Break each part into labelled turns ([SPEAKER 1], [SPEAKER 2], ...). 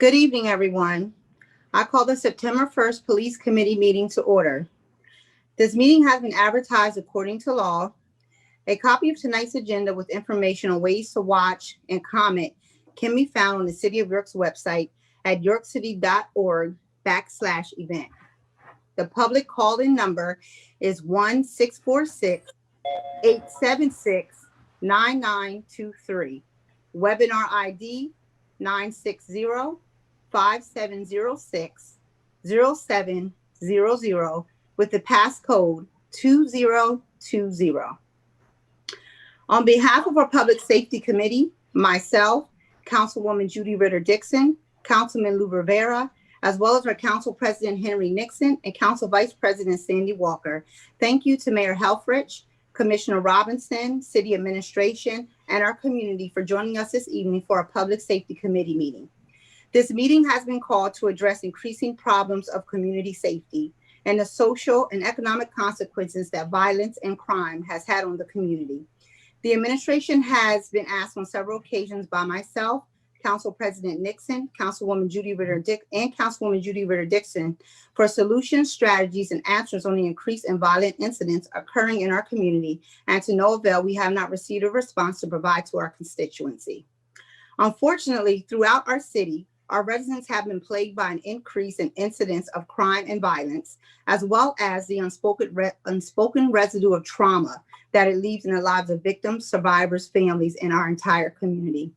[SPEAKER 1] Good evening, everyone. I call the September 1st Police Committee meeting to order. This meeting has been advertised according to law. A copy of tonight's agenda with information on ways to watch and comment can be found on the City of York's website at yorkcity.org/event. The public call-in number is 1-646-876-9923. Webinar ID 960-5706-0700 with the passcode 2020. On behalf of our Public Safety Committee, myself, Councilwoman Judy Ritter-Dixon, Councilman Lou Rivera, as well as our Council President Henry Nixon and Council Vice President Sandy Walker, thank you to Mayor Helfrich, Commissioner Robinson, City Administration, and our community for joining us this evening for our Public Safety Committee meeting. This meeting has been called to address increasing problems of community safety and the social and economic consequences that violence and crime has had on the community. The administration has been asked on several occasions by myself, Council President Nixon, Councilwoman Judy Ritter-Dixon for solutions, strategies, and answers on the increase in violent incidents occurring in our community, and to no avail, we have not received a response to provide to our constituency. Unfortunately, throughout our city, our residents have been plagued by an increase in incidents of crime and violence, as well as the unspoken residue of trauma that it leaves in the lives of victims, survivors, families, and our entire community.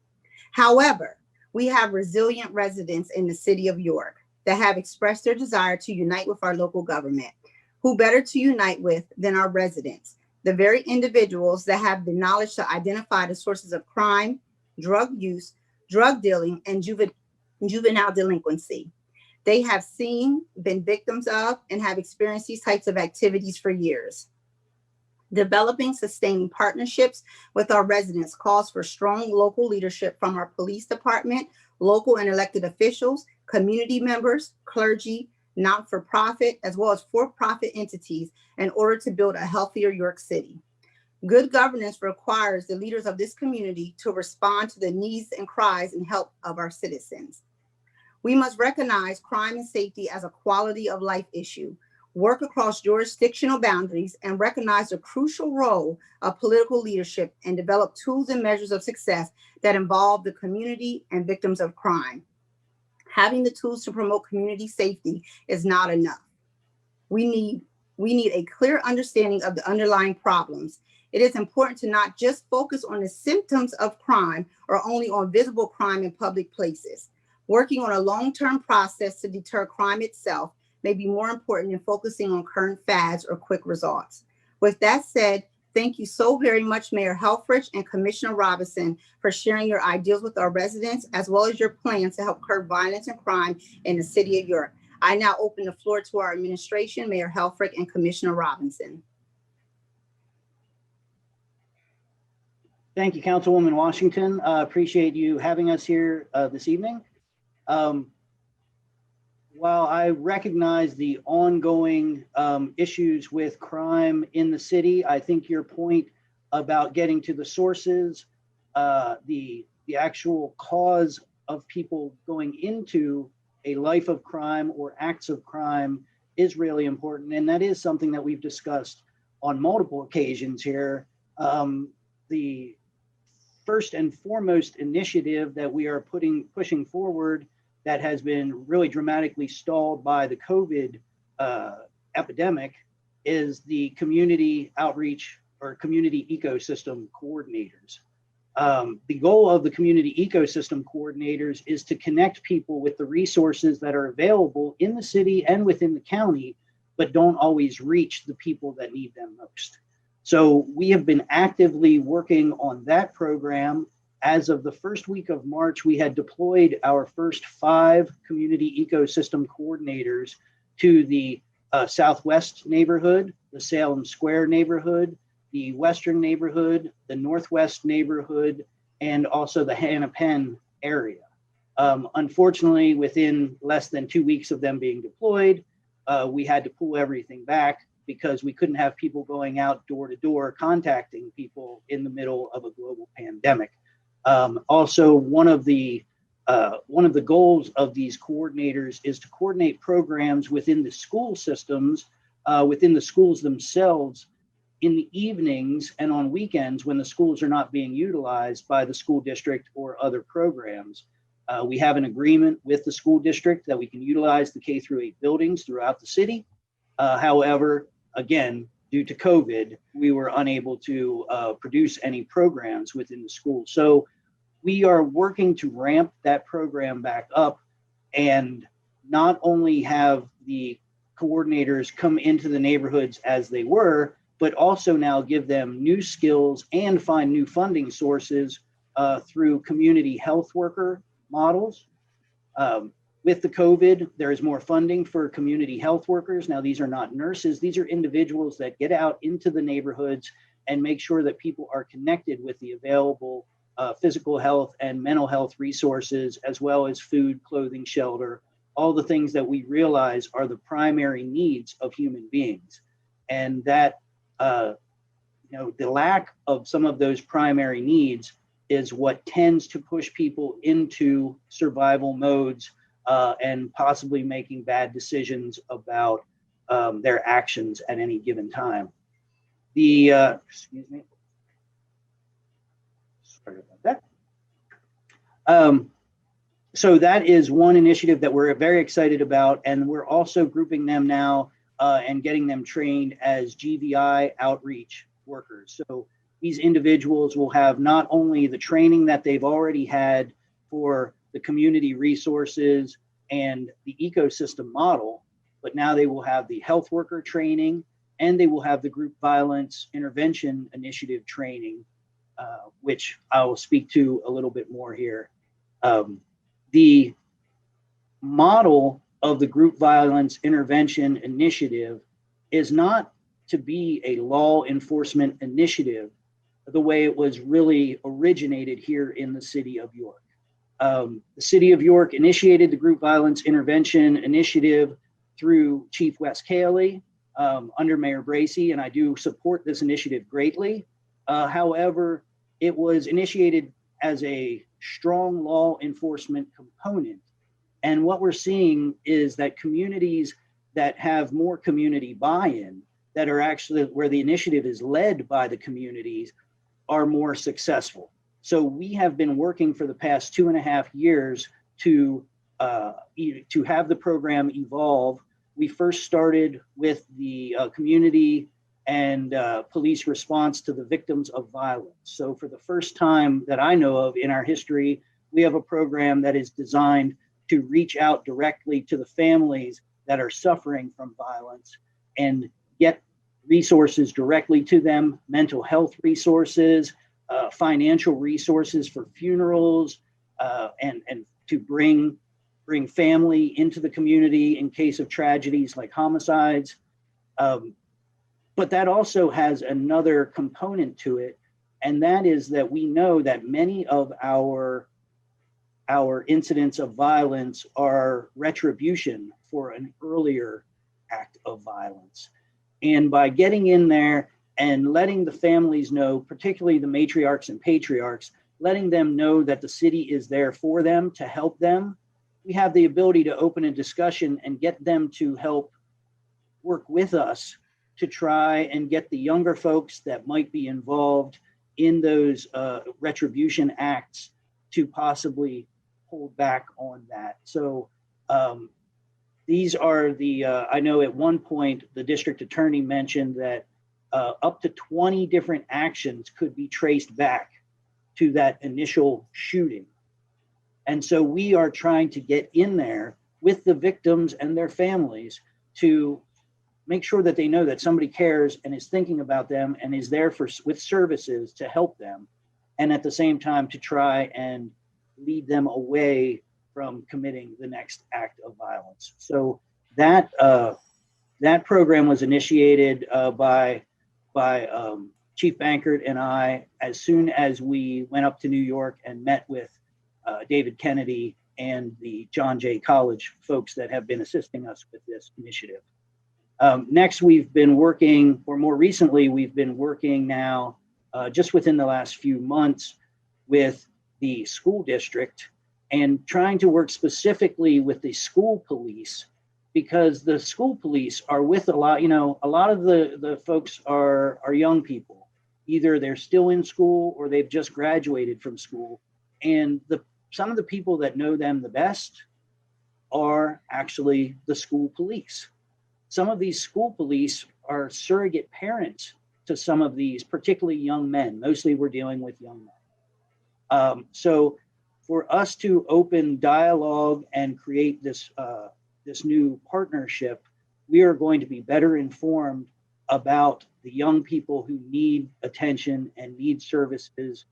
[SPEAKER 1] However, we have resilient residents in the City of York that have expressed their desire to unite with our local government. Who better to unite with than our residents, the very individuals that have the knowledge to identify the sources of crime, drug use, drug dealing, and juvenile delinquency. They have seen, been victims of, and have experienced these types of activities for years. Developing sustaining partnerships with our residents calls for strong local leadership from our police department, local and elected officials, community members, clergy, not-for-profit, as well as for-profit entities in order to build a healthier York City. Good governance requires the leaders of this community to respond to the needs and cries and help of our citizens. We must recognize crime and safety as a quality of life issue, work across jurisdictional boundaries, and recognize the crucial role of political leadership and develop tools and measures of success that involve the community and victims of crime. Having the tools to promote community safety is not enough. We need a clear understanding of the underlying problems. It is important to not just focus on the symptoms of crime or only on visible crime in public places. Working on a long-term process to deter crime itself may be more important than focusing on current fads or quick results. With that said, thank you so very much, Mayor Helfrich and Commissioner Robinson, for sharing your ideas with our residents, as well as your plans to help curb violence and crime in the City of York. I now open the floor to our administration, Mayor Helfrich and Commissioner Robinson.
[SPEAKER 2] Thank you, Councilwoman Washington. Appreciate you having us here this evening. While I recognize the ongoing issues with crime in the city, I think your point about getting to the sources, the actual cause of people going into a life of crime or acts of crime is really important. And that is something that we've discussed on multiple occasions here. The first and foremost initiative that we are pushing forward that has been really dramatically stalled by the COVID epidemic is the community outreach or community ecosystem coordinators. The goal of the community ecosystem coordinators is to connect people with the resources that are available in the city and within the county, but don't always reach the people that need them most. So we have been actively working on that program. As of the first week of March, we had deployed our first 5 community ecosystem coordinators to the Southwest neighborhood, the Salem Square neighborhood, the Western neighborhood, the Northwest neighborhood, and also the Hannah-Penn area. Unfortunately, within less than 2 weeks of them being deployed, we had to pull everything back because we couldn't have people going out door to door contacting people in the middle of a global pandemic. Also, one of the one of the goals of these coordinators is to coordinate programs within the school systems, within the schools themselves, in the evenings and on weekends when the schools are not being utilized by the school district or other programs. We have an agreement with the school district that we can utilize the K-8 buildings throughout the city. However, again, due to COVID, we were unable to produce any programs within the school. So we are working to ramp that program back up and not only have the coordinators come into the neighborhoods as they were, but also now give them new skills and find new funding sources through community health worker models. With the COVID, there is more funding for community health workers. Now, these are not nurses. These are individuals that get out into the neighborhoods and make sure that people are connected with the available physical health and mental health resources, as well as food, clothing, shelter, all the things that we realize are the primary needs of human beings. And that, the lack of some of those primary needs is what tends to push people into survival modes and possibly making bad decisions about their actions at any given time. Excuse me. Sorry about that. So that is one initiative that we're very excited about, and we're also grouping them now and getting them trained as GVI outreach workers. So these individuals will have not only the training that they've already had for the community resources and the ecosystem model, but now they will have the health worker training and they will have the group violence intervention initiative training, which I will speak to a little bit more here. The model of the group violence intervention initiative is not to be a law enforcement initiative the way it was really originated here in the city of York. The city of York initiated the group violence intervention initiative through Chief Wes Cayley under Mayor Bracey, and I do support this initiative greatly. However, it was initiated as a strong law enforcement component. And what we're seeing is that communities that have more community buy-in, that are actually where the initiative is led by the communities, are more successful. So we have been working for the past 2.5 years to have the program evolve. We first started with the community and police response to the victims of violence. So for the first time that I know of in our history, we have a program that is designed to reach out directly to the families that are suffering from violence and get resources directly to them, mental health resources, financial resources for funerals, and to bring family into the community in case of tragedies like homicides. But that also has another component to it, and that is that we know that many of our incidents of violence are retribution for an earlier act of violence. And by getting in there and letting the families know, particularly the matriarchs and patriarchs, letting them know that the city is there for them to help them, we have the ability to open a discussion and get them to help work with us to try and get the younger folks that might be involved in those retribution acts to possibly hold back on that. So these are the, I know at one point the district attorney mentioned that up to 20 different actions could be traced back to that initial shooting. And so we are trying to get in there with the victims and their families to make sure that they know that somebody cares and is thinking about them and is there with services to help them. And at the same time to try and lead them away from committing the next act of violence. So that program was initiated by Chief Bankert and I as soon as we went up to New York and met with David Kennedy and the John Jay College folks that have been assisting us with this initiative. Next, we've been working, or more recently, we've been working now just within the last few months with the school district and trying to work specifically with the school police, because the school police are with a lot, a lot of the folks are young people. Either they're still in school or they've just graduated from school. And some of the people that know them the best are actually the school police. Some of these school police are surrogate parents to some of these, particularly young men. Mostly we're dealing with young men. So for us to open dialogue and create this new partnership, we are going to be better informed about the young people who need attention and need services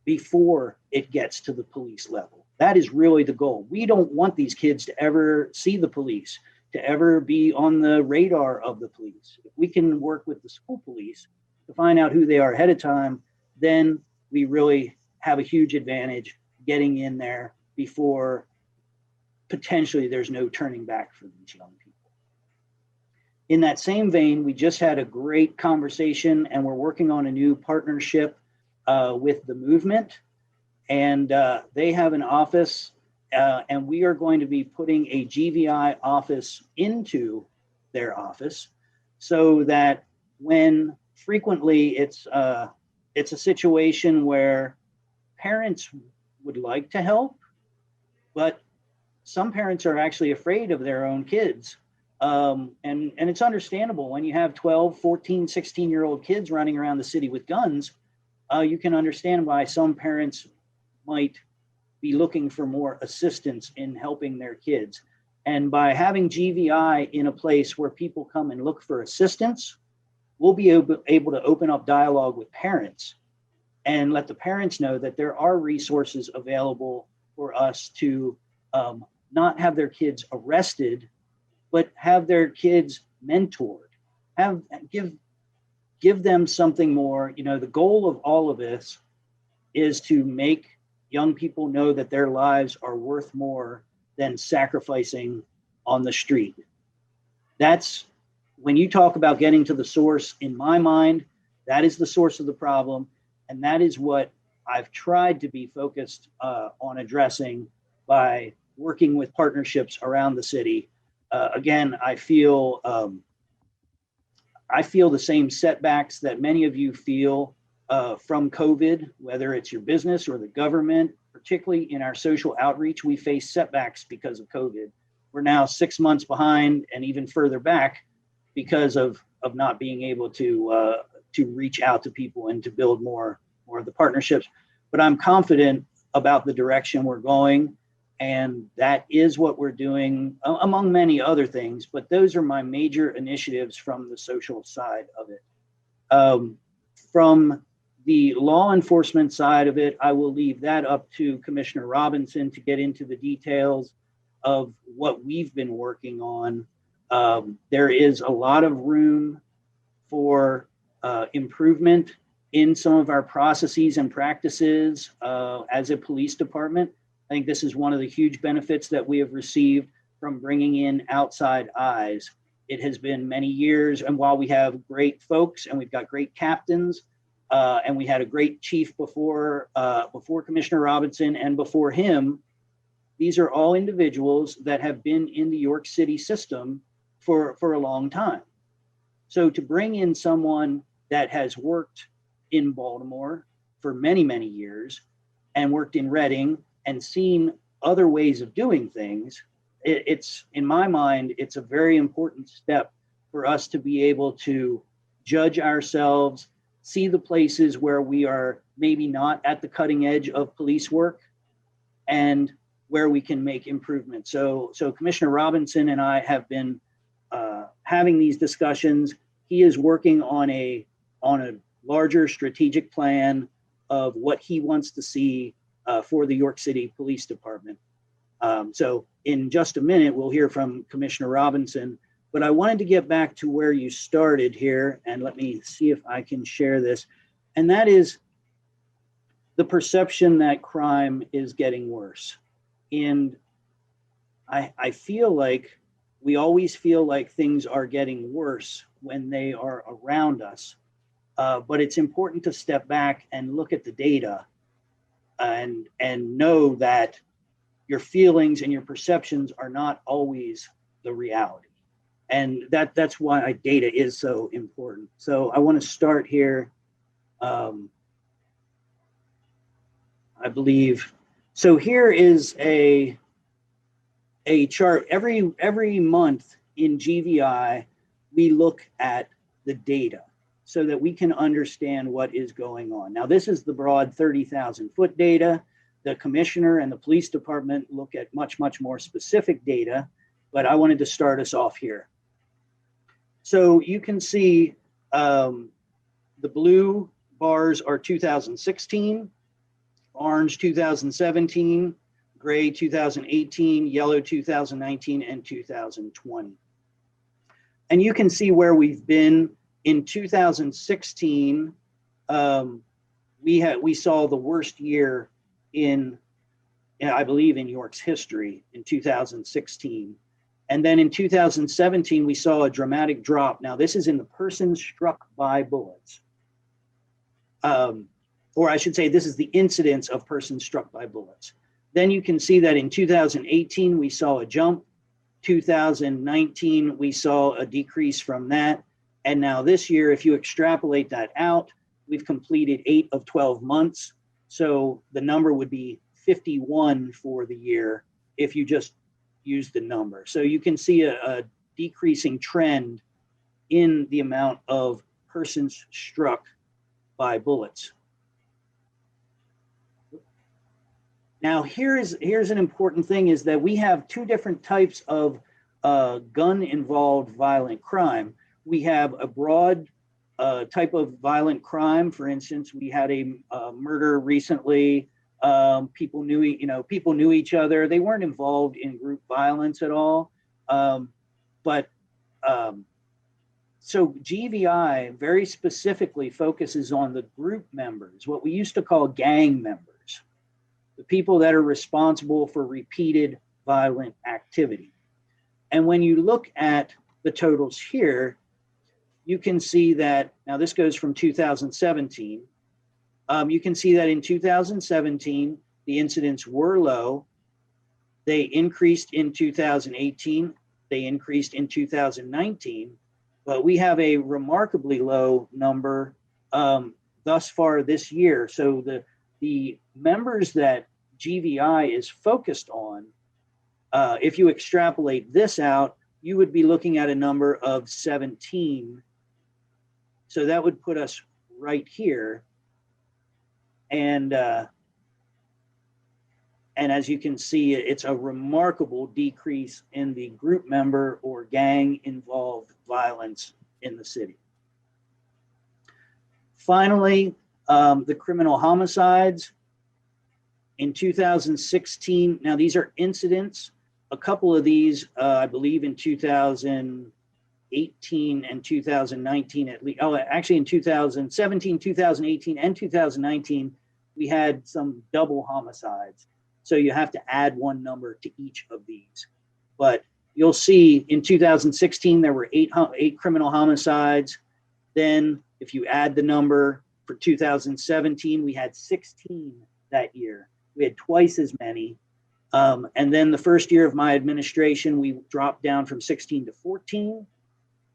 [SPEAKER 2] before it gets to the police level. That is really the goal. We don't want these kids to ever see the police, to ever be on the radar of the police. If we can work with the school police to find out who they are ahead of time, then we really have a huge advantage getting in there before potentially there's no turning back for these young people. In that same vein, we just had a great conversation, and we're working on a new partnership with the movement. And they have an office, and we are going to be putting a GVI office into their office, so that when frequently it's a situation where parents would like to help, but some parents are actually afraid of their own kids. And it's understandable when you have 12, 14, 16-year-old kids running around the city with guns. You can understand why some parents might be looking for more assistance in helping their kids. And by having GVI in a place where people come and look for assistance, we'll be able to open up dialogue with parents and let the parents know that there are resources available for us to not have their kids arrested, but have their kids mentored, give them something more. The goal of all of this is to make young people know that their lives are worth more than sacrificing on the street. That's when you talk about getting to the source, in my mind, that is the source of the problem. And that is what I've tried to be focused on addressing by working with partnerships around the city. Again, I feel the same setbacks that many of you feel from COVID, whether it's your business or the government. Particularly in our social outreach, we face setbacks because of COVID. We're now 6 months behind and even further back because of not being able to reach out to people and to build more of the partnerships. But I'm confident about the direction we're going, and that is what we're doing, among many other things. But those are my major initiatives from the social side of it. From the law enforcement side of it, I will leave that up to Commissioner Robinson to get into the details of what we've been working on. There is a lot of room for improvement in some of our processes and practices as a police department. I think this is one of the huge benefits that we have received from bringing in outside eyes. It has been many years, and while we have great folks and we've got great captains, and we had a great chief before Commissioner Robinson and before him, these are all individuals that have been in the York City system for a long time. So to bring in someone that has worked in Baltimore for many, many years and worked in Reading and seen other ways of doing things, it's, in my mind, it's a very important step for us to be able to judge ourselves, see the places where we are maybe not at the cutting edge of police work, and where we can make improvements. So Commissioner Robinson and I have been having these discussions. He is working on a larger strategic plan of what he wants to see for the York City Police Department. So in just a minute, we'll hear from Commissioner Robinson, but I wanted to get back to where you started here, and let me see if I can share this. And that is the perception that crime is getting worse. And I feel like we always feel like things are getting worse when they are around us. But it's important to step back and look at the data and know that your feelings and your perceptions are not always the reality. And that's why data is so important. So I want to start here. I believe, so here is a chart. Every month in GVI, we look at the data so that we can understand what is going on. Now, this is the broad 30,000 foot data. The commissioner and the police department look at much, much more specific data, but I wanted to start us off here. So you can see the blue bars are 2016, orange 2017, gray 2018, yellow 2019, and 2020. And you can see where we've been. In 2016, we saw the worst year in I believe in York's history in 2016. And then in 2017, we saw a dramatic drop. Now, this is in the persons struck by bullets. Or I should say, this is the incidence of persons struck by bullets. Then you can see that in 2018, we saw a jump. 2019, we saw a decrease from that. And now this year, if you extrapolate that out, we've completed 8 of 12 months. So the number would be 51 for the year if you just use the number. So you can see a decreasing trend in the amount of persons struck by bullets. Now, here's an important thing, is that we have 2 different types of gun-involved violent crime. We have a broad type of violent crime. For instance, we had a murder recently. People knew each other. They weren't involved in group violence at all. So GVI very specifically focuses on the group members, what we used to call gang members, the people that are responsible for repeated violent activity. And when you look at the totals here, you can see that, now this goes from 2017. You can see that in 2017, the incidents were low. They increased in 2018. They increased in 2019. But we have a remarkably low number thus far this year. So the members that GVI is focused on, if you extrapolate this out, you would be looking at a number of 17. So that would put us right here. And as you can see, it's a remarkable decrease in the group member or gang involved violence in the city. Finally, the criminal homicides. In 2016, now these are incidents. A couple of these, I believe in 2018 and 2019 at least. Oh, actually in 2017, 2018, and 2019, we had some double homicides. So you have to add one number to each of these. But you'll see in 2016, there were eight criminal homicides. Then if you add the number for 2017, we had 16 that year. We had twice as many. And then the first year of my administration, we dropped down from 16 to 14.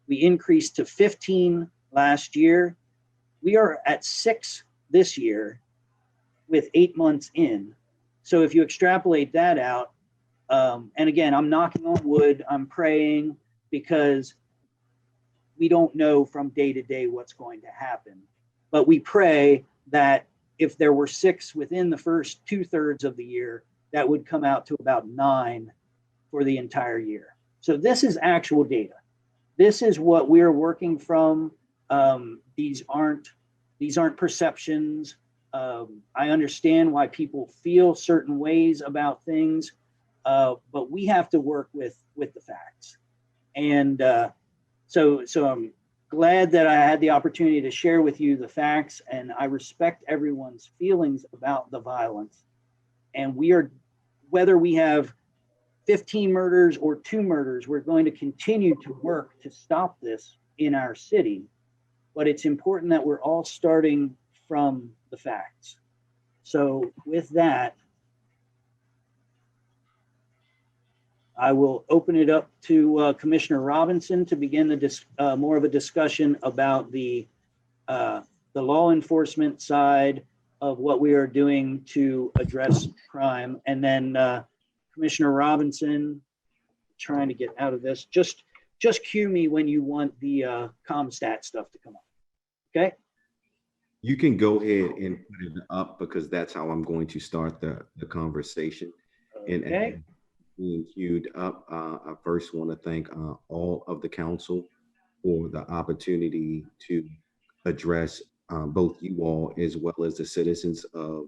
[SPEAKER 2] We increased to 15 last year. We are at 6 this year with 8 months in. So if you extrapolate that out, and again, I'm knocking on wood, I'm praying, because we don't know from day to day what's going to happen. But we pray that if there were 6 within the first 2/3 of the year, that would come out to about 9 for the entire year. So this is actual data. This is what we're working from. These aren't perceptions. I understand why people feel certain ways about things, but we have to work with the facts. And so I'm glad that I had the opportunity to share with you the facts, and I respect everyone's feelings about the violence. And whether we have 15 murders or 2 murders, we're going to continue to work to stop this in our city. But it's important that we're all starting from the facts. So with that, I will open it up to Commissioner Robinson to begin the more of a discussion about the law enforcement side of what we are doing to address crime. And then Commissioner Robinson, trying to get out of this, just cue me when you want the ComStat stuff to come up. Okay?
[SPEAKER 3] You can go ahead and put it up because that's how I'm going to start the conversation.
[SPEAKER 2] Okay.
[SPEAKER 3] And being queued up, I first want to thank all of the council for the opportunity to address both you all as well as the citizens of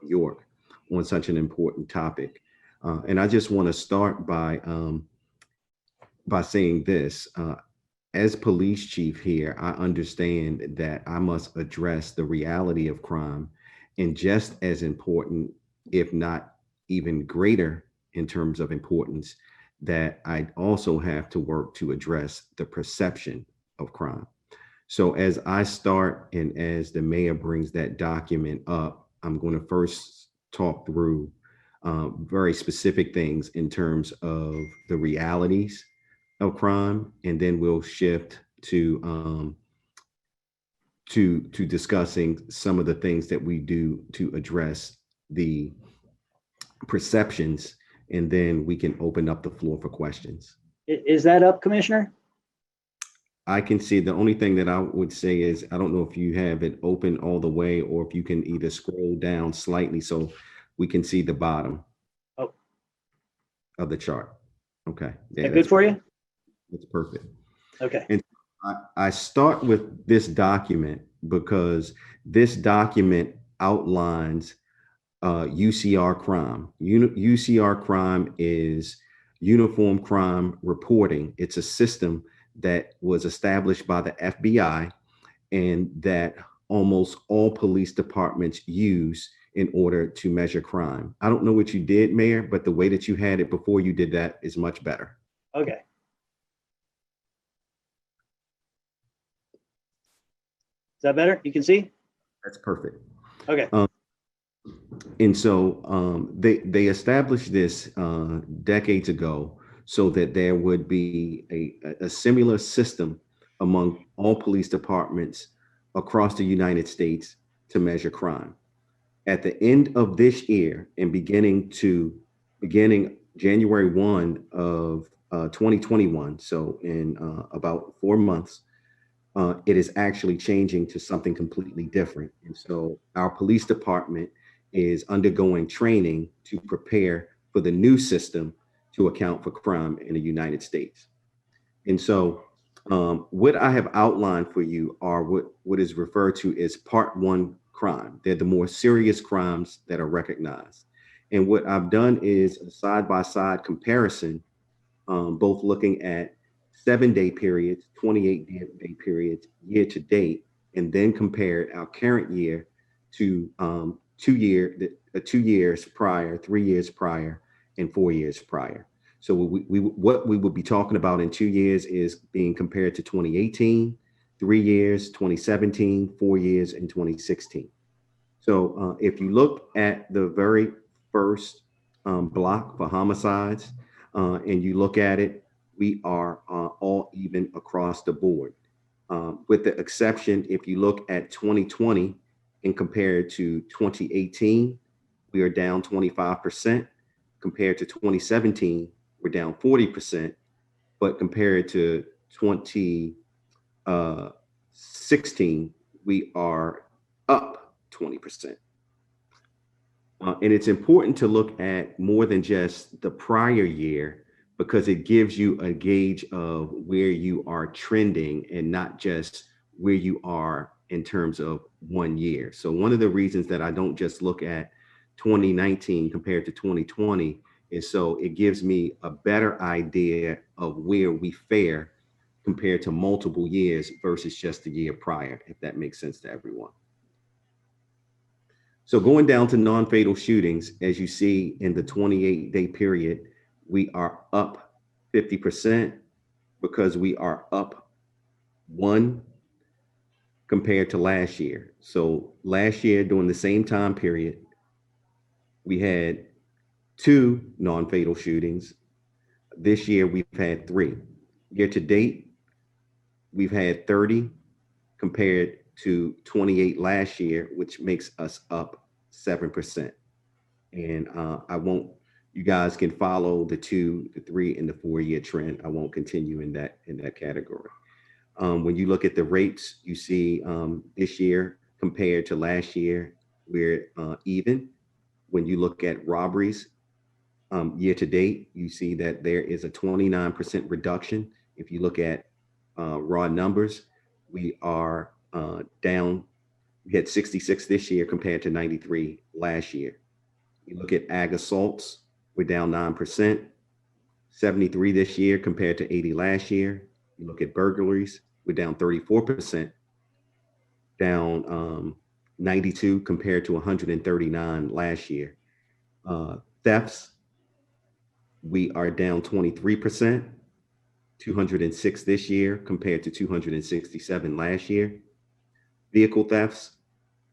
[SPEAKER 3] York on such an important topic. And I just want to start by saying this. As police chief here, I understand that I must address the reality of crime, and just as important, if not even greater in terms of importance, that I also have to work to address the perception of crime. So as I start and as the mayor brings that document up, I'm going to first talk through very specific things in terms of the realities of crime, and then we'll shift to discussing some of the things that we do to address the perceptions, and then we can open up the floor for questions.
[SPEAKER 2] Is that up, Commissioner?
[SPEAKER 3] I can see. The only thing that I would say is I don't know if you have it open all the way or if you can either scroll down slightly so we can see the bottom of the chart. Okay.
[SPEAKER 2] Yeah, good for you?
[SPEAKER 3] It's perfect.
[SPEAKER 2] Okay.
[SPEAKER 3] And I start with this document because this document outlines UCR crime. UCR crime is Uniform Crime Reporting. It's a system that was established by the FBI and that almost all police departments use in order to measure crime. I don't know what you did, Mayor, but the way that you had it before you did that is much better.
[SPEAKER 2] Okay. Is that better? You can see?
[SPEAKER 3] That's perfect.
[SPEAKER 2] Okay.
[SPEAKER 3] And so they established this decades ago so that there would be a similar system among all police departments across the United States to measure crime. At the end of this year and beginning January 1 of 2021, so in about 4 months, it is actually changing to something completely different. And so our police department is undergoing training to prepare for the new system to account for crime in the United States. And so what I have outlined for you are what is referred to as Part 1 crime. They're the more serious crimes that are recognized. And what I've done is a side-by-side comparison, both looking at 7-day periods, 28-day periods, year to date, and then compared our current year to 2 years prior, 3 years prior, and 4 years prior. So what we would be talking about in 2 years is being compared to 2018, 3 years, 2017, 4 years, and 2016. So if you look at the very first block for homicides, and you look at it, we are all even across the board. With the exception, if you look at 2020 and compared to 2018, we are down 25%. Compared to 2017, we're down 40%. But compared to 2016, we are up 20%. And it's important to look at more than just the prior year because it gives you a gauge of where you are trending and not just where you are in terms of 1 year. So one of the reasons that I don't just look at 2019 compared to 2020 is so it gives me a better idea of where we fare compared to multiple years versus just the year prior, if that makes sense to everyone. So going down to non-fatal shootings, as you see in the 28-day period, we are up 50% because we are up 1 compared to last year. So last year during the same time period, we had 2 non-fatal shootings. This year, we've had 3. Year to date, we've had 30 compared to 28 last year, which makes us up 7%. And I won't, you guys can follow the 2, the 3, and the 4-year trend. I won't continue in that category. When you look at the rates, you see this year compared to last year, we're even. When you look at robberies year to date, you see that there is a 29% reduction. If you look at raw numbers, we are down. We had 66 this year compared to 93 last year. You look at ag assaults, we're down 9%, 73 this year compared to 80 last year. You look at burglaries, we're down 34%, down 92 compared to 139 last year. Thefts, we are down 23%, 206 this year compared to 267 last year. Vehicle thefts,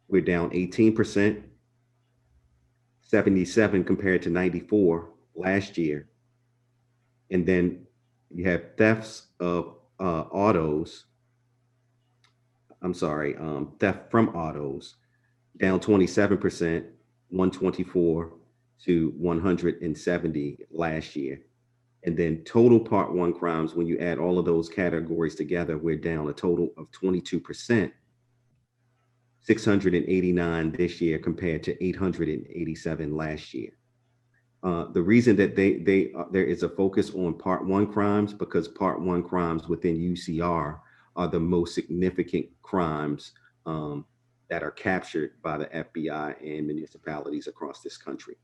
[SPEAKER 3] we're down 18%, 77 compared to 94 last year. And then you have thefts of theft from autos, down 27%, 124 to 170 last year. And then total Part 1 crimes, when you add all of those categories together, we're down a total of 22%, 689 this year compared to 887 last year. The reason that there is a focus on Part 1 crimes, because Part 1 crimes within UCR are the most significant crimes that are captured by the FBI and municipalities across this country.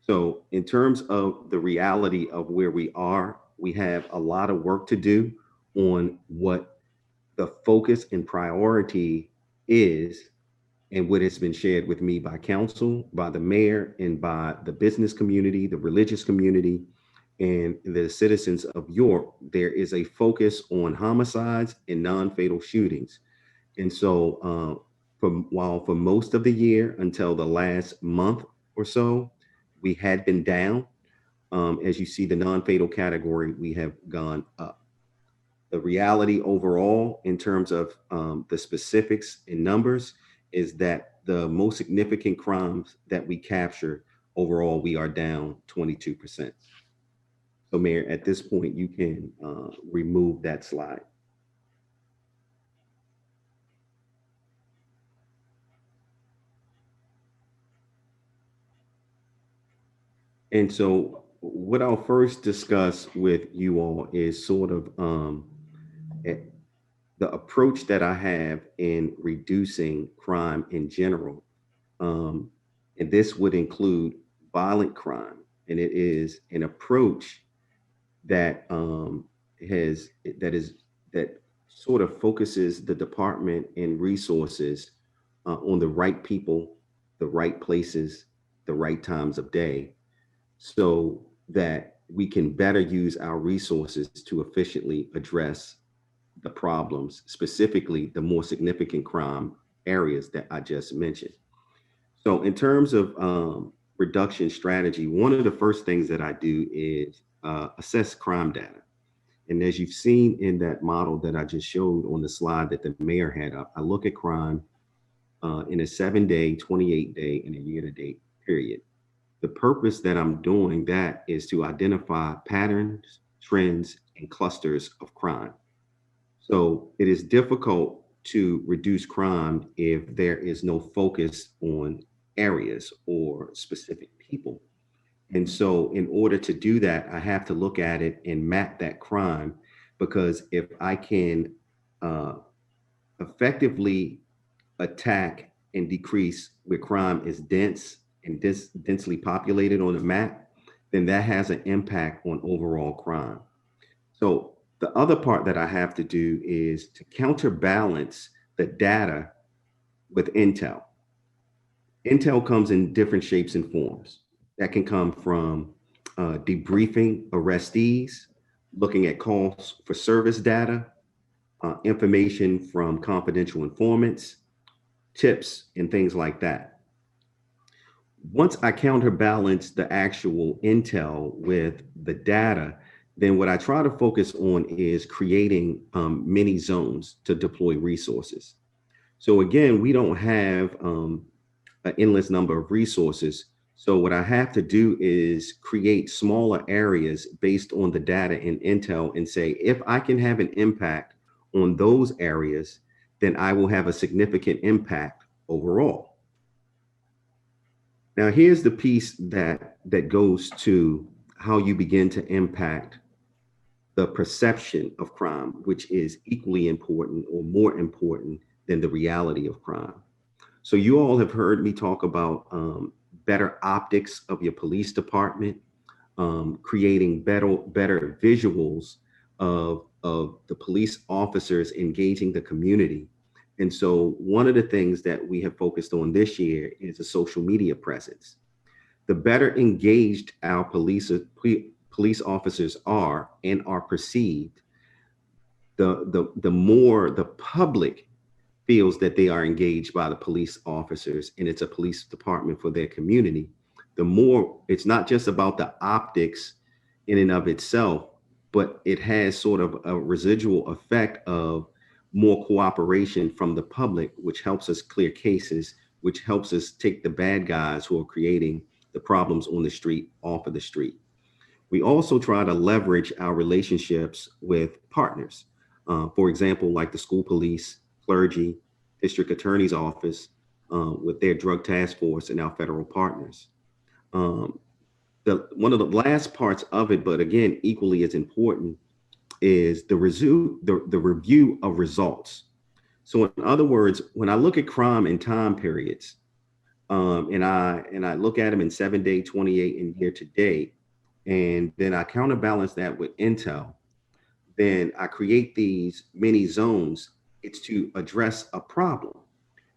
[SPEAKER 3] So in terms of the reality of where we are, we have a lot of work to do on what the focus and priority is, and what has been shared with me by council, by the mayor, and by the business community, the religious community, and the citizens of York. There is a focus on homicides and non-fatal shootings. And so for most of the year until the last month or so, we had been down. As you see, the non-fatal category, we have gone up. The reality overall, in terms of the specifics in numbers, is that the most significant crimes that we capture overall, we are down 22%. So Mayor, at this point, you can remove that slide. And so what I'll first discuss with you all is sort of the approach that I have in reducing crime in general. And this would include violent crime. And it is an approach that that sort of focuses the department and resources on the right people, the right places, the right times of day, so that we can better use our resources to efficiently address the problems, specifically the more significant crime areas that I just mentioned. So in terms of reduction strategy, one of the first things that I do is assess crime data. And as you've seen in that model that I just showed on the slide that the mayor had up, I look at crime in a 7-day, 28-day, and a year-to-date period. The purpose that I'm doing that is to identify patterns, trends, and clusters of crime. So it is difficult to reduce crime if there is no focus on areas or specific people. And so in order to do that, I have to look at it and map that crime, because if I can effectively attack and decrease where crime is dense and densely populated on the map, then that has an impact on overall crime. So the other part that I have to do is to counterbalance the data with intel. Intel comes in different shapes and forms. That can come from debriefing arrestees, looking at calls for service data, information from confidential informants, tips, and things like that. Once I counterbalance the actual intel with the data, then what I try to focus on is creating mini zones to deploy resources. So again, we don't have an endless number of resources. So what I have to do is create smaller areas based on the data and intel and say, if I can have an impact on those areas, then I will have a significant impact overall. Now, here's the piece that goes to how you begin to impact the perception of crime, which is equally important or more important than the reality of crime. So you all have heard me talk about better optics of your police department, creating better visuals of the police officers engaging the community. And so one of the things that we have focused on this year is a social media presence. The better engaged our police officers are and are perceived, the more the public feels that they are engaged by the police officers and it's a police department for their community, the more it's not just about the optics in and of itself, but it has sort of a residual effect of more cooperation from the public, which helps us clear cases, which helps us take the bad guys who are creating the problems on the street off of the street. We also try to leverage our relationships with partners. For example, like the school police, clergy, district attorney's office, with their drug task force and our federal partners. One of the last parts of it, but again, equally as important, is the review of results. So in other words, when I look at crime in time periods, and I look at them in 7-day, 28, and year to date, and then I counterbalance that with intel, then I create these mini zones. It's to address a problem.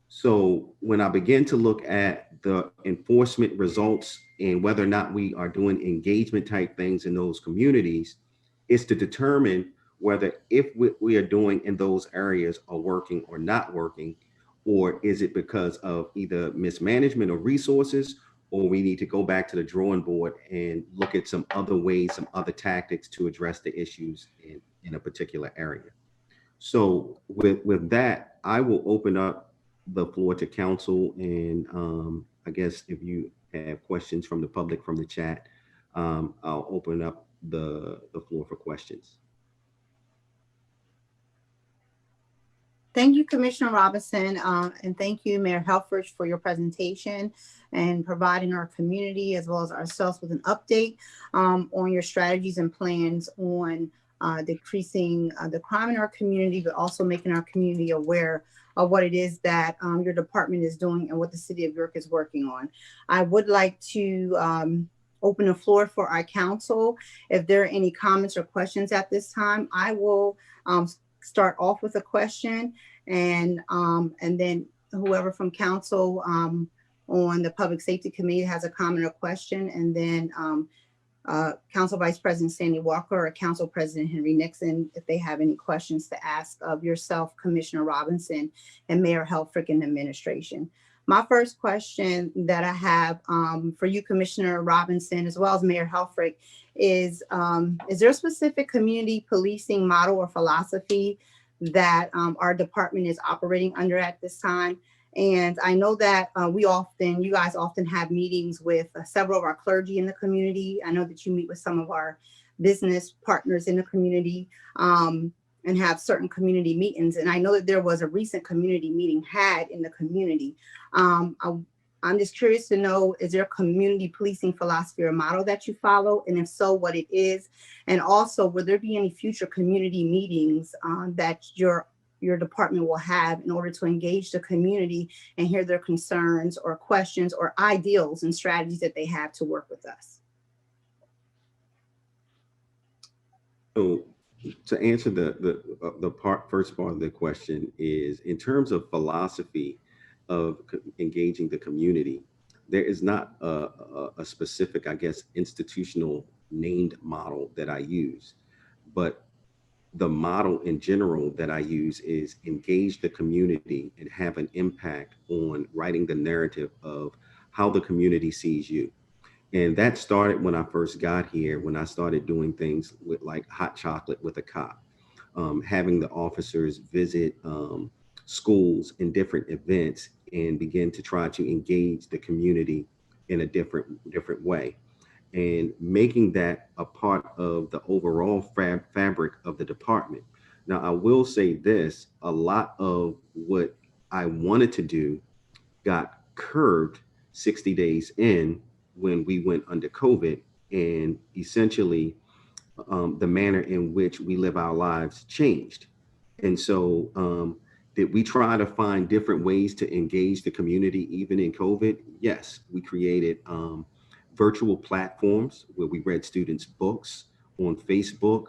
[SPEAKER 3] So when I begin to look at the enforcement results and whether or not we are doing engagement type things in those communities, is to determine whether if what we are doing in those areas are working or not working, or is it because of either mismanagement of resources, or we need to go back to the drawing board and look at some other ways, some other tactics to address the issues in a particular area. So with that, I will open up the floor to council, and I guess if you have questions from the public from the chat, I'll open up the floor for questions.
[SPEAKER 1] Thank you, Commissioner Robinson, and thank you, Mayor Helfrich, for your presentation and providing our community as well as ourselves with an update on your strategies and plans on decreasing the crime in our community, but also making our community aware of what it is that your department is doing and what the City of York is working on. I would like to open the floor for our council. If there are any comments or questions at this time, I will start off with a question, and then whoever from council on the Public Safety Committee has a comment or question, and then Council Vice President Sandy Walker or Council President Henry Nixon, if they have any questions to ask of yourself, Commissioner Robinson, and Mayor Helfrich and the administration. My first question that I have for you, Commissioner Robinson, as well as Mayor Helfrich, is there a specific community policing model or philosophy that our department is operating under at this time? And I know that you guys often have meetings with several of our clergy in the community. I know that you meet with some of our business partners in the community and have certain community meetings. And I know that there was a recent community meeting had in the community. I'm just curious to know, is there a community policing philosophy or model that you follow? And if so, what it is? And also, will there be any future community meetings that your department will have in order to engage the community and hear their concerns or questions or ideals and strategies that they have to work with us?
[SPEAKER 3] So to answer first part of the question is, in terms of philosophy of engaging the community, there is not a specific, I guess, institutional named model that I use, but the model in general that I use is engage the community and have an impact on writing the narrative of how the community sees you. And that started when I first got here, when I started doing things with like hot chocolate with a cop, having the officers visit schools and different events and begin to try to engage the community in a different way, and making that a part of the overall fabric of the department. Now, I will say this, a lot of what I wanted to do got curbed 60 days in when we went under COVID, and essentially the manner in which we live our lives changed. And so, did we try to find different ways to engage the community even in COVID? Yes, we created virtual platforms where we read students' books on Facebook.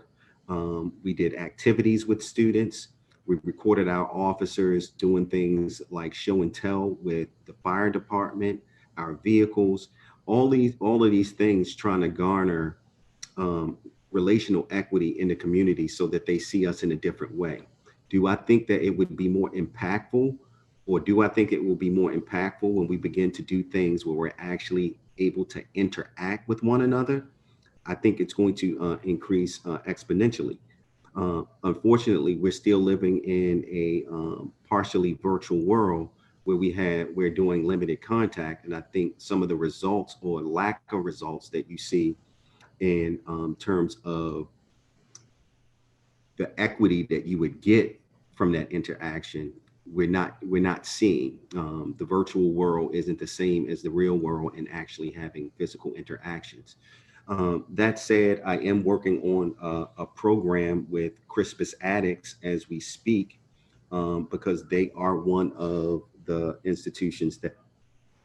[SPEAKER 3] We did activities with students. We recorded our officers doing things like show and tell with the fire department, our vehicles, all of these things trying to garner um, relational equity in the community so that they see us in a different way. Do I think that it would be more impactful, or do I think it will be more impactful when we begin to do things where we're actually able to interact with one another? I think it's going to increase exponentially. Unfortunately, we're still living in a partially virtual world where we're doing limited contact, and I think some of the results or lack of results that you see in terms of the equity that you would get from that interaction, we're not seeing. The virtual world isn't the same as the real world and actually having physical interactions. That said, I am working on a program with Crispus Addicts as we speak, because they are one of the institutions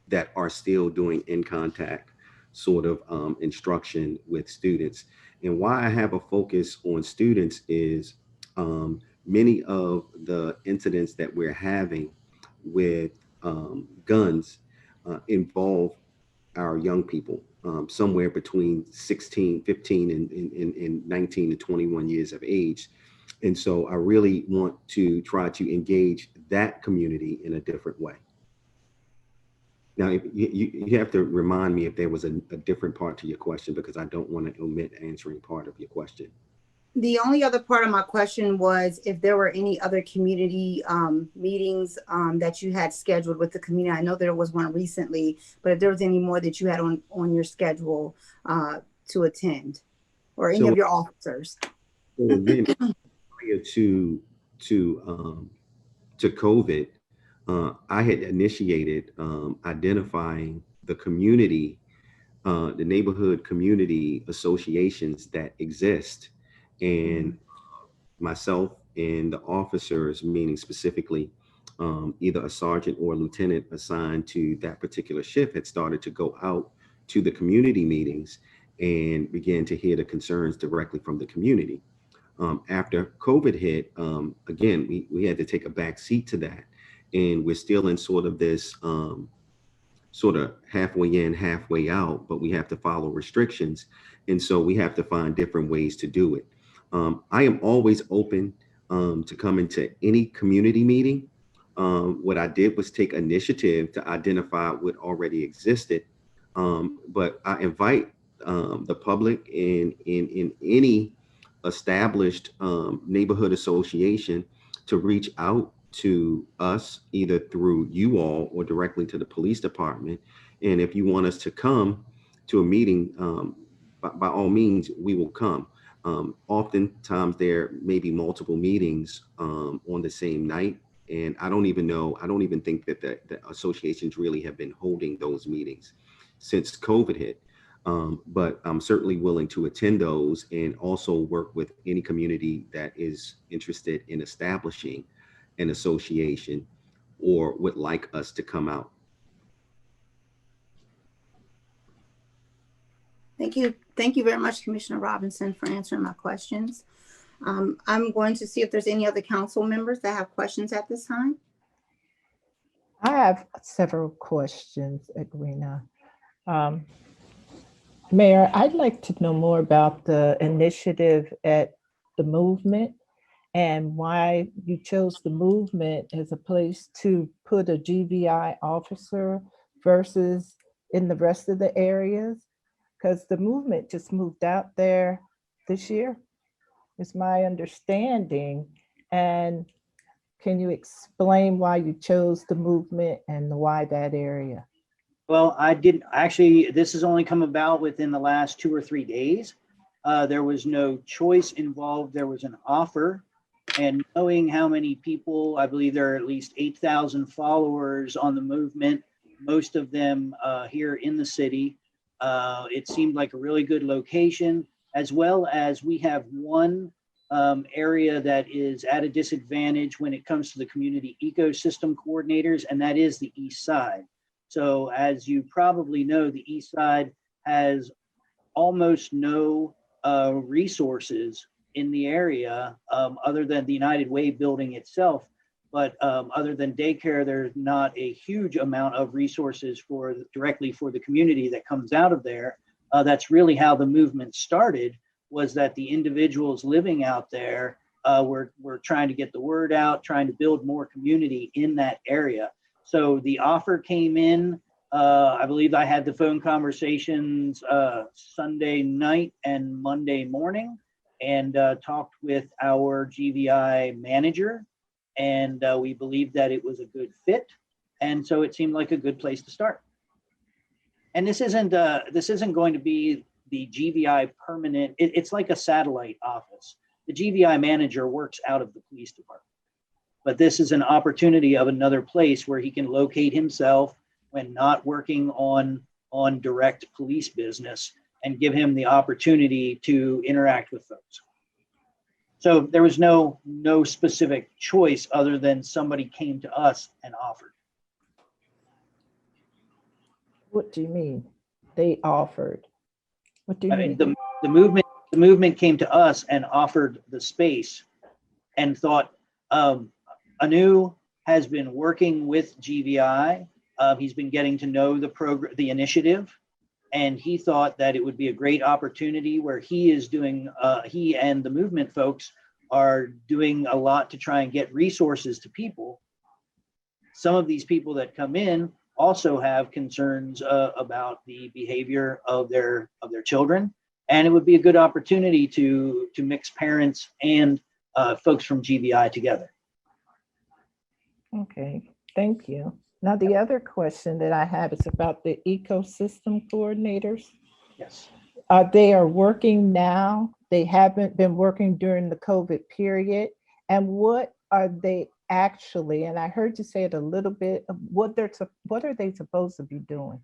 [SPEAKER 3] that are still doing in contact sort of instruction with students. And why I have a focus on students is many of the incidents that we're having with guns involve our young people, somewhere between 16, 15, and 19 to 21 years of age. And so I really want to try to engage that community in a different way. Now, if you have to remind me if there was a different part to your question, because I don't want to omit answering part of your question.
[SPEAKER 1] The only other part of my question was if there were any other community meetings that you had scheduled with the community. I know there was one recently, but if there was any more that you had on your schedule to attend, or any of your officers.
[SPEAKER 3] So again, prior to COVID, I had initiated identifying the community, the neighborhood community associations that exist, and myself and the officers, meaning specifically either a sergeant or a lieutenant assigned to that particular shift, had started to go out to the community meetings and began to hear the concerns directly from the community. After COVID hit, again, we had to take a back seat to that. And we're still in sort of this sort of halfway in, halfway out, but we have to follow restrictions. And so we have to find different ways to do it. I am always open to coming to any community meeting. What I did was take initiative to identify what already existed. But I invite the public in any established neighborhood association to reach out to us either through you all or directly to the police department. And if you want us to come to a meeting, by all means, we will come. Oftentimes there may be multiple meetings on the same night. And I don't even think that the associations really have been holding those meetings since COVID hit. But I'm certainly willing to attend those and also work with any community that is interested in establishing an association or would like us to come out.
[SPEAKER 1] Thank you. Thank you very much, Commissioner Robinson, for answering my questions. I'm going to see if there's any other council members that have questions at this time.
[SPEAKER 4] I have several questions, Edwina. Mayor, I'd like to know more about the initiative at the movement and why you chose the movement as a place to put a GBI officer versus in the rest of the areas? Because the movement just moved out there this year, is my understanding. And can you explain why you chose the movement and why that area?
[SPEAKER 2] Well, I didn't actually, this has only come about within the last 2 or 3 days. There was no choice involved. There was an offer. And knowing how many people, I believe there are at least 8,000 followers on the movement, most of them here in the city, it seemed like a really good location, as well as we have one area that is at a disadvantage when it comes to the community ecosystem coordinators, and that is the East Side. So as you probably know, the East Side has almost no resources in the area other than the United Way building itself. But other than daycare, there's not a huge amount of resources directly for the community that comes out of there. That's really how the movement started, was that the individuals living out there were trying to get the word out, trying to build more community in that area. So the offer came in. I believe I had the phone conversations Sunday night and Monday morning, and talked with our GVI manager, and we believed that it was a good fit, and so it seemed like a good place to start. And this isn't going to be the GVI permanent. It's like a satellite office. The GVI manager works out of the police department, but this is an opportunity of another place where he can locate himself when not working on direct police business, and give him the opportunity to interact with folks. So there was no specific choice other than somebody came to us and offered.
[SPEAKER 4] What do you mean? They offered? What do you mean?
[SPEAKER 2] The movement came to us and offered the space, and thought, Anu has been working with GVI. He's been getting to know the initiative, and he thought that it would be a great opportunity where he and the movement folks are doing a lot to try and get resources to people. Some of these people that come in also have concerns about the behavior of their children, and it would be a good opportunity to mix parents and folks from GVI together.
[SPEAKER 4] Okay, thank you. Now, the other question that I have is about the ecosystem coordinators.
[SPEAKER 2] Yes.
[SPEAKER 4] They are working now. They haven't been working during the COVID period. And what are they actually, and I heard you say it a little bit, what are they supposed to be doing?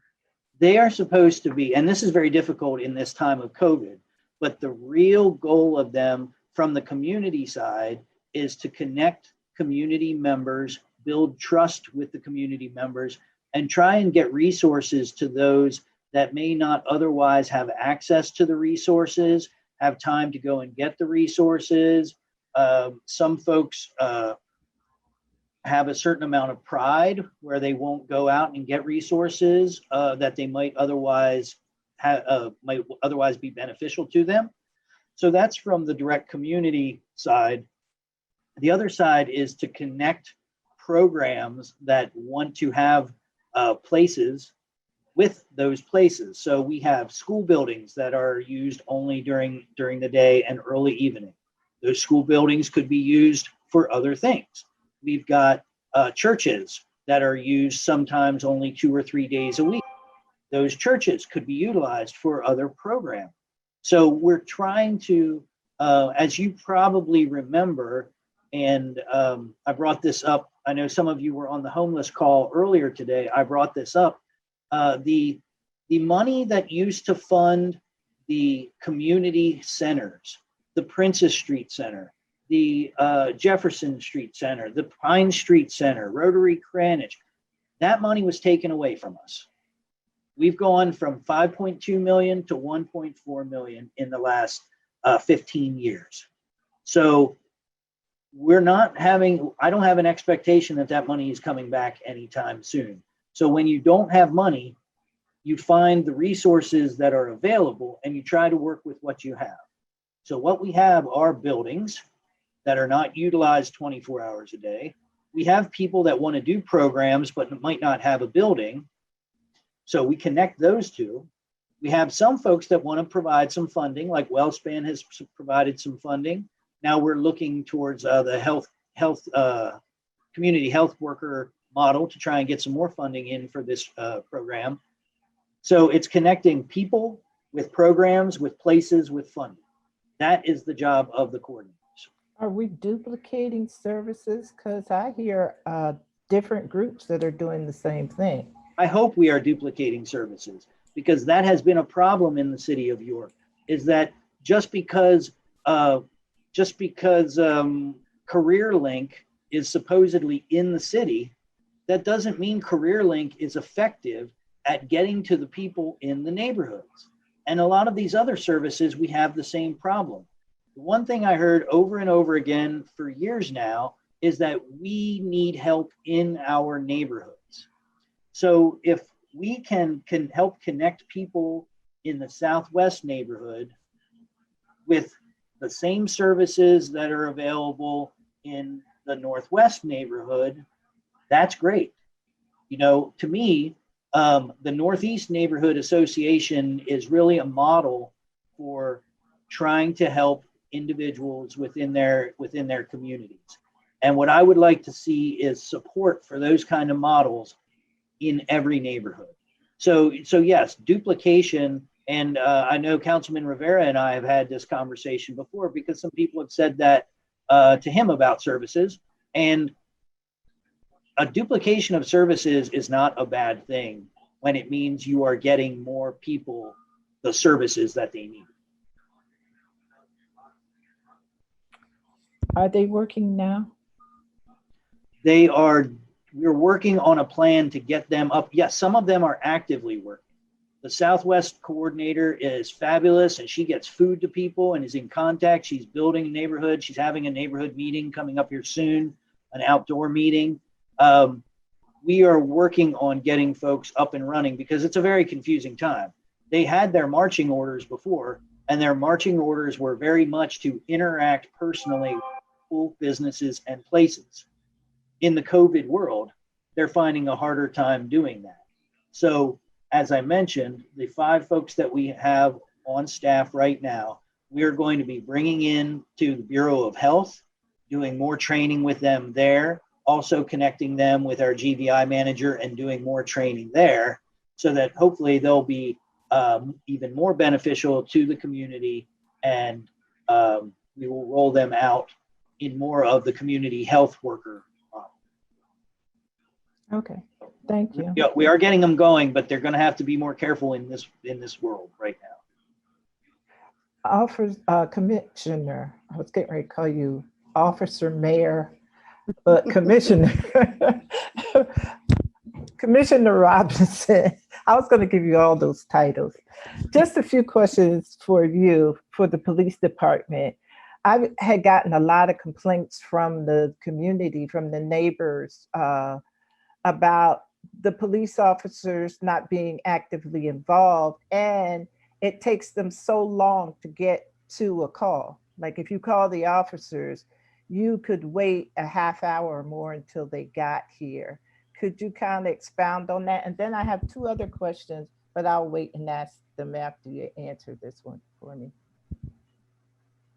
[SPEAKER 2] They are supposed to be, and this is very difficult in this time of COVID, but the real goal of them from the community side is to connect community members, build trust with the community members, and try and get resources to those that may not otherwise have access to the resources, have time to go and get the resources. Some folks have a certain amount of pride where they won't go out and get resources that they might otherwise be beneficial to them. So that's from the direct community side. The other side is to connect programs that want to have places with those places. So we have school buildings that are used only during the day and early evening. Those school buildings could be used for other things. We've got churches that are used sometimes only 2 or 3 days a week. Those churches could be utilized for other programs. So we're trying to, as you probably remember, and I brought this up, I know some of you were on the homeless call earlier today, I brought this up, the money that used to fund the community centers, the Princess Street Center, the Jefferson Street Center, the Pine Street Center, Rotary Cranage, that money was taken away from us. We've gone from 5.2 million to 1.4 million in the last 15 years. So I don't have an expectation that that money is coming back anytime soon. So when you don't have money, you find the resources that are available and you try to work with what you have. So what we have are buildings that are not utilized 24 hours a day. We have people that want to do programs but might not have a building. So we connect those two. We have some folks that want to provide some funding, like WellSpan has provided some funding. Now we're looking towards the community health worker model to try and get some more funding in for this program. So it's connecting people with programs, with places, with funding. That is the job of the coordinators.
[SPEAKER 4] Are we duplicating services? Because I hear different groups that are doing the same thing.
[SPEAKER 2] I hope we are duplicating services, because that has been a problem in the city of York, is that just because CareerLink is supposedly in the city, that doesn't mean CareerLink is effective at getting to the people in the neighborhoods. And a lot of these other services, we have the same problem. The one thing I heard over and over again for years now is that we need help in our neighborhoods. So if we can help connect people in the Southwest neighborhood with the same services that are available in the Northwest neighborhood, that's great. You know, to me, the Northeast Neighborhood Association is really a model for trying to help individuals within their communities. And what I would like to see is support for those kind of models in every neighborhood. So yes, duplication. And I know Councilman Rivera and I have had this conversation before, because some people have said that to him about services. And a duplication of services is not a bad thing when it means you are getting more people the services that they need.
[SPEAKER 4] Are they working now?
[SPEAKER 2] We're working on a plan to get them up. Yes, some of them are actively working. The Southwest coordinator is fabulous, and she gets food to people and is in contact. She's building a neighborhood. She's having a neighborhood meeting coming up here soon, an outdoor meeting. We are working on getting folks up and running, because it's a very confusing time. They had their marching orders before, and their marching orders were very much to interact personally with people, businesses, and places. In the COVID world, they're finding a harder time doing that. So, as I mentioned, the 5 folks that we have on staff right now, we are going to be bringing in to the Bureau of Health, doing more training with them there, also connecting them with our GVI manager and doing more training there, so that hopefully they'll be even more beneficial to the community, and we will roll them out in more of the community health worker model.
[SPEAKER 4] Okay, thank you.
[SPEAKER 2] Yeah, we are getting them going, but they're going to have to be more careful in this world right now.
[SPEAKER 4] Commissioner, I was getting ready to call you Officer Mayor, but Commissioner, Commissioner Robinson, I was going to give you all those titles. Just a few questions for you, for the police department. I had gotten a lot of complaints from the community, from the neighbors, about the police officers not being actively involved, and it takes them so long to get to a call. Like if you call the officers, you could wait a half hour or more until they got here. Could you kind of expound on that? And then I have 2 other questions, but I'll wait and ask them after you answer this one for me.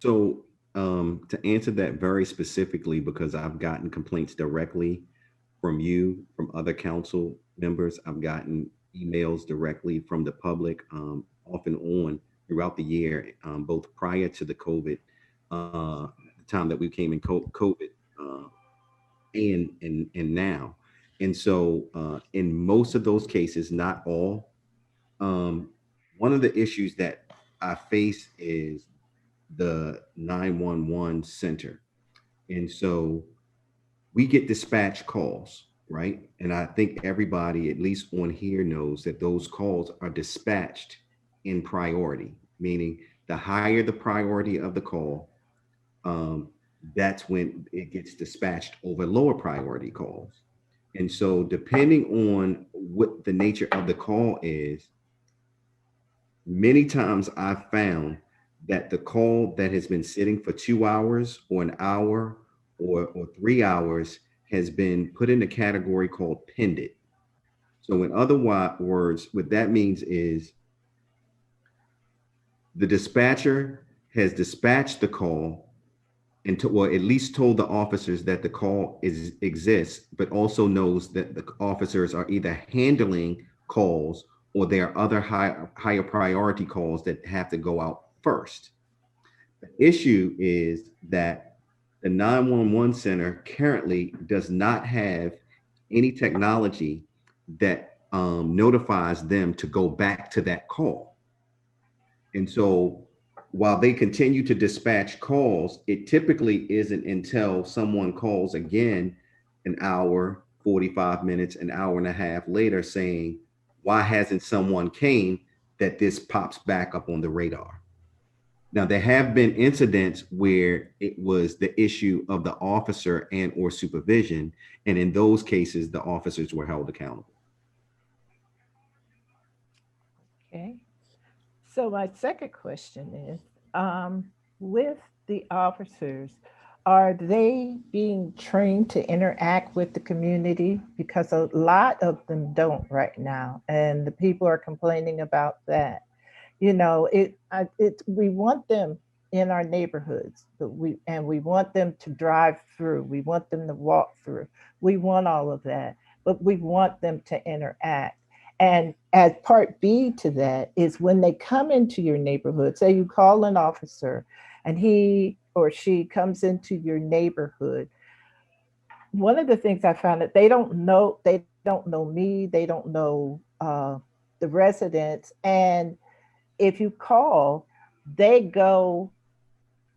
[SPEAKER 3] So to answer that very specifically, because I've gotten complaints directly from you, from other council members, I've gotten emails directly from the public off and on throughout the year, both prior to the COVID, the time that we came in COVID, and now. And so in most of those cases, not all, one of the issues that I face is the 911 center. And so we get dispatch calls, right? And I think everybody, at least on here, knows that those calls are dispatched in priority, meaning the higher the priority of the call, that's when it gets dispatched over lower priority calls. And so depending on what the nature of the call is, many times I've found that the call that has been sitting for 2 hours or an hour or 3 hours has been put in a category called pending. So in other words, what that means is the dispatcher has dispatched the call and well, at least told the officers that the call exists, but also knows that the officers are either handling calls or there are other higher priority calls that have to go out first. The issue is that the 911 center currently does not have any technology that notifies them to go back to that call. And so while they continue to dispatch calls, it typically isn't until someone calls again an hour, 45 minutes, an hour and a half later saying, why hasn't someone came, that this pops back up on the radar. Now, there have been incidents where it was the issue of the officer and or supervision. And in those cases, the officers were held accountable.
[SPEAKER 4] Okay. So my second question is, with the officers, are they being trained to interact with the community? Because a lot of them don't right now, and the people are complaining about that. You know, we want them in our neighborhoods, but we want them to drive through. We want them to walk through. We want all of that, but we want them to interact. And as part B to that is when they come into your neighborhood, say you call an officer and he or she comes into your neighborhood. One of the things I found that they don't know me, they don't know the residents. And if you call, they go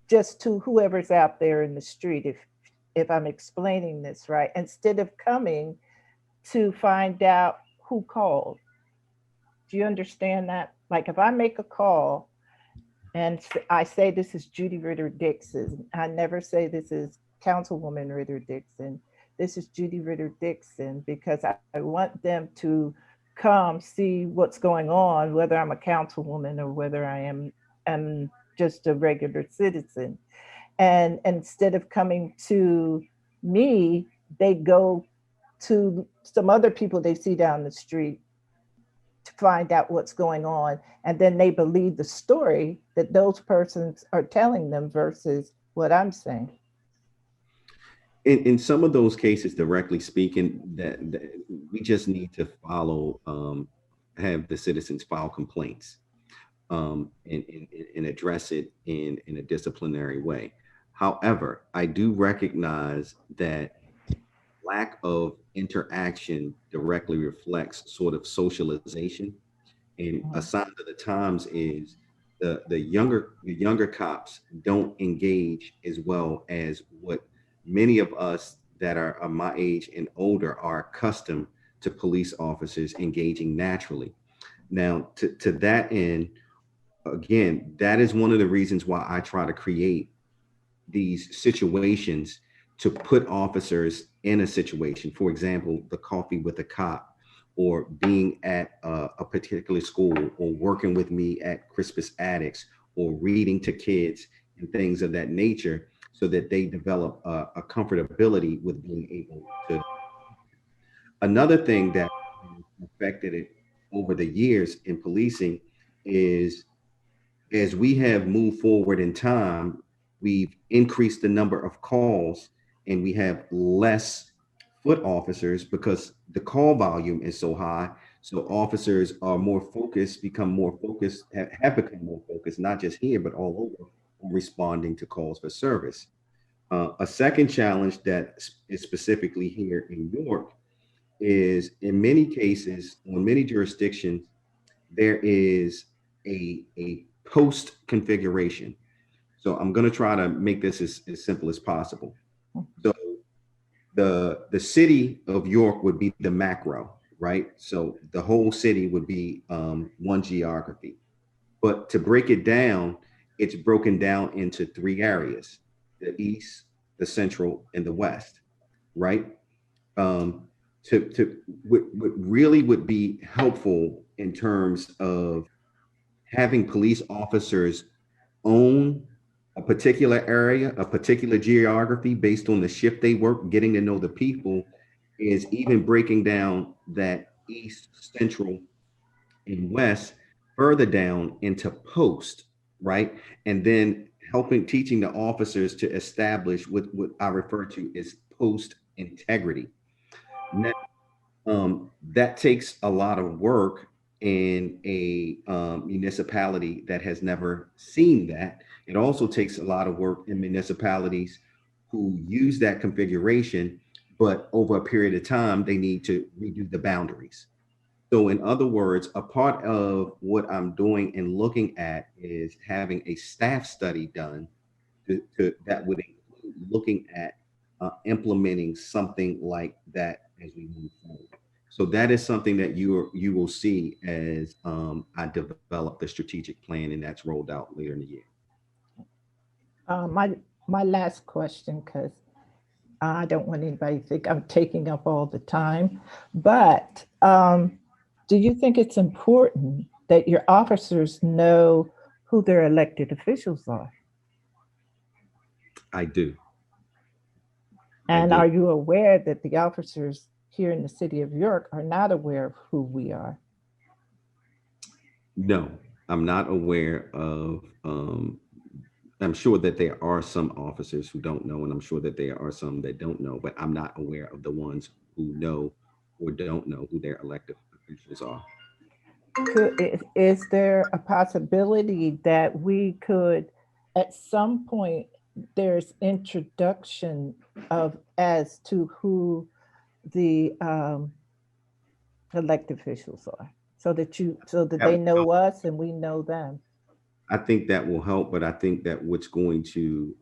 [SPEAKER 4] just to whoever's out there in the street, if I'm explaining this right, instead of coming to find out who called. Do you understand that? Like if I make a call and I say this is Judy Ritter Dixon, I never say this is Councilwoman Ritter Dixon. This is Judy Ritter Dixon, because I want them to come see what's going on, whether I'm a councilwoman or whether I am just a regular citizen. And instead of coming to me, they go to some other people they see down the street to find out what's going on. And then they believe the story that those persons are telling them versus what I'm saying.
[SPEAKER 3] In some of those cases, directly speaking, that we just need to follow, have the citizens file complaints and address it in a disciplinary way. However, I do recognize that lack of interaction directly reflects sort of socialization. And a sign of the times is the younger cops don't engage as well as what many of us that are my age and older are accustomed to police officers engaging naturally. Now, to that end, again, that is one of the reasons why I try to create these situations to put officers in a situation. For example, the coffee with a cop, or being at a particular school, or working with me at Crispus Attucks, or reading to kids and things of that nature, so that they develop a comfortability with being able to. Another thing that affected it over the years in policing is, as we have moved forward in time, we've increased the number of calls and we have less foot officers because the call volume is so high. So officers are more focused, become more focused, have become more focused, not just here, but all over, on responding to calls for service. A second challenge that is specifically here in York is, in many cases, on many jurisdictions, there is a post configuration. So I'm going to try to make this as simple as possible. So the city of York would be the macro, right? So the whole city would be one geography. But to break it down, it's broken down into three areas: the east, the central, and the west, right? What really would be helpful in terms of having police officers own a particular area, a particular geography based on the shift they work, getting to know the people, is even breaking down that east, central, and west, further down into post, right? And then teaching the officers to establish what I refer to as post integrity. Now, that takes a lot of work in a municipality that has never seen that. It also takes a lot of work in municipalities who use that configuration, but over a period of time, they need to redo the boundaries. So in other words, a part of what I'm doing and looking at is having a staff study done that would include looking at implementing something like that as we move forward. So that is something that you will see as I develop the strategic plan, and that's rolled out later in the year.
[SPEAKER 4] My last question, because I don't want anybody to think I'm taking up all the time, but do you think it's important that your officers know who their elected officials are?
[SPEAKER 3] I do.
[SPEAKER 4] And are you aware that the officers here in the city of York are not aware of who we are?
[SPEAKER 3] No, I'm not aware of, I'm sure that there are some officers who don't know, and I'm sure that there are some that don't know, but I'm not aware of the ones who know or don't know who their elected officials are.
[SPEAKER 4] Is there a possibility that we could, at some point, there's introduction of as to who the elected officials are, so that they know us and we know them?
[SPEAKER 3] I think that will help, but I think that what's going to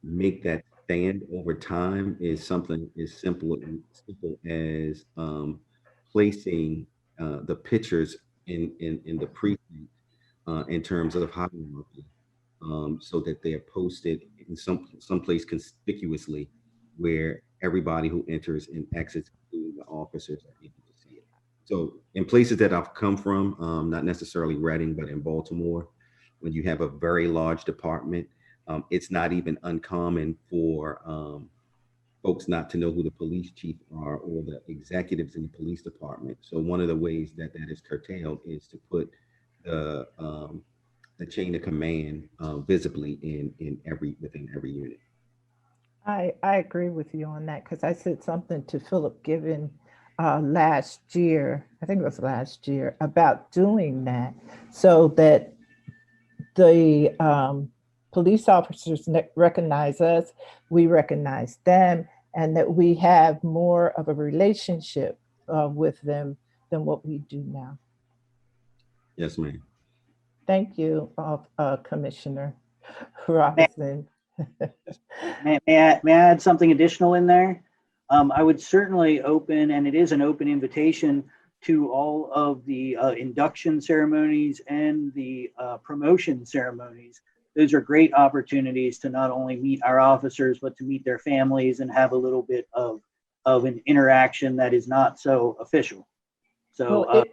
[SPEAKER 3] make that stand over time is something as simple as placing the pictures in the precinct in terms of hierarchy, so that they are posted in some place conspicuously where everybody who enters and exits, including the officers, are able to see it. So in places that I've come from, not necessarily Reading, but in Baltimore, when you have a very large department, it's not even uncommon for folks not to know who the police chief are or the executives in the police department. So one of the ways that is curtailed is to put the chain of command visibly within every unit.
[SPEAKER 4] I agree with you on that, because I said something to Philip Given last year, I think it was last year, about doing that so that the police officers recognize us, we recognize them, and that we have more of a relationship with them than what we do now.
[SPEAKER 3] Yes, ma'am.
[SPEAKER 4] Thank you, Commissioner Robinson.
[SPEAKER 2] May I add something additional in there? I would certainly open, and it is an open invitation to all of the induction ceremonies and the promotion ceremonies. Those are great opportunities to not only meet our officers, but to meet their families and have a little bit of an interaction that is not so official. So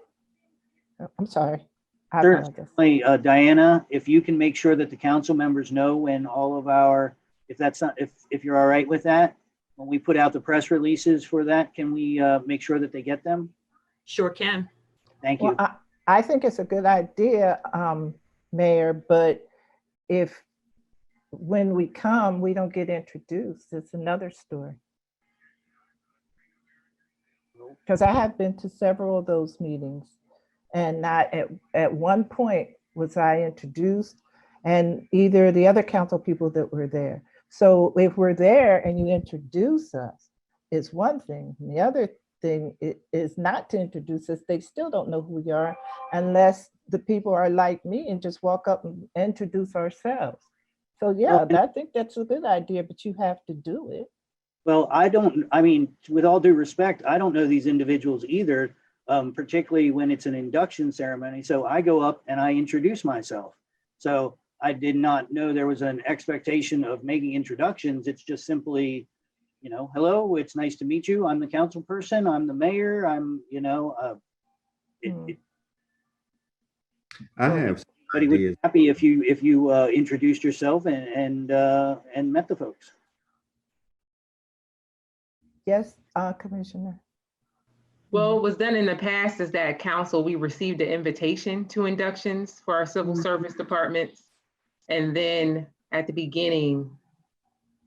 [SPEAKER 4] I'm sorry.
[SPEAKER 2] Certainly, Diana, if you can make sure that the council members know when all of our, if you're all right with that, when we put out the press releases for that, can we make sure that they get them?
[SPEAKER 5] Sure can.
[SPEAKER 2] Thank you.
[SPEAKER 4] Well, I think it's a good idea, Mayor, but if when we come, we don't get introduced, it's another story. Because I have been to several of those meetings, and not at one point was I introduced, and either the other council people that were there. So if we're there and you introduce us, it's one thing. And the other thing is not to introduce us. They still don't know who we are unless the people are like me and just walk up and introduce ourselves. So yeah, I think that's a good idea, but you have to do it.
[SPEAKER 2] Well, I mean, with all due respect, I don't know these individuals either, particularly when it's an induction ceremony. So I go up and I introduce myself. So I did not know there was an expectation of making introductions. It's just simply, hello, it's nice to meet you. I'm the council person. I'm the mayor.
[SPEAKER 3] I have
[SPEAKER 2] But he would be happy if you introduced yourself and met the folks.
[SPEAKER 4] Yes, Commissioner.
[SPEAKER 5] Well, what was done in the past is that council, we received an invitation to inductions for our civil service departments. And then at the beginning,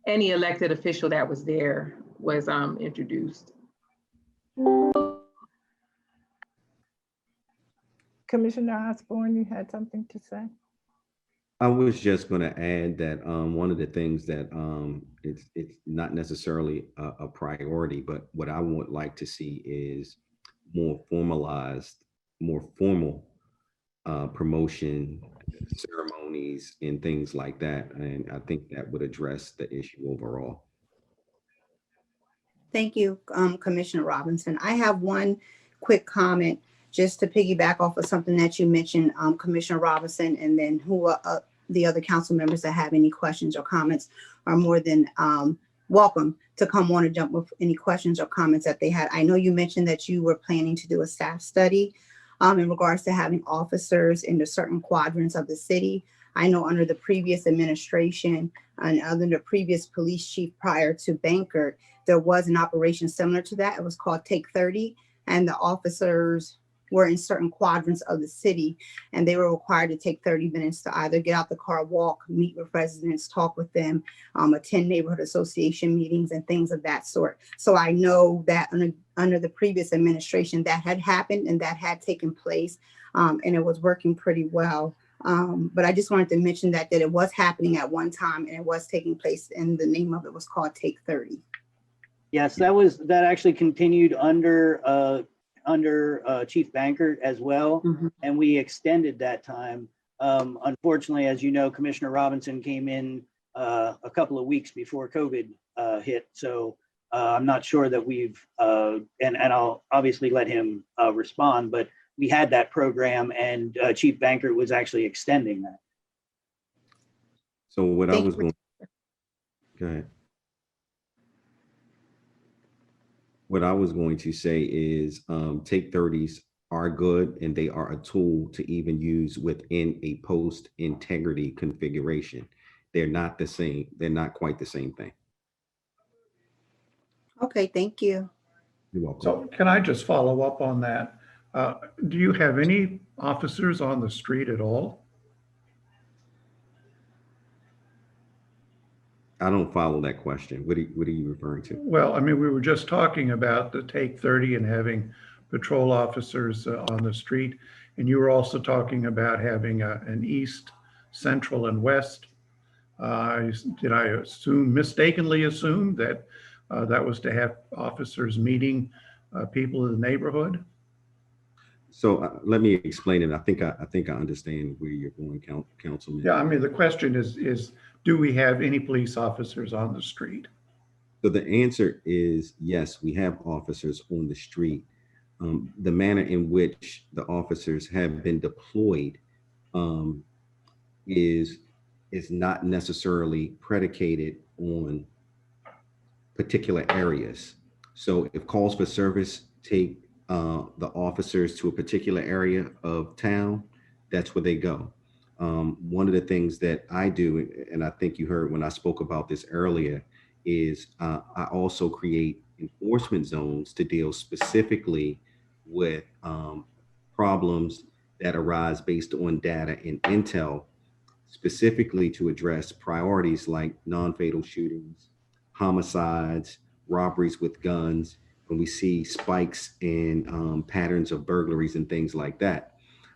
[SPEAKER 5] any elected official that was there was introduced.
[SPEAKER 4] Commissioner Osborne, you had something to say?
[SPEAKER 3] I was just going to add that one of the things that it's not necessarily a priority, but what I would like to see is more formalized, more formal promotion ceremonies and things like that. And I think that would address the issue overall.
[SPEAKER 1] Thank you, Commissioner Robinson. I have one quick comment just to piggyback off of something that you mentioned, Commissioner Robinson, and then who the other council members that have any questions or comments are more than welcome to come on and jump with any questions or comments that they had. I know you mentioned that you were planning to do a staff study in regards to having officers in the certain quadrants of the city. I know under the previous administration and under the previous police chief prior to Bankert, there was an operation similar to that. It was called Take 30, and the officers were in certain quadrants of the city, and they were required to take 30 minutes to either get out the car, walk, meet with residents, talk with them, attend neighborhood association meetings and things of that sort. So I know that under the previous administration that had happened and that had taken place, and it was working pretty well. But I just wanted to mention that it was happening at one time and it was taking place, and the name of it was called Take 30.
[SPEAKER 2] Yes, that actually continued under Chief Bankert as well, and we extended that time. Unfortunately, as you know, Commissioner Robinson came in a couple of weeks before COVID hit, so I'm not sure that we've and I'll obviously let him respond, but we had that program, and Chief Bankert was actually extending that.
[SPEAKER 3] So what I was going, go ahead. What I was going to say is Take 30s are good, and they are a tool to even use within a post integrity configuration. They're not the same. They're not quite the same thing.
[SPEAKER 1] Okay, thank you.
[SPEAKER 3] You're welcome.
[SPEAKER 6] So can I just follow up on that? Do you have any officers on the street at all?
[SPEAKER 3] I don't follow that question. What are you referring to?
[SPEAKER 6] Well, I mean, we were just talking about the Take 30 and having patrol officers on the street. And you were also talking about having an east, central, and west. Did I mistakenly assume that that was to have officers meeting people in the neighborhood?
[SPEAKER 3] So let me explain it. I think I understand where you're going, Councilman.
[SPEAKER 6] Yeah, I mean, the question is, do we have any police officers on the street?
[SPEAKER 3] So the answer is yes, we have officers on the street. The manner in which the officers have been deployed is not necessarily predicated on particular areas. So if calls for service take the officers to a particular area of town, that's where they go. One of the things that I do, and I think you heard when I spoke about this earlier, is I also create enforcement zones to deal specifically with problems that arise based on data and intel, specifically to address priorities like non-fatal shootings, homicides, robberies with guns, when we see spikes in patterns of burglaries and things like that.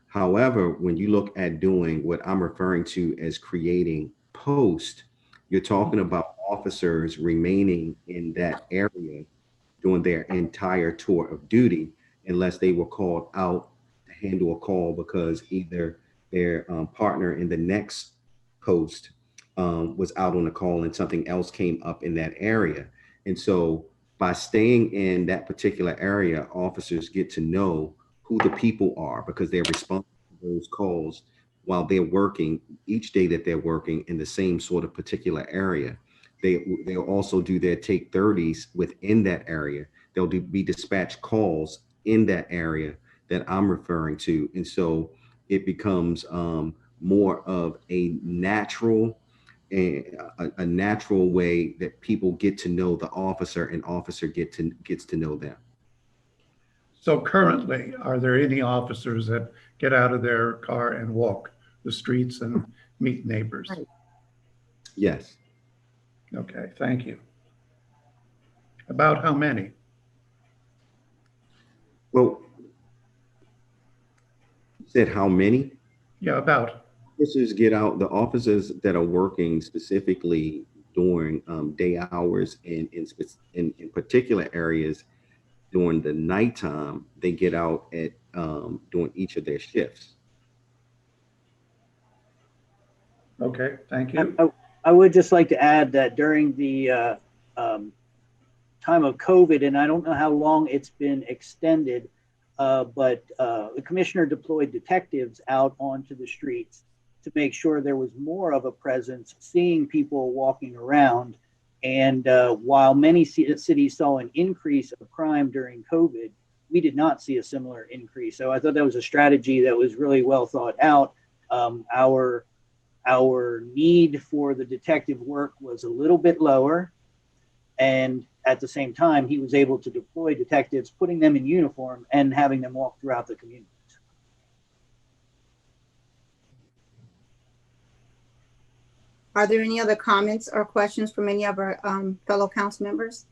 [SPEAKER 3] However, when you look at doing what I'm referring to as creating post, you're talking about officers remaining in that area during their entire tour of duty, unless they were called out to handle a call because either their partner in the next post was out on a call and something else came up in that area. And so by staying in that particular area, officers get to know who the people are because they're responding to those calls while they're working each day that they're working in the same sort of particular area. They'll also do their Take 30s within that area. They'll be dispatched calls in that area that I'm referring to. And so it becomes more of a natural way that people get to know the officer and officer gets to know them.
[SPEAKER 6] So currently, are there any officers that get out of their car and walk the streets and meet neighbors?
[SPEAKER 3] Yes.
[SPEAKER 6] Okay, thank you. About how many?
[SPEAKER 3] Well, you said how many?
[SPEAKER 6] Yeah, about.
[SPEAKER 3] Officers get out, the officers that are working specifically during day hours and in particular areas during the nighttime, they get out at during each of their shifts.
[SPEAKER 6] Okay, thank
[SPEAKER 2] I,
[SPEAKER 6] you.
[SPEAKER 2] I, I would just like to add that during the time of COVID, and I don't know how long it's been extended, but the commissioner deployed detectives out onto the streets to make sure there was more of a presence, seeing people walking around. And while many cities saw an increase of crime during COVID, we did not see a similar increase. So I thought that was a strategy that was really well thought out. Our need for the detective work was a little bit lower. And at the same time, he was able to deploy detectives, putting them in uniform and having them walk throughout the communities.
[SPEAKER 1] Are there any other comments or questions from any of our fellow council members?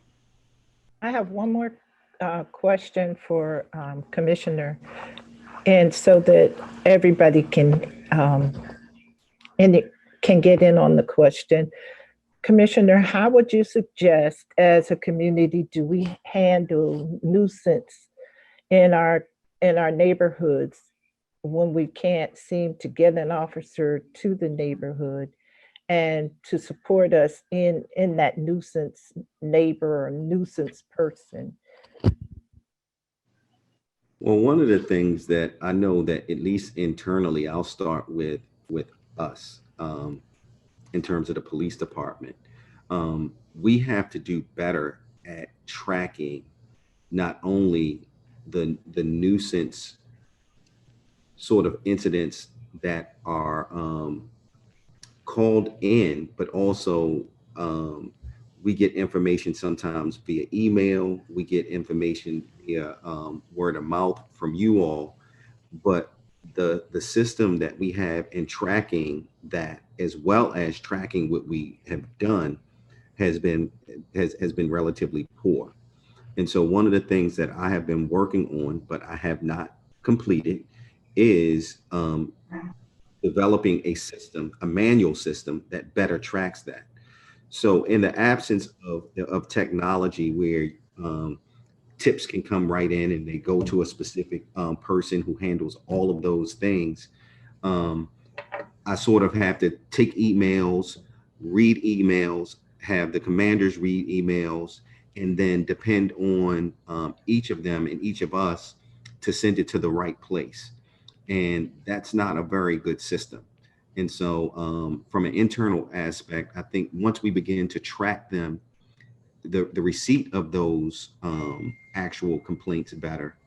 [SPEAKER 4] I have one more question for Commissioner, and so that everybody can can get in on the question. Commissioner, how would you suggest as a community do we handle nuisance in our neighborhoods when we can't seem to get an officer to the neighborhood and to support us in that nuisance neighbor or nuisance person?
[SPEAKER 3] Well, one of the things that I know that at least internally, I'll start with us in terms of the police department. We have to do better at tracking not only the nuisance sort of incidents that are called in, but also we get information sometimes via email, we get information via word of mouth from you all, but the system that we have in tracking that, as well as tracking what we have done, has been relatively poor. And so one of the things that I have been working on, but I have not completed, is developing a system, a manual system that better tracks that. So in the absence of technology where tips can come right in and they go to a specific person who handles all of those things, I sort of have to take emails, read emails, have the commanders read emails, and then depend on each of them and each of us to send it to the right place. And that's not a very good system. And so from an internal aspect, I think once we begin to track them, the receipt of those actual complaints better,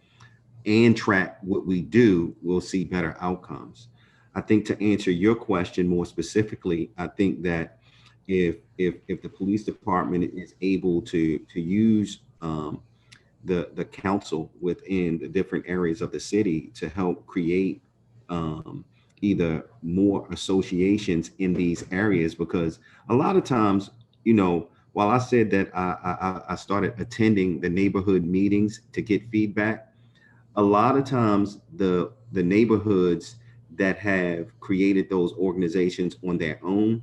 [SPEAKER 3] and track what we do, we'll see better outcomes. I think to answer your question more specifically, I think that if the police department is able to use the council within the different areas of the city to help create either more associations in these areas, because a lot of times, you know, while I said that I started attending the neighborhood meetings to get feedback, a lot of times the neighborhoods that have created those organizations on their own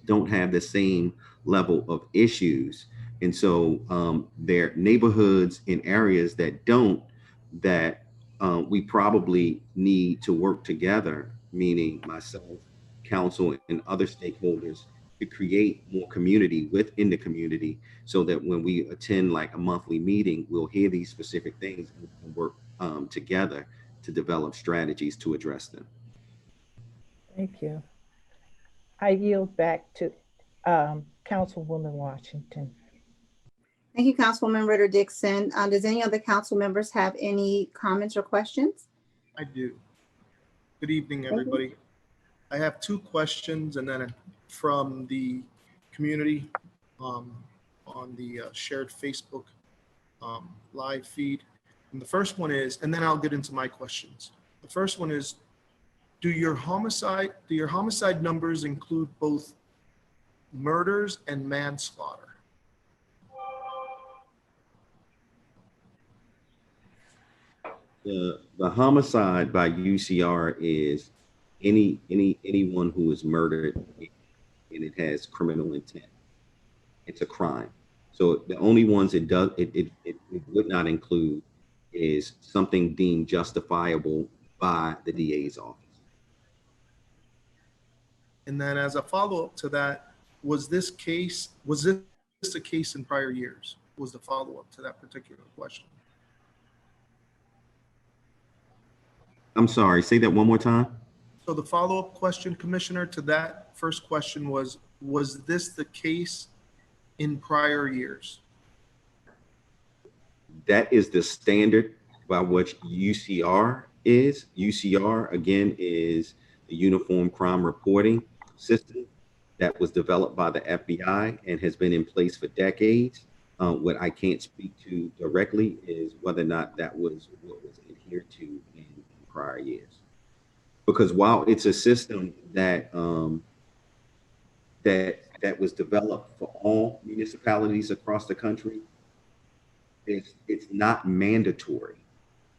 [SPEAKER 3] don't have the same level of issues. And so their neighborhoods in areas that don't, that we probably need to work together, meaning myself, council, and other stakeholders, to create more community within the community, so that when we attend like a monthly meeting, we'll hear these specific things and work together to develop strategies to address them.
[SPEAKER 4] Thank you. I yield back to Councilwoman Washington.
[SPEAKER 1] Thank you, Councilwoman Ritter Dixon. Does any other council members have any comments or questions?
[SPEAKER 7] I do. Good evening, everybody. I have two questions, and then from the community on the shared Facebook live feed. And the first one is, and then I'll get into my questions. The first one is, do your homicide numbers include both murders and manslaughter?
[SPEAKER 3] The homicide by UCR is anyone who is murdered and it has criminal intent. It's a crime. So the only ones it would not include is something deemed justifiable by the DA's office.
[SPEAKER 7] And then as a follow-up to that, was this a case in prior years? Was the follow-up to that particular question?
[SPEAKER 3] I'm sorry, say that one more time.
[SPEAKER 7] So the follow-up question, Commissioner, to that first question was this the case in prior years?
[SPEAKER 3] That is the standard by which UCR is. UCR, again, is the Uniform Crime Reporting System that was developed by the FBI and has been in place for decades. What I can't speak to directly is whether or not that was what was adhered to in prior years. Because while it's a system that that was developed for all municipalities across the country, it's not mandatory.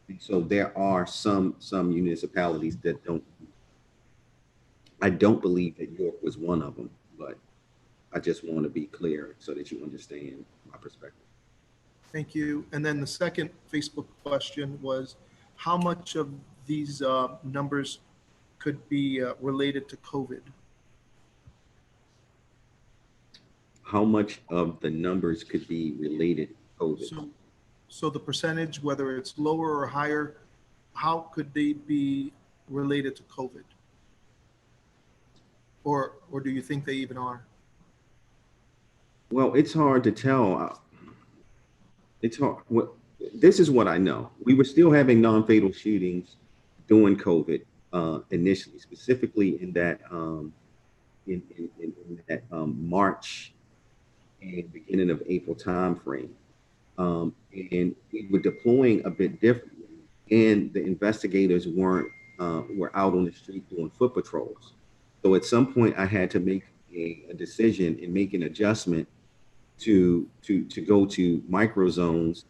[SPEAKER 3] And so there are some municipalities that don't. I don't believe that York was one of them, but I just want to be clear so that you understand my perspective.
[SPEAKER 7] Thank you. And then the second Facebook question was, how much of these numbers could be related to COVID?
[SPEAKER 3] How much of the numbers could be related to COVID?
[SPEAKER 7] So the percentage, whether it's lower or higher, how could they be related to COVID? Or do you think they even are?
[SPEAKER 3] Well, it's hard to tell. It's hard. This is what I know. We were still having non-fatal shootings during COVID initially, specifically in that March and beginning of April timeframe. And we were deploying a bit differently, and the investigators were out on the street doing foot patrols. So at some point, I had to make a decision and make an adjustment to go to micro zones,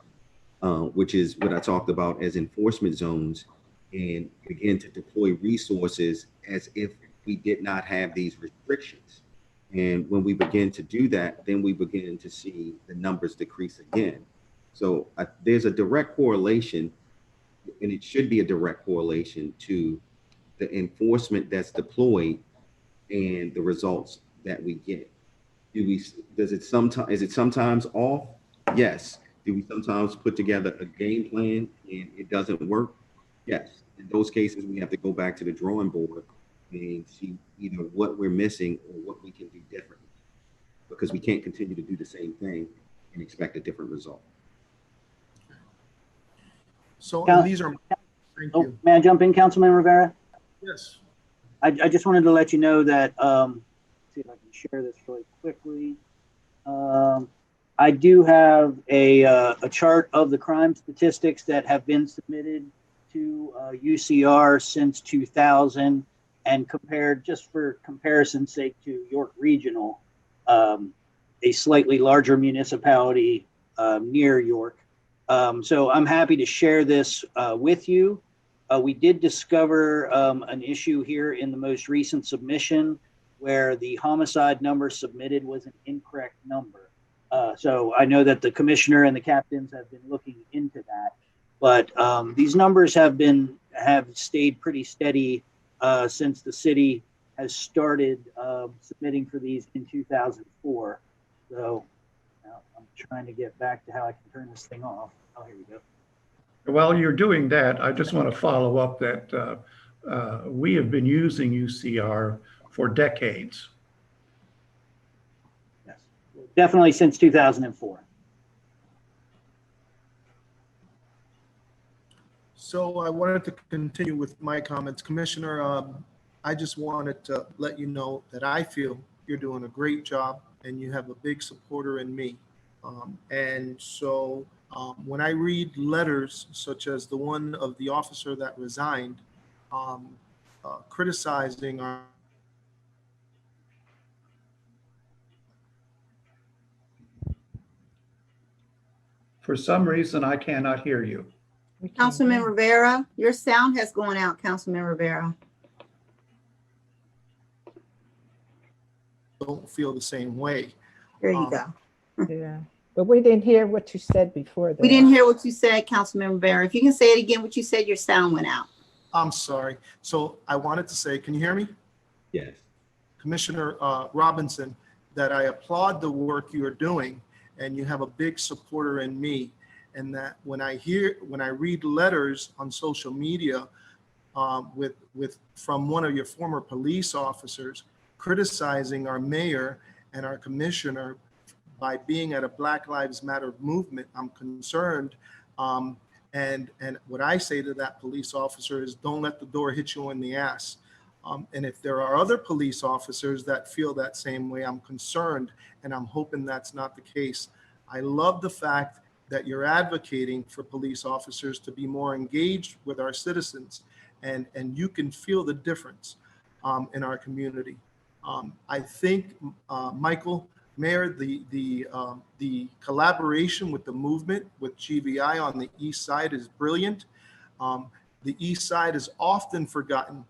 [SPEAKER 3] which is what I talked about as enforcement zones, and begin to deploy resources as if we did not have these restrictions. And when we begin to do that, then we begin to see the numbers decrease again. So there's a direct correlation, and it should be a direct correlation to the enforcement that's deployed and the results that we get. Is it sometimes off? Yes. Do we sometimes put together a game plan and it doesn't work? Yes. In those cases, we have to go back to the drawing board and see either what we're missing or what we can do differently, because we can't continue to do the same thing and expect a different result.
[SPEAKER 7] So and these are, thank you.
[SPEAKER 2] May I jump in, Councilman Rivera?
[SPEAKER 7] Yes.
[SPEAKER 2] I just wanted to let you know that, see if I can share this really quickly. I do have a chart of the crime statistics that have been submitted to UCR since 2000 and compared, just for comparison's sake, to York Regional, a slightly larger municipality near York. So I'm happy to share this with you. We did discover an issue here in the most recent submission where the homicide number submitted was an incorrect number. So I know that the commissioner and the captains have been looking into that, but these numbers have stayed pretty steady since the city has started submitting for these in 2004. So I'm trying to get back to how I can turn this thing off. Oh, here we go.
[SPEAKER 6] While you're doing that, I just want to follow up that we have been using UCR for decades.
[SPEAKER 2] Yes, definitely since 2004.
[SPEAKER 7] So I wanted to continue with my comments. Commissioner, I just wanted to let you know that I feel you're doing a great job and you have a big supporter in me. And so When I read letters such as the one of the officer that resigned, criticizing our
[SPEAKER 6] For some reason, I cannot hear you.
[SPEAKER 4] We can't
[SPEAKER 1] Councilman
[SPEAKER 4] hear.
[SPEAKER 1] Rivera, your sound has gone out, Councilman Rivera.
[SPEAKER 7] don't feel the same way.
[SPEAKER 1] There you
[SPEAKER 7] Um,
[SPEAKER 1] go.
[SPEAKER 4] Yeah, but we didn't hear what you said before that.
[SPEAKER 1] We didn't hear what you said, Councilman Rivera. If you can say it again, what you said, your sound went out.
[SPEAKER 7] I'm sorry. So I wanted to say, can you hear me?
[SPEAKER 3] Yes.
[SPEAKER 7] Commissioner Robinson, that I applaud the work you are doing, and you have a big supporter in me. And that when I read letters on social media from one of your former police officers criticizing our mayor and our commissioner by being at a Black Lives Matter movement, I'm concerned. And what I say to that police officer is, don't let the door hit you in the ass. And if there are other police officers that feel that same way, I'm concerned, and I'm hoping that's not the case. I love the fact that you're advocating for police officers to be more engaged with our citizens, and you can feel the difference in our community. I think, Michael, Mayor, the collaboration with the movement, with GBI on the East Side is brilliant. The East Side is often forgotten.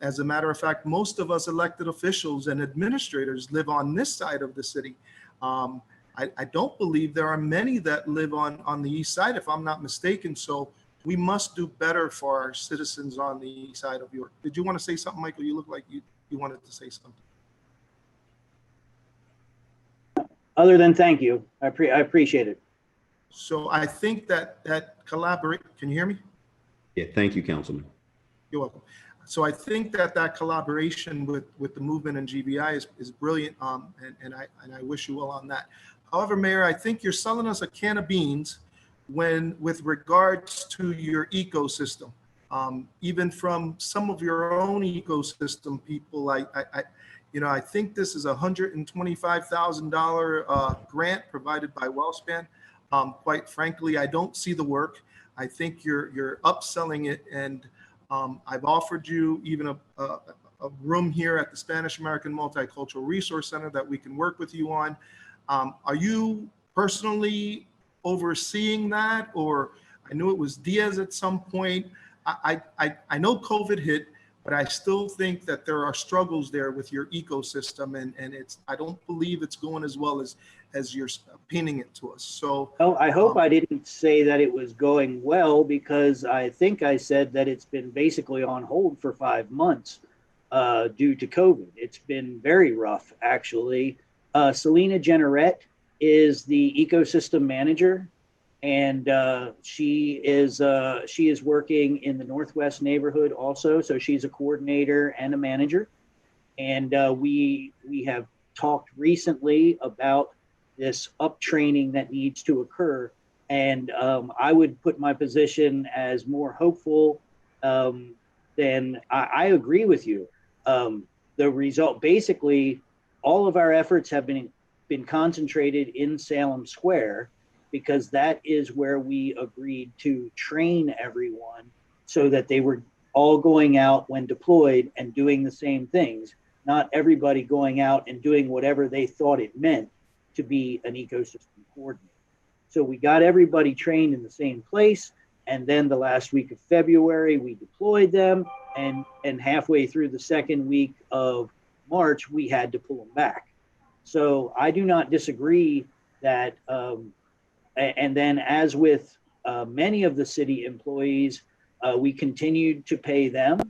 [SPEAKER 7] As a matter of fact, most of us elected officials and administrators live on this side of the city. I don't believe there are many that live on the East Side, if I'm not mistaken. So we must do better for our citizens on the East Side of York. Did you want to say something, Michael? You look like you wanted to say something.
[SPEAKER 2] Other than thank you, I appreciate it.
[SPEAKER 7] So I think that collaborate. Can you hear me?
[SPEAKER 3] Yeah, thank you, Councilman.
[SPEAKER 7] You're welcome. So I think that collaboration with the movement and GBI is brilliant, and I wish you well on that. However, Mayor, I think you're selling us a can of beans with regards to your ecosystem. Even from some of your own ecosystem people, I think this is a $125,000 grant provided by WellSpan. Quite frankly, I don't see the work. I think you're upselling it, and I've offered you even a room here at the Spanish American Multicultural Resource Center that we can work with you on. Are you personally overseeing that? Or I knew it was Diaz at some point. I know COVID hit, but I still think that there are struggles there with your ecosystem, and I don't believe it's going as well as you're painting it to us. So,
[SPEAKER 2] Well, I hope I didn't say that it was going well, because I think I said that it's been basically on hold for 5 months due to COVID. It's been very rough, actually. Selena Generette is the ecosystem manager, and she is working in the Northwest neighborhood also. So she's a coordinator and a manager. And we have talked recently about this up training that needs to occur. And I would put my position as more hopeful than I agree with you. The result, basically, all of our efforts have been concentrated in Salem Square, because that is where we agreed to train everyone so that they were all going out when deployed and doing the same things, not everybody going out and doing whatever they thought it meant to be an ecosystem coordinator. So we got everybody trained in the same place. And then the last week of February, we deployed them. And halfway through the second week of March, we had to pull them back. So I do not disagree that, and then as with many of the city employees, we continued to pay them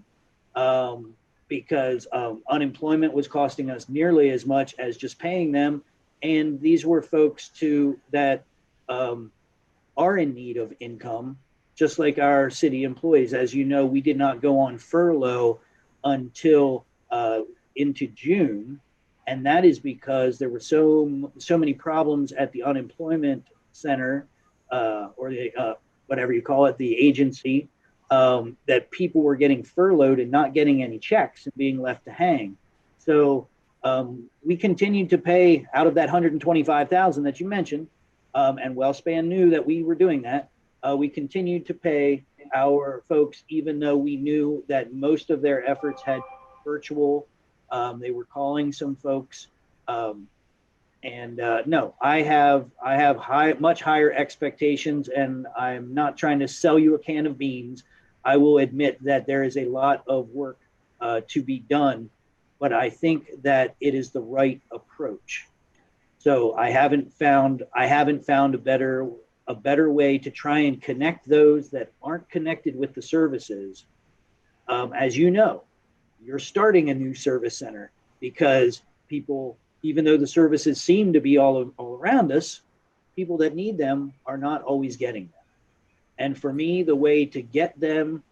[SPEAKER 2] because unemployment was costing us nearly as much as just paying them. And these were folks that are in need of income, just like our city employees. As you know, we did not go on furlough until into June. And that is because there were so many problems at the unemployment center, or the whatever you call it, the agency, that people were getting furloughed and not getting any checks and being left to hang. So we continued to pay out of that $125,000 that you mentioned. and WellSpan knew that we were doing that. We continued to pay our folks, even though we knew that most of their efforts had virtual. They were calling some folks. No, I have much higher expectations, and I'm not trying to sell you a can of beans. I will admit that there is a lot of work to be done, but I think that it is the right approach. So I haven't found a better way to try and connect those that aren't connected with the services. As you know, you're starting a new service center because people, even though the services seem to be all around us, people that need them are not always getting them. And for me, the way to get them,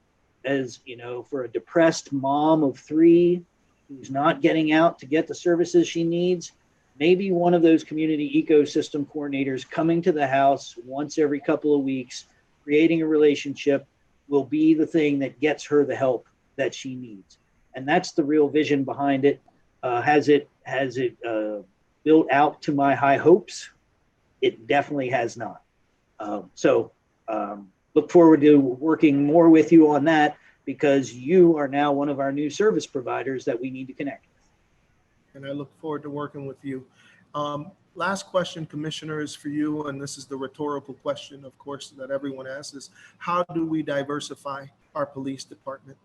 [SPEAKER 2] as you know, for a depressed mom of 3 who's not getting out to get the services she needs, maybe one of those community ecosystem coordinators coming to the house once every couple of weeks, creating a relationship, will be the thing that gets her the help that she needs. And that's the real vision behind it. Has it built out to my high hopes? It definitely has not. Look forward to working more with you on that, because you are now one of our new service providers that we need to connect with.
[SPEAKER 7] And I look forward to working with you. Last question, Commissioner, is for you, and this is the rhetorical question, of course, that everyone asks, is how do we diversify our police department?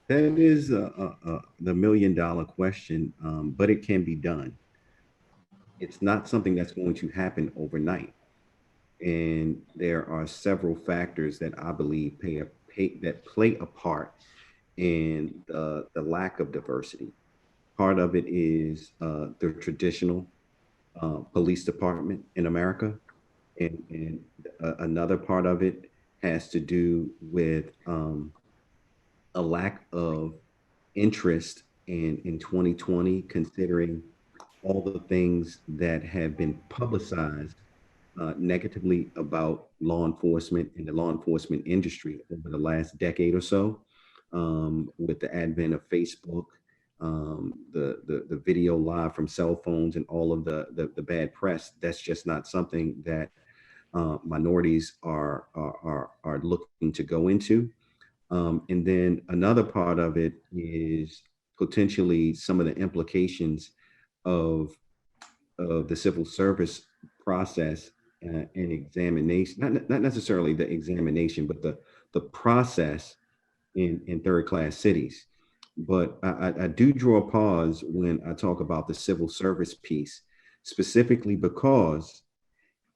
[SPEAKER 3] That is the million-dollar question, but it can be done. It's not something that's going to happen overnight. And there are several factors that I believe play a part in the lack of diversity. Part of it is the traditional police department in America. And another part of it has to do with a lack of interest in 2020, considering all the things that have been publicized negatively about law enforcement and the law enforcement industry over the last decade or so, with the advent of Facebook, the video live from cell phones, and all of the bad press. That's just not something that minorities are looking to go into. And then another part of it is potentially some of the implications of the civil service process and examination, not necessarily the examination, but the process in third-class cities. But I do draw a pause when I talk about the civil service piece, specifically because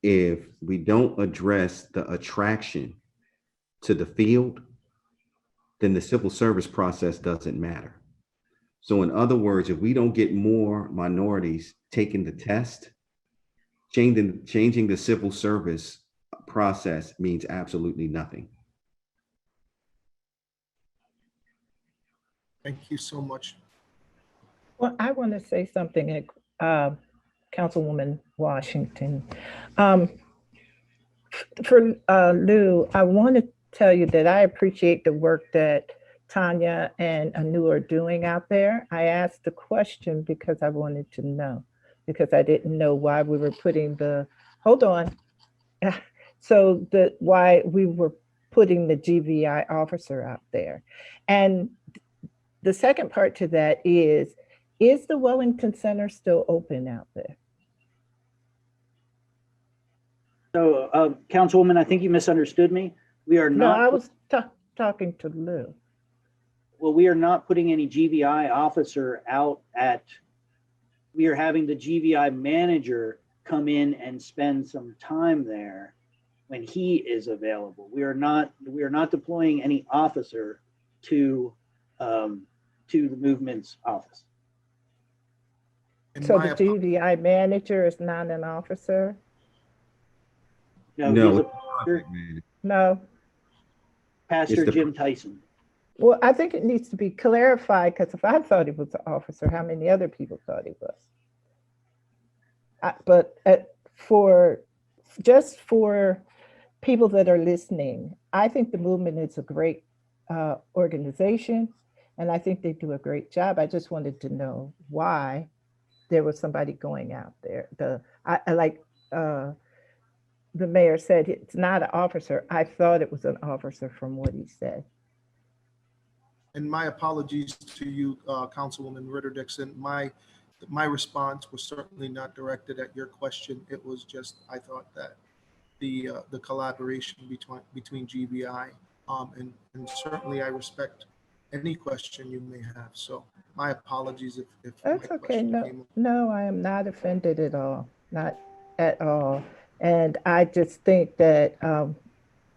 [SPEAKER 3] if we don't address the attraction to the field, then the civil service process doesn't matter. So in other words, if we don't get more minorities taking the test, changing the civil service process means absolutely nothing.
[SPEAKER 7] Thank you so much.
[SPEAKER 4] Well, I want to say something, Councilwoman Washington. For Lou, I want to tell you that I appreciate the work that Tanya and Anu are doing out there. I asked the question because I wanted to know, because I didn't know why we were putting why we were putting the GVI officer out there. And the second part to that is the Wellington Center still open out there?
[SPEAKER 2] So, Councilwoman, I think you misunderstood me. We are not.
[SPEAKER 4] No, I was talking to Lou.
[SPEAKER 2] Well, we are not putting any GVI officer out at, we are having the GVI manager come in and spend some time there when he is available. We are not deploying any officer to the movement's office.
[SPEAKER 4] So the GVI manager is not an officer?
[SPEAKER 2] No.
[SPEAKER 4] No.
[SPEAKER 2] Pastor Jim Tyson.
[SPEAKER 4] Well, I think it needs to be clarified, because if I thought he was an officer, how many other people thought he was? But for people that are listening, I think the movement is a great organization, and I think they do a great job. I just wanted to know why there was somebody going out there. I like the mayor said, it's not an officer. I thought it was an officer from what he said.
[SPEAKER 7] And my apologies to you, Councilwoman Ritter Dixon. My response was certainly not directed at your question. It was just, I thought that the collaboration between GBI and certainly I respect any question you may have. So my apologies if
[SPEAKER 4] That's
[SPEAKER 7] my
[SPEAKER 4] okay.
[SPEAKER 7] question
[SPEAKER 4] No,
[SPEAKER 7] came up.
[SPEAKER 4] no, I am not offended at all. Not at all. And I just think that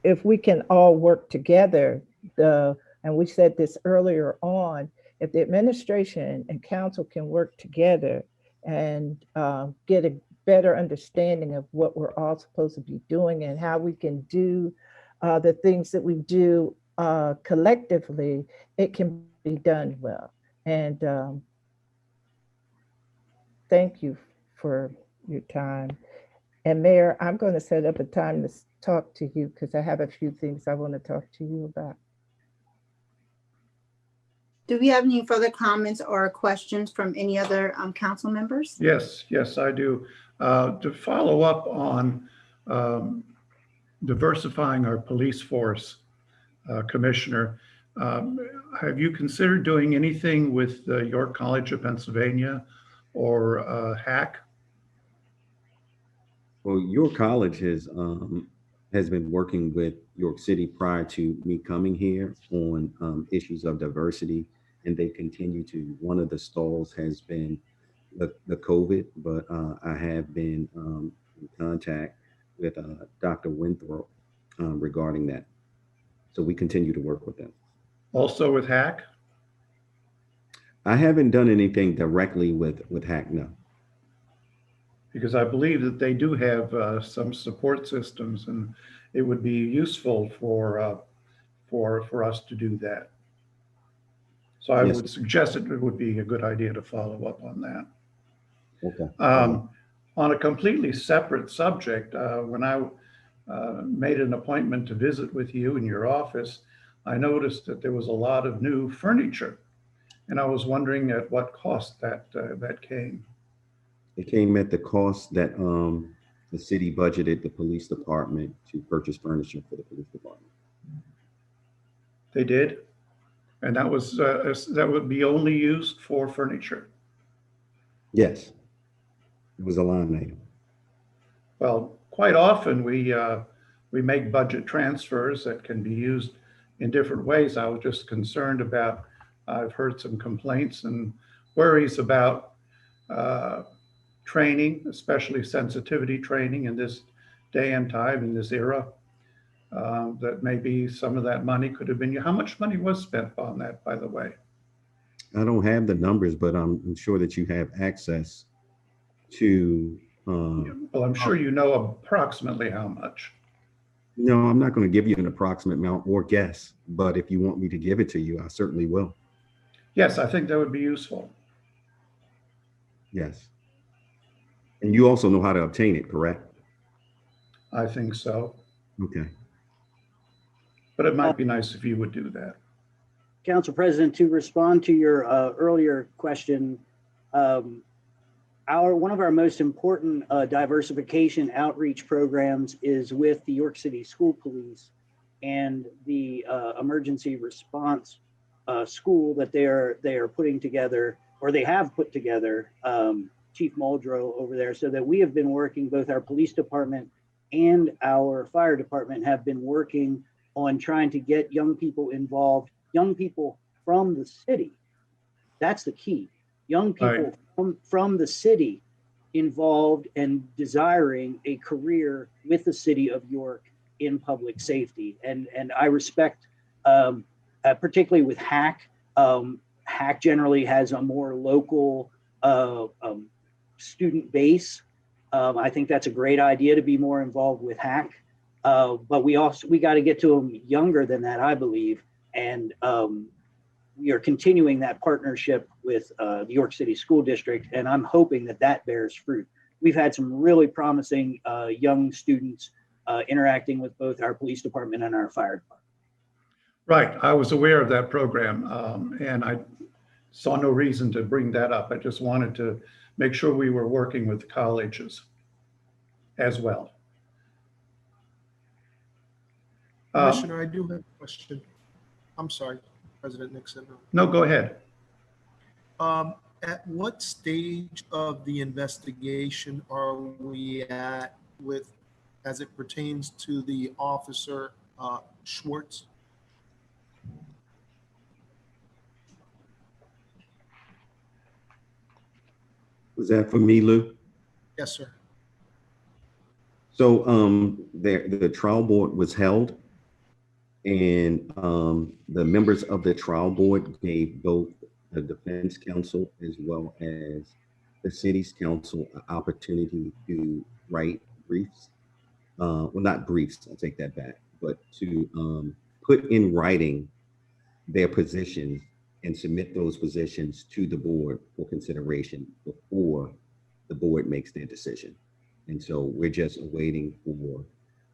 [SPEAKER 4] if we can all work together, and we said this earlier on, if the administration and council can work together and get a better understanding of what we're all supposed to be doing and how we can do the things that we do collectively, it can be done well. And thank you for your time. And Mayor, I'm going to set up a time to talk to you because I have a few things I want to talk to you about.
[SPEAKER 1] Do we have any further comments or questions from any other council members?
[SPEAKER 6] Yes, I do. To follow up on diversifying our police force, Commissioner, have you considered doing anything with York College of Pennsylvania or HAC?
[SPEAKER 3] Well, your college has been working with York City prior to me coming here on issues of diversity, and they continue to. One of the stalls has been the COVID, but I have been in contact with Dr. Winthrop regarding that. So we continue to work with them.
[SPEAKER 6] Also with HAC?
[SPEAKER 3] I haven't done anything directly with HAC, no.
[SPEAKER 6] Because I believe that they do have some support systems, and it would be useful for us to do that. So I would suggest it would be a good idea to follow up on that.
[SPEAKER 3] Okay.
[SPEAKER 6] On a completely separate subject, when I made an appointment to visit with you in your office, I noticed that there was a lot of new furniture, and I was wondering at what cost that came.
[SPEAKER 3] It came at the cost that the city budgeted the police department to purchase furniture for the police department.
[SPEAKER 6] They did? And that was that would be only used for furniture?
[SPEAKER 3] Yes, it was a line item.
[SPEAKER 6] Well, quite often we make budget transfers that can be used in different ways. I was just concerned about, I've heard some complaints and worries about training, especially sensitivity training in this day and time, in this era, that maybe some of that money could have been, how much money was spent on that, by the way?
[SPEAKER 3] I don't have the numbers, but I'm sure that you have access to.
[SPEAKER 6] Well, I'm sure you know approximately how much.
[SPEAKER 3] No, I'm not going to give you an approximate amount or guess, but if you want me to give it to you, I certainly will.
[SPEAKER 6] Yes, I think that would be useful.
[SPEAKER 3] Yes. And you also know how to obtain it, correct?
[SPEAKER 6] I think so.
[SPEAKER 3] Okay.
[SPEAKER 6] But it might be nice if you would do that.
[SPEAKER 2] Council President, to respond to your earlier question, one of our most important diversification outreach programs is with the York City School Police and the emergency response school that they are putting together, or they have put together, Chief Muldrow over there, so that we have been working, both our police department and our fire department have been working on trying to get young people involved, young people from the city. That's the key. Young people from the city involved and desiring a career with the city of York in public safety. And I respect, particularly with HAC, HAC generally has a more local student base. I think that's a great idea to be more involved with HAC. But we got to get to them younger than that, I believe. And we are continuing that partnership with the York City School District, and I'm hoping that that bears fruit. We've had some really promising young students interacting with both our police department and our fire department.
[SPEAKER 6] Right, I was aware of that program, and saw no reason to bring that up. I just wanted to make sure we were working with the colleges as well.
[SPEAKER 7] Commissioner, I do have a question. I'm sorry, President Nixon.
[SPEAKER 6] No, go ahead.
[SPEAKER 7] At what stage of the investigation are we at with, as it pertains to the officer Schwartz?
[SPEAKER 3] Was that for me, Lou?
[SPEAKER 7] Yes, sir.
[SPEAKER 3] So the trial board was held, and the members of the trial board gave both the defense counsel as well as the city's council an opportunity to write briefs. Well, not briefs, I take that back, but to put in writing their positions and submit those positions to the board for consideration before the board makes their decision. And so we're just waiting for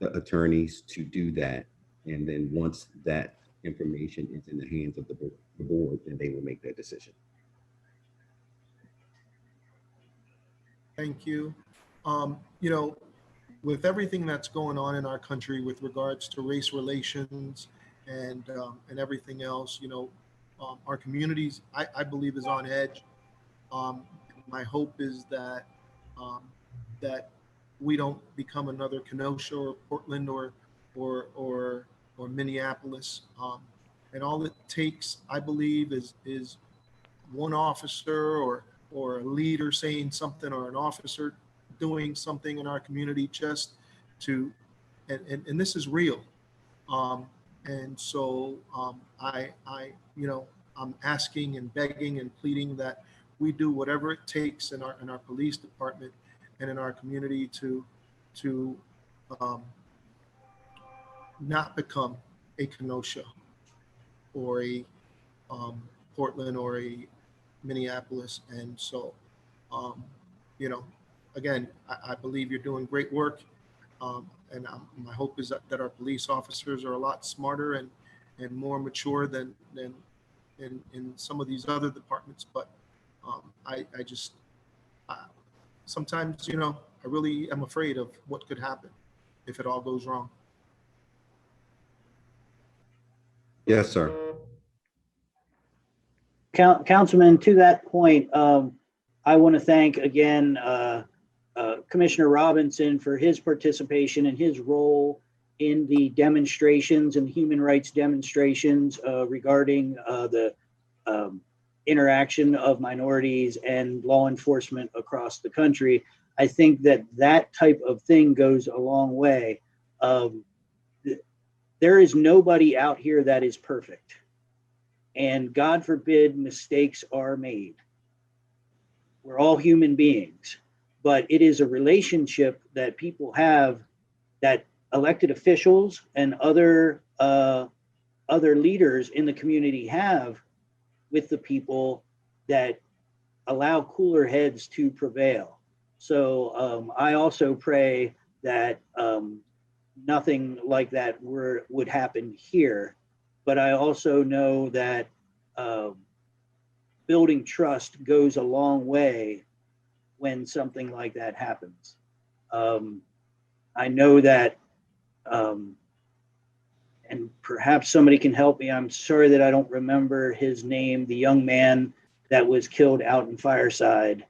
[SPEAKER 3] the attorneys to do that. And then once that information is in the hands of the board, then they will make their decision.
[SPEAKER 7] Thank you. You know, with everything that's going on in our country with regards to race relations and everything else, you know, our communities, I believe, is on edge. My hope is that that we don't become another Kenosha or Portland or Minneapolis. And all it takes, I believe, is one officer or a leader saying something, or an officer doing something in our community just to, and this is real. And so you know, I'm asking and begging and pleading that we do whatever it takes in our police department and in our community to not become a Kenosha or a Portland or a Minneapolis. And so, you know, again, I believe you're doing great work. And my hope is that our police officers are a lot smarter and more mature than in some of these other departments. But I just sometimes, you know, I really am afraid of what could happen if it all goes wrong.
[SPEAKER 3] Yes, sir.
[SPEAKER 2] Councilman, to that point, I want to thank again Commissioner Robinson for his participation and his role in the demonstrations and human rights demonstrations regarding the interaction of minorities and law enforcement across the country. I think that that type of thing goes a long way. There is nobody out here that is perfect. And God forbid mistakes are made. We're all human beings, but it is a relationship that people have, that elected officials and other leaders in the community have with the people, that allow cooler heads to prevail. So I also pray that nothing like that would happen here. But I also know that building trust goes a long way when something like that happens. I know that, and perhaps somebody can help me. I'm sorry that I don't remember his name, the young man that was killed out in Fireside.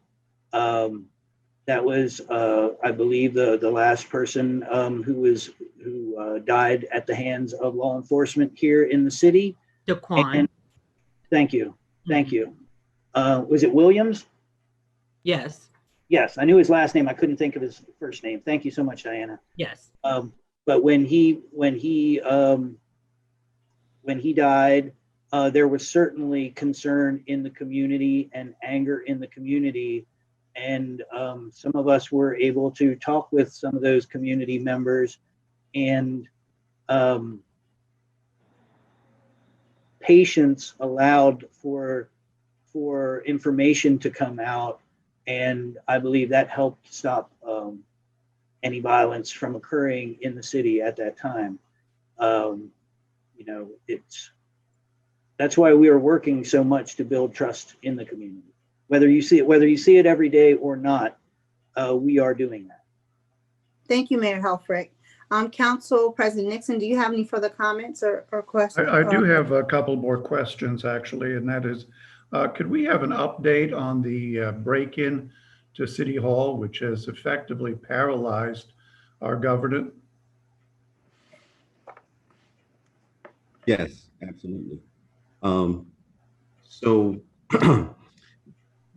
[SPEAKER 2] That was, I believe, the last person who died at the hands of law enforcement here in the city.
[SPEAKER 8] Daquan.
[SPEAKER 2] Thank you. Was it Williams?
[SPEAKER 8] Yes.
[SPEAKER 2] Yes, I knew his last name. I couldn't think of his first name. Thank you so much, Diana.
[SPEAKER 8] Yes.
[SPEAKER 2] But when he died, there was certainly concern in the community and anger in the community. And some of us were able to talk with some of those community members, and patience allowed for information to come out. And I believe that helped stop any violence from occurring in the city at that time. You know, That's why we are working so much to build trust in the community. Whether you see it every day or not, we are doing that.
[SPEAKER 1] Thank you, Mayor Helfrich. Council President Nixon, do you have any further comments or questions?
[SPEAKER 6] I do have a couple more questions, actually, and that is, could we have an update on the break-in to City Hall, which has effectively paralyzed our government?
[SPEAKER 3] Yes, absolutely. So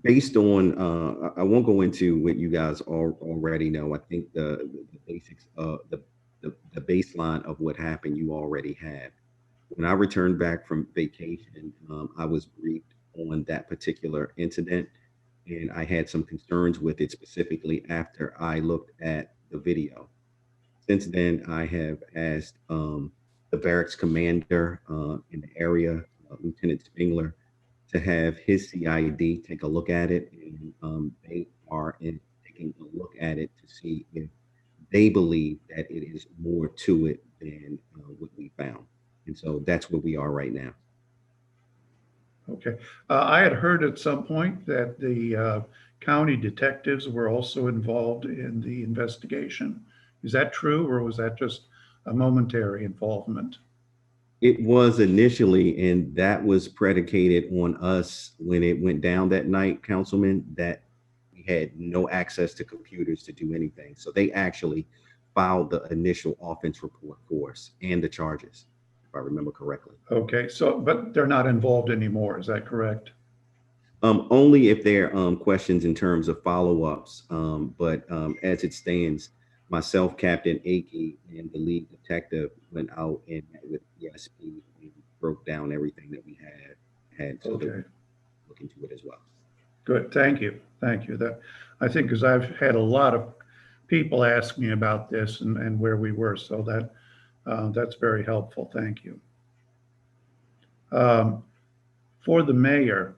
[SPEAKER 3] based on, I won't go into what you guys already know. I think the basics, the baseline of what happened, you already have. When I returned back from vacation, I was briefed on that particular incident, and I had some concerns with it, specifically after I looked at the video. Since then, I have asked the barracks commander in the area, Lieutenant Spengler, to have his CID take a look at it, and they are taking a look at it to see if they believe that it is more to it than what we found. And so that's where we are right now.
[SPEAKER 6] Okay. I had heard at some point that the county detectives were also involved in the investigation. Is that true, or was that just a momentary involvement?
[SPEAKER 3] It was initially, and that was predicated on us when it went down that night, Councilman, that we had no access to computers to do anything. So they actually filed the initial offense report for us and the charges, if I remember correctly.
[SPEAKER 6] Okay, so, but they're not involved anymore, is that correct?
[SPEAKER 3] Only if there are questions in terms of follow-ups, but as it stands, myself, Captain Akey, and the lead detective went out and met with ESP and broke down everything that we had so that we
[SPEAKER 6] Okay,
[SPEAKER 3] look into it as well.
[SPEAKER 6] good, thank you, thank you. That, I think, because I've had a lot of people ask me about this and where we were, so that that's very helpful, thank you. For the mayor,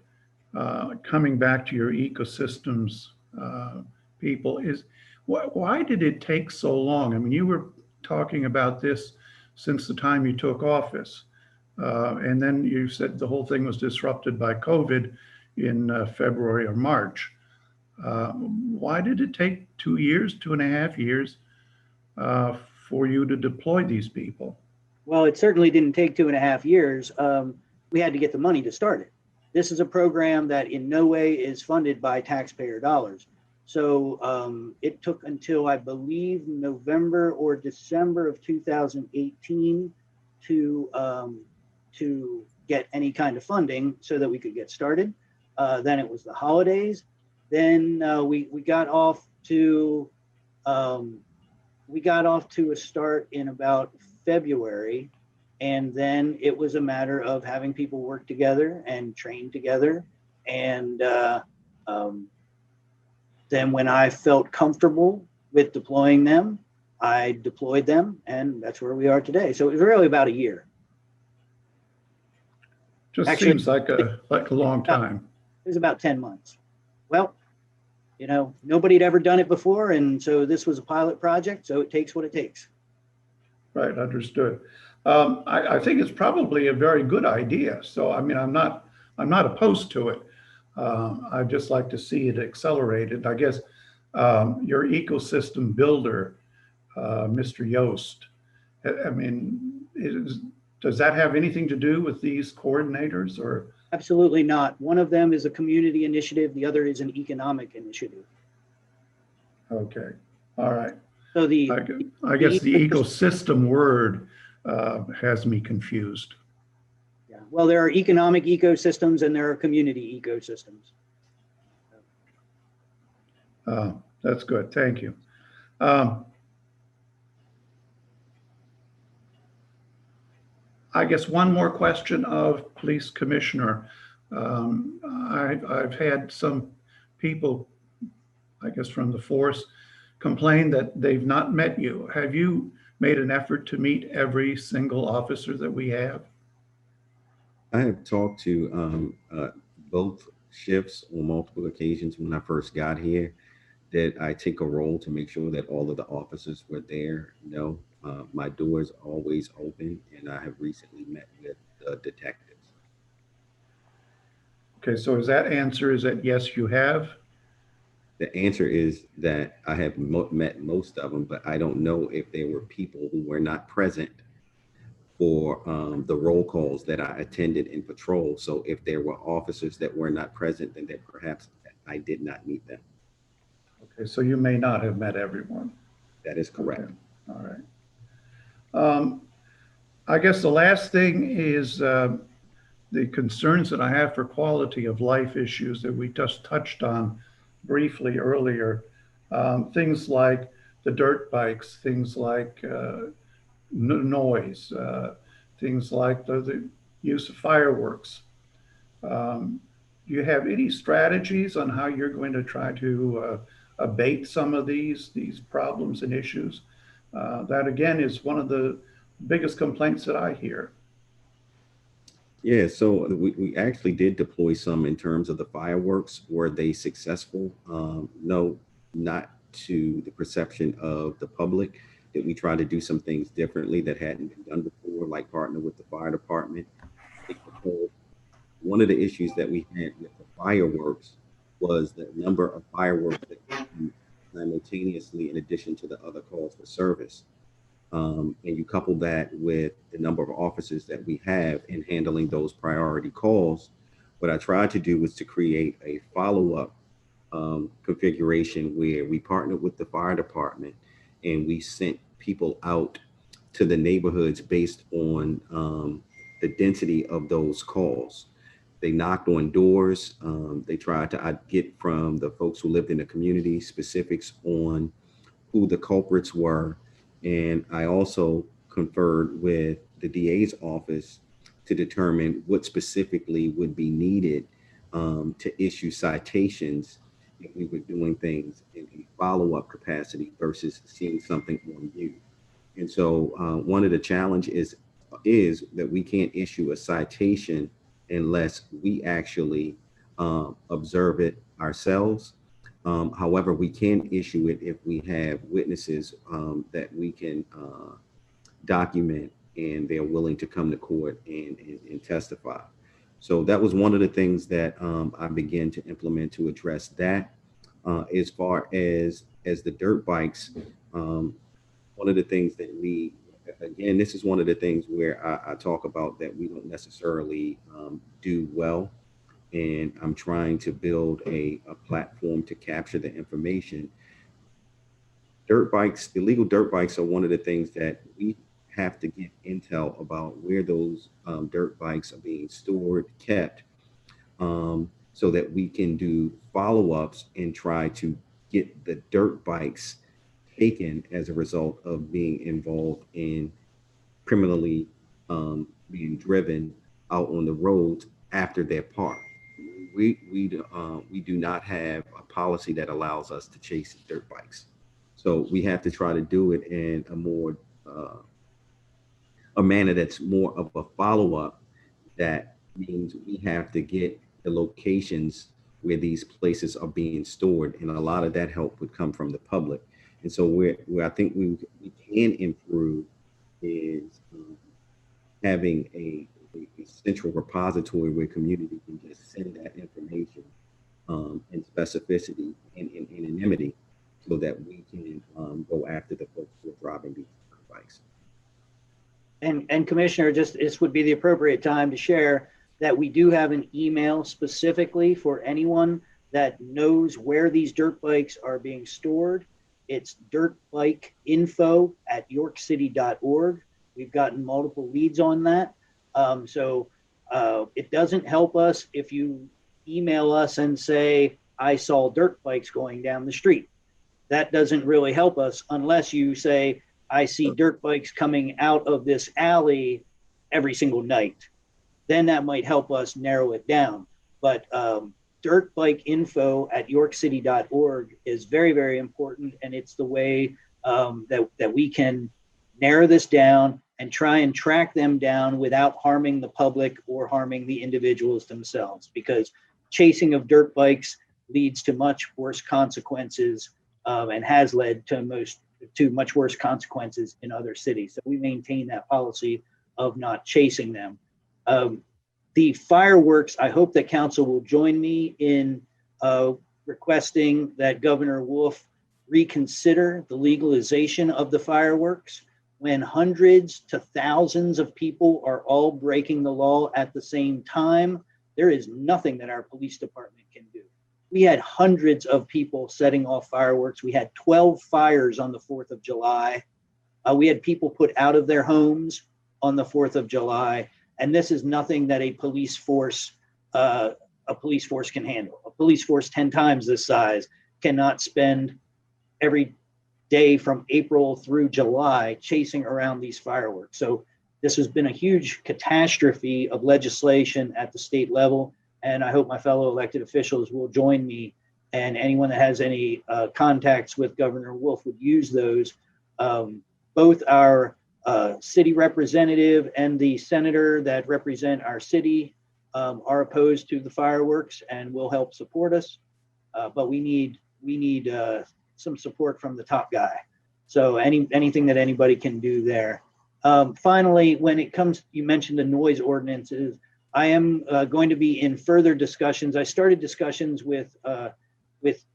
[SPEAKER 6] coming back to your ecosystems people, is why did it take so long? I mean, you were talking about this since the time you took office, and then you said the whole thing was disrupted by COVID in February or March. Why did it take 2 years, 2.5 years, for you to deploy these people?
[SPEAKER 2] Well, it certainly didn't take 2.5 years. We had to get the money to start it. This is a program that in no way is funded by taxpayer dollars. So it took until, I believe, November or December of 2018 to get any kind of funding so that we could get started. Then it was the holidays. Then we got off to a start in about February, and then it was a matter of having people work together and train together. And then when I felt comfortable with deploying them, I deployed them, and that's where we are today. So it was really about a year.
[SPEAKER 6] Just
[SPEAKER 2] Actually,
[SPEAKER 6] seems like a long time.
[SPEAKER 2] It was about 10 months. Well, you know, nobody had ever done it before, and so this was a pilot project, so it takes what it takes.
[SPEAKER 6] Right, understood. I think it's probably a very good idea. So, I mean, I'm not opposed to it. I'd just like to see it accelerated. I guess your ecosystem builder, Mr. Yost, I mean, does that have anything to do with these coordinators, or?
[SPEAKER 2] Absolutely not. One of them is a community initiative. The other is an economic initiative.
[SPEAKER 6] Okay, all right.
[SPEAKER 2] So
[SPEAKER 6] I guess the ecosystem word has me confused.
[SPEAKER 2] Yeah. Well, there are economic ecosystems and there are community ecosystems.
[SPEAKER 6] That's good. Thank you. I guess one more question of Police Commissioner. I've had some people, I guess from the force, complain that they've not met you. Have you made an effort to meet every single officer that we have?
[SPEAKER 3] I have talked to both shifts on multiple occasions when I first got here, that I take a role to make sure that all of the officers were there. No, my door is always open, and I have recently met with detectives.
[SPEAKER 6] Okay, so is that answer, is that yes, you have?
[SPEAKER 3] The answer is that I have met most of them, but I don't know if there were people who were not present for the roll calls that I attended in patrol. So if there were officers that were not present, then that perhaps I did not meet them.
[SPEAKER 6] Okay, so you may not have met everyone.
[SPEAKER 3] That is correct.
[SPEAKER 6] Okay, all right. I guess the last thing is the concerns that I have for quality of life issues that we just touched on briefly earlier. Things like the dirt bikes, things like noise, things like the use of fireworks. Do you have any strategies on how you're going to try to abate some of these problems and issues? That again is one of the biggest complaints that I hear.
[SPEAKER 3] Yeah, so we actually did deploy some in terms of the fireworks. Were they successful? No, not to the perception of the public. That we try to do some things differently that hadn't been done before, like partner with the fire department. One of the issues that we had with the fireworks was the number of fireworks that came simultaneously in addition to the other calls for service. And you couple that with the number of officers that we have in handling those priority calls. What I tried to do was to create a follow-up configuration where we partnered with the fire department and we sent people out to the neighborhoods based on the density of those calls. They knocked on doors. They tried to get from the folks who lived in the community specifics on who the culprits were. And I also conferred with the DA's office to determine what specifically would be needed to issue citations if we were doing things in a follow-up capacity versus seeing something on you. And so one of the challenges is that we can't issue a citation unless we actually observe it ourselves. However, we can issue it if we have witnesses that we can document and they're willing to come to court and testify. So that was one of the things that I began to implement to address that. As far as the dirt bikes, one of the things that we, again, this is one of the things where I talk about that we don't necessarily do well. And I'm trying to build a platform to capture the information. Dirt bikes, illegal dirt bikes are one of the things that we have to get intel about where those dirt bikes are being stored, kept, so that we can do follow-ups and try to get the dirt bikes taken as a result of being involved in criminally being driven out on the roads after they're parked. We do not have a policy that allows us to chase dirt bikes. So we have to try to do it in a more a manner that's more of a follow-up. That means we have to get the locations where these places are being stored, and a lot of that help would come from the public. And so where I think we can improve is having a central repository where community can just send that information in specificity and in anonymity, so that we can go after the folks who are driving these bikes.
[SPEAKER 2] And Commissioner, just this would be the appropriate time to share that we do have an email specifically for anyone that knows where these dirt bikes are being stored. It's dirtbikeinfo@yorkcity.org. We've gotten multiple leads on that. So it doesn't help us if you email us and say, I saw dirt bikes going down the street. That doesn't really help us unless you say, I see dirt bikes coming out of this alley every single night. Then that might help us narrow it down. But dirtbikeinfo@yorkcity.org is very, very important. And it's the way that we can narrow this down and try and track them down without harming the public or harming the individuals themselves, because chasing of dirt bikes leads to much worse consequences and has led to much worse consequences in other cities. So we maintain that policy of not chasing them. The fireworks, I hope that council will join me in requesting that Governor Wolf reconsider the legalization of the fireworks. When hundreds to thousands of people are all breaking the law at the same time, there is nothing that our police department can do. We had hundreds of people setting off fireworks. We had 12 fires on the 4th of July. We had people put out of their homes on the 4th of July. And this is nothing that a police force can handle. A police force 10 times this size cannot spend every day from April through July chasing around these fireworks. So this has been a huge catastrophe of legislation at the state level. And I hope my fellow elected officials will join me, and anyone that has any contacts with Governor Wolf would use those. Both our city representative and the senator that represent our city are opposed to the fireworks and will help support us. But we need some support from the top guy. So anything that anybody can do there. Finally, when it comes, you mentioned the noise ordinances. I am going to be in further discussions. I started discussions with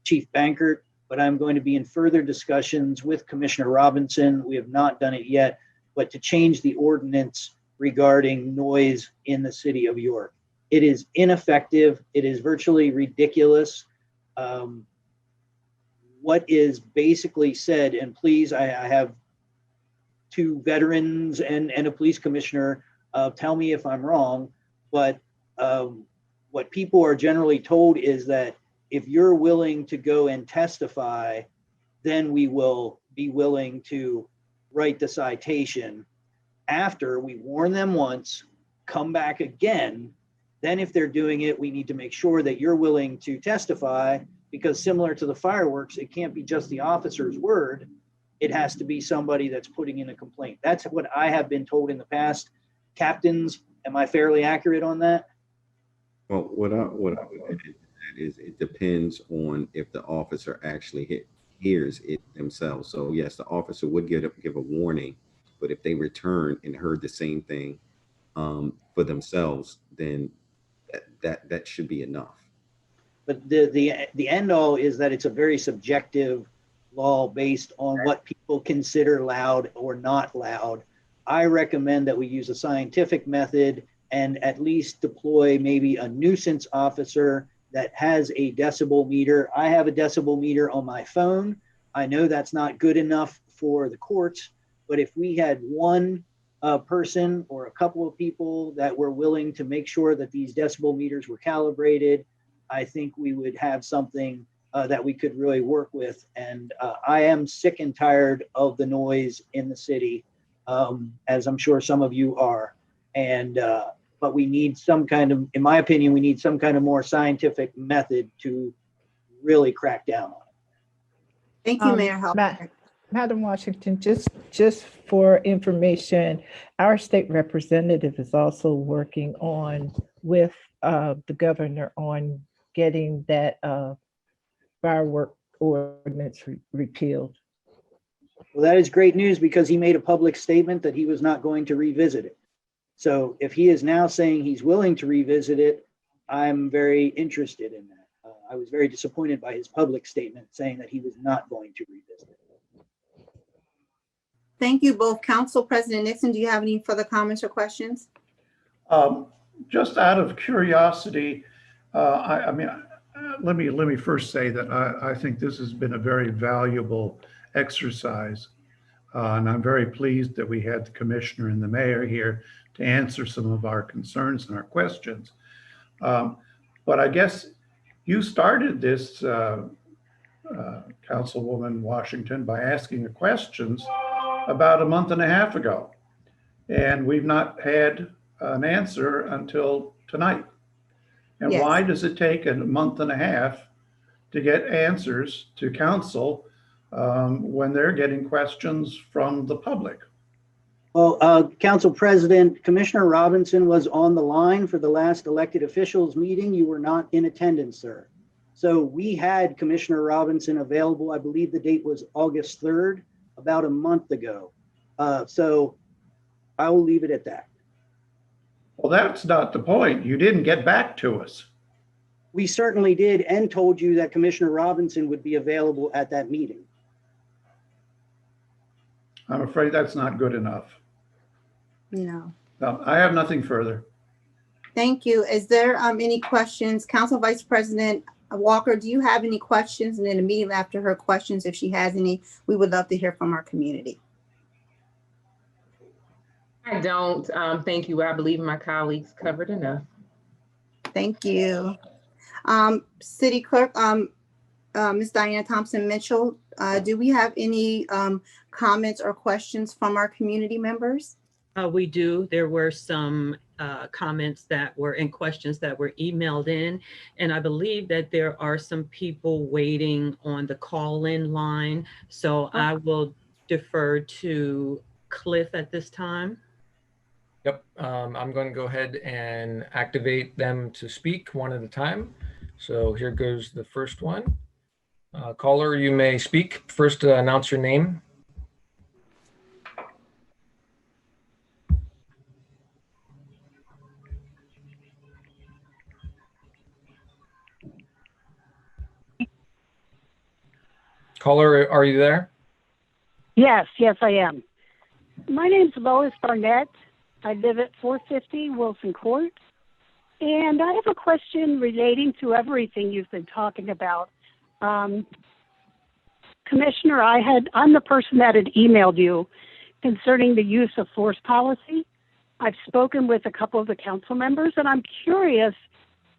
[SPEAKER 2] Chief Bankert, but I'm going to be in further discussions with Commissioner Robinson. We have not done it yet, but to change the ordinance regarding noise in the city of York. It is ineffective. It is virtually ridiculous. What is basically said, and please, I have two veterans and a police commissioner, tell me if I'm wrong, but what people are generally told is that if you're willing to go and testify, then we will be willing to write the citation. After we warn them once, come back again, then if they're doing it, we need to make sure that you're willing to testify, because similar to the fireworks, it can't be just the officer's word. It has to be somebody that's putting in a complaint. That's what I have been told in the past. Captains, am I fairly accurate on that?
[SPEAKER 3] Well, what I would add is it depends on if the officer actually hears it themselves. So yes, the officer would give a warning, but if they return and heard the same thing for themselves, then that should be enough.
[SPEAKER 2] But the end all is that it's a very subjective law based on what people consider loud or not loud. I recommend that we use a scientific method and at least deploy maybe a nuisance officer that has a decibel meter. I have a decibel meter on my phone. I know that's not good enough for the courts, but if we had one person or a couple of people that were willing to make sure that these decibel meters were calibrated, I think we would have something that we could really work with. And I am sick and tired of the noise in the city, as I'm sure some of you are. And but we need some kind of, in my opinion, we need some kind of more scientific method to really crack down on it.
[SPEAKER 1] Thank you, Mayor Halper.
[SPEAKER 4] Madam Washington, just for information, our state representative is also working with the governor on getting that firework ordinance repealed.
[SPEAKER 2] Well, that is great news, because he made a public statement that he was not going to revisit it. So if he is now saying he's willing to revisit it, I'm very interested in that. I was very disappointed by his public statement saying that he was not going to revisit it.
[SPEAKER 1] Thank you both. Council President Nixon, do you have any further comments or questions?
[SPEAKER 6] Just out of curiosity, I mean, let me first say that I think this has been a very valuable exercise. And I'm very pleased that we had the commissioner and the mayor here to answer some of our concerns and our questions. But I guess you started this, Councilwoman Washington, by asking the questions about a month and a half ago. And we've not had an answer until tonight. And
[SPEAKER 1] Yes.
[SPEAKER 6] Why does it take a month and a half to get answers to council when they're getting questions from the public?
[SPEAKER 2] Well, Council President, Commissioner Robinson was on the line for the last elected officials meeting. You were not in attendance, sir. So we had Commissioner Robinson available. I believe the date was August 3rd, about a month ago. So I will leave it at that.
[SPEAKER 6] Well, Well, that's not the point. You didn't get back to us.
[SPEAKER 2] We certainly did, and told you that Commissioner Robinson would be available at that meeting.
[SPEAKER 6] I'm afraid that's not good enough.
[SPEAKER 1] No.
[SPEAKER 6] No, I have nothing further.
[SPEAKER 1] Thank you. Is there any questions? Council Vice President Walker, do you have any questions? And then immediately after her questions, if she has any, we would love to hear from our community.
[SPEAKER 5] I don't. Thank you. I believe my colleagues covered enough.
[SPEAKER 1] Thank you. City Clerk, Ms. Diana Thompson Mitchell, do we have any comments or questions from our community members?
[SPEAKER 8] We do. There were some comments that were and questions that were emailed in, and I believe that there are some people waiting on the call-in line. So I will defer to Cliff at this time.
[SPEAKER 9] Yep, I'm going to go ahead and activate them to speak one at a time. So here goes the first one. Caller, you may speak. First, announce your name. Caller, are you there?
[SPEAKER 10] Yes, I am. My name's Lois Barnett. I live at 450 Wilson Court. And I have a question relating to everything you've been talking about. Commissioner, I'm the person that had emailed you concerning the use of force policy. I've spoken with a couple of the council members, and I'm curious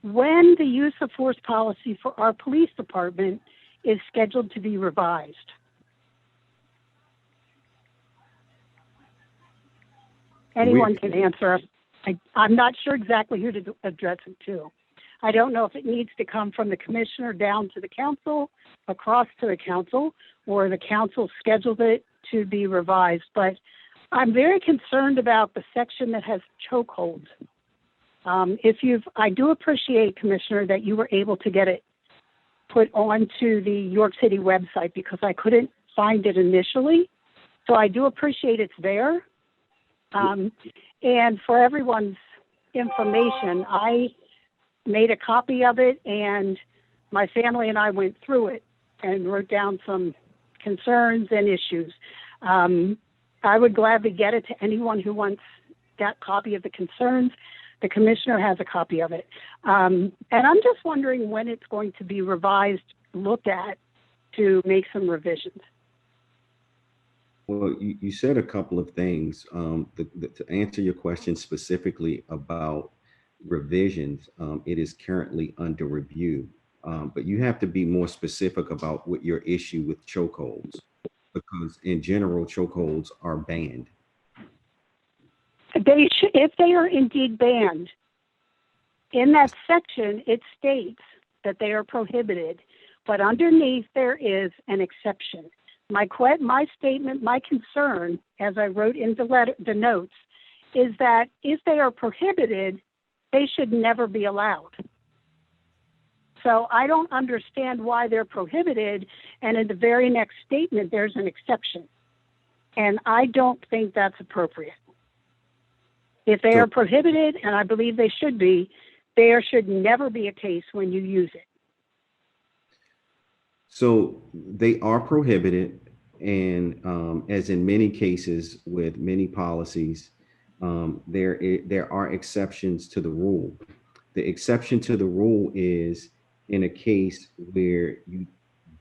[SPEAKER 10] when the use of force policy for our police department is scheduled to be revised. Anyone can answer. I'm not sure exactly who to address it to. I don't know if it needs to come from the commissioner down to the council, across to the council, or the council scheduled it to be revised. But I'm very concerned about the section that has chokeholds. I do appreciate, Commissioner, that you were able to get it put onto the York City website because I couldn't find it initially. So I do appreciate it's there. And for everyone's information, I made a copy of it, and my family and I went through it and wrote down some concerns and issues. I would gladly get it to anyone who wants that copy of the concerns. The commissioner has a copy of it. And I'm just wondering when it's going to be revised, looked at to make some revisions.
[SPEAKER 3] Well, you said a couple of things. To answer your question specifically about revisions, it is currently under review. But you have to be more specific about what your issue with chokeholds, because in general, chokeholds are banned.
[SPEAKER 10] If they are indeed banned, in that section, it states that they are prohibited, but underneath there is an exception. My statement, my concern, as I wrote in the notes, is that if they are prohibited, they should never be allowed. So I don't understand why they're prohibited, and in the very next statement, there's an exception. And I don't think that's appropriate. If they are prohibited, and I believe they should be, there should never be a case when you use it.
[SPEAKER 3] So they are prohibited, and as in many cases with many policies, there are exceptions to the rule. The exception to the rule is in a case where you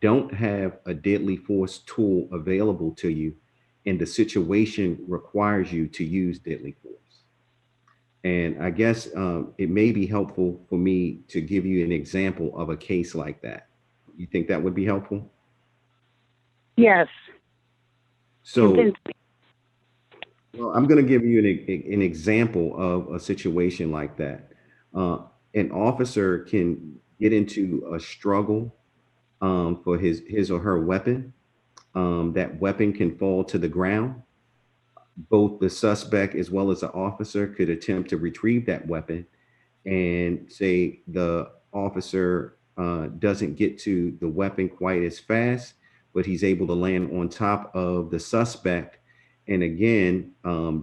[SPEAKER 3] don't have a deadly force tool available to you and the situation requires you to use deadly force. And I guess it may be helpful for me to give you an example of a case like that. You think that would be helpful?
[SPEAKER 10] Yes.
[SPEAKER 3] So, well, I'm going to give you an example of a situation like that. An officer can get into a struggle for his or her weapon. That weapon can fall to the ground. Both the suspect as well as the officer could attempt to retrieve that weapon, and say the officer doesn't get to the weapon quite as fast, but he's able to land on top of the suspect And again,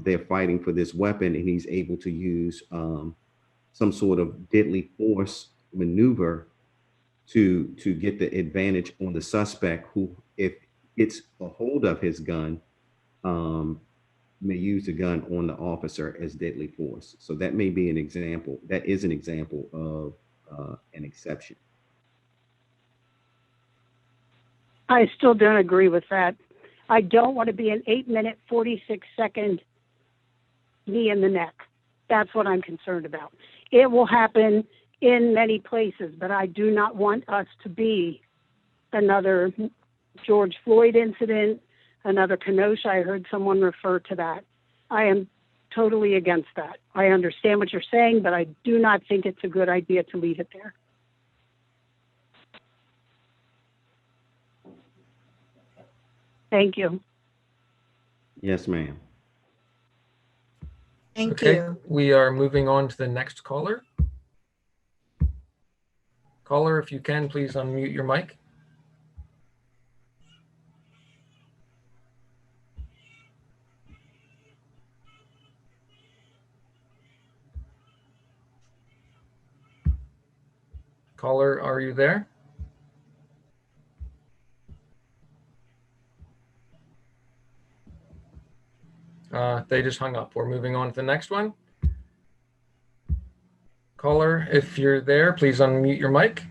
[SPEAKER 3] they're fighting for this weapon, and he's able to use some sort of deadly force maneuver to get the advantage on the suspect, who, if it's a hold of his gun, may use the gun on the officer as deadly force. So that may be an example. That is an example of an exception.
[SPEAKER 10] I still don't agree with that. I don't want to be an 8-minute, 46-second knee in the neck. That's what I'm concerned about. It will happen in many places, but I do not want us to be another George Floyd incident, another Kenosha. I heard someone refer to that. I am totally against that. I understand what you're saying, but I do not think it's a good idea to leave it there. Thank you.
[SPEAKER 3] Yes, ma'am.
[SPEAKER 1] Thank
[SPEAKER 9] Okay,
[SPEAKER 1] you.
[SPEAKER 9] we are moving on to the next caller. Caller, if you can, please unmute your mic. Caller, are you there? They just hung up. We're moving on to the next one. Caller, if you're there, please unmute your mic.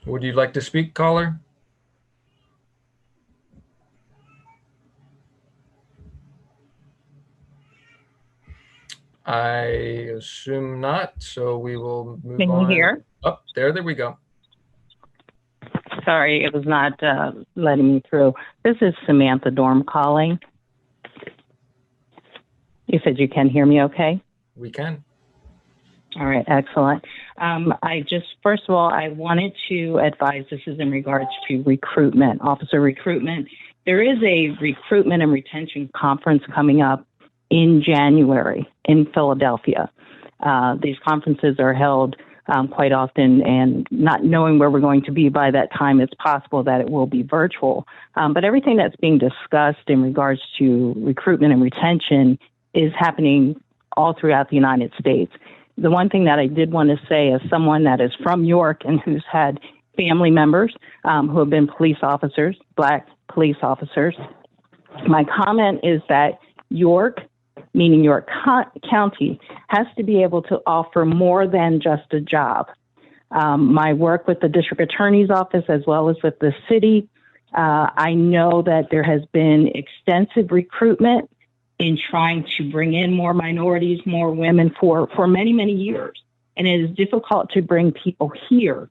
[SPEAKER 9] Would you like to speak, caller? I assume not, so we will move on.
[SPEAKER 11] Can you hear?
[SPEAKER 9] Oh, there we go.
[SPEAKER 11] Sorry, it was not letting me through. This is Samantha Dorm calling. You said you can hear me okay?
[SPEAKER 9] We can.
[SPEAKER 11] All right, excellent. First of all, I wanted to advise, this is in regards to recruitment, officer recruitment. There is a recruitment and retention conference coming up in January in Philadelphia. These conferences are held quite often, and not knowing where we're going to be by that time, it's possible that it will be virtual. But everything that's being discussed in regards to recruitment and retention is happening all throughout the United States. The one thing that I did want to say, as someone that is from York and who's had family members who have been police officers, Black police officers, my comment is that York, meaning York County, has to be able to offer more than just a job. My work with the district attorney's office as well as with the city, I know that there has been extensive recruitment in trying to bring in more minorities, more women for many, many years. And it is difficult to bring people here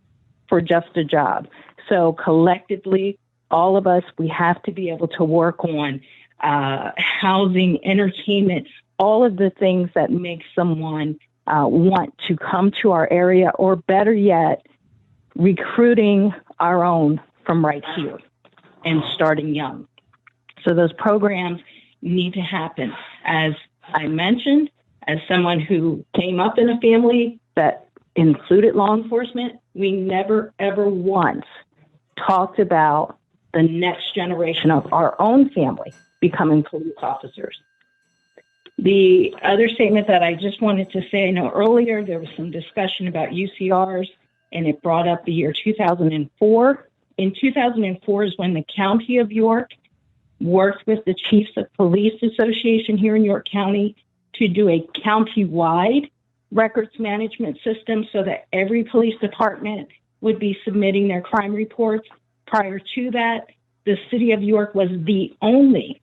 [SPEAKER 11] for just a job. So collectively, all of us, we have to be able to work on housing, entertainment, all of the things that make someone want to come to our area, or better yet, recruiting our own from right here and starting young. So those programs need to happen. As I mentioned, as someone who came up in a family that included law enforcement, we never, ever once talked about the next generation of our own family becoming police officers. The other statement that I just wanted to say, I know earlier there was some discussion about UCRs, and it brought up the year 2004. In 2004 is when the County of York worked with the Chiefs of Police Association here in York County to do a county-wide records management system so that every police department would be submitting their crime reports. Prior to that, the city of York was the only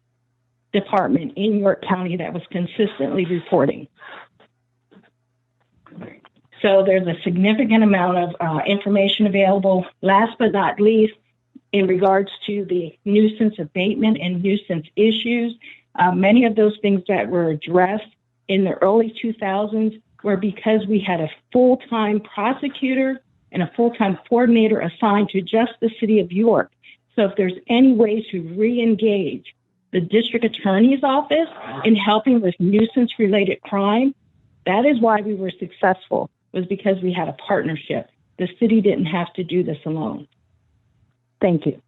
[SPEAKER 11] department in York County that was consistently reporting. So there's a significant amount of information available. Last but not least, in regards to the nuisance abatement and nuisance issues, many of those things that were addressed in the early 2000s were because we had a full-time prosecutor and a full-time coordinator assigned to just the city of York. So if there's any way to re-engage the district attorney's office in helping with nuisance-related crime, That is why we were successful, was because we had a partnership. The city didn't have to do this alone. Thank you.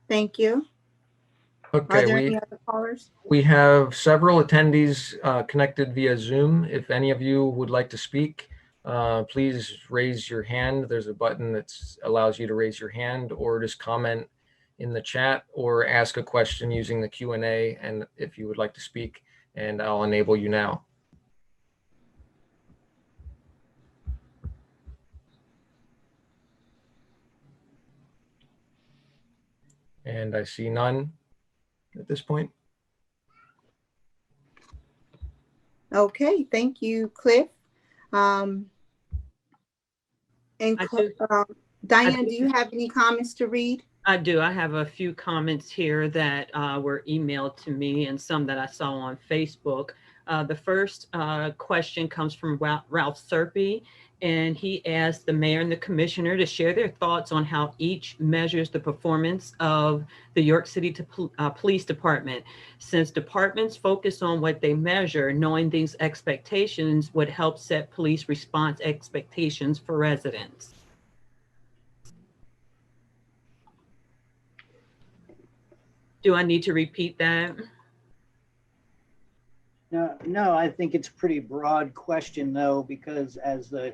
[SPEAKER 1] Thank you. Are
[SPEAKER 9] Okay,
[SPEAKER 1] there any other callers?
[SPEAKER 9] we have several attendees connected via Zoom. If any of you would like to speak, please raise your hand. There's a button that allows you to raise your hand, or just comment in the chat, or ask a question using the Q&A, and if you would like to speak, and I'll enable you now. And I see none at this point.
[SPEAKER 1] Okay, thank you, Cliff. And
[SPEAKER 8] I do.
[SPEAKER 1] Diana, do you have any comments to read?
[SPEAKER 8] I do. I have a few comments here that were emailed to me and some that I saw on Facebook. The first question comes from Ralph Serpy, and he asked the mayor and the commissioner to share their thoughts on how each measures the performance of the York City Police Department. Since departments focus on what they measure, knowing these expectations would help set police response expectations for residents. Do I need to repeat that?
[SPEAKER 2] No, I think it's a pretty broad question though, because as the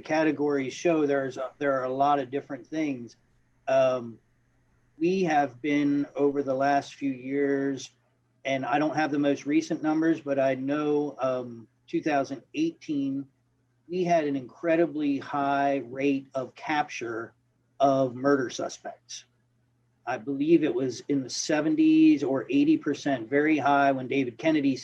[SPEAKER 2] categories show, there are a lot of different things. We have been over the last few years, and I don't have the most recent numbers, but I know 2018, we had an incredibly high rate of capture of murder suspects. I believe it was in the 70s or 80%, very high. When David Kennedy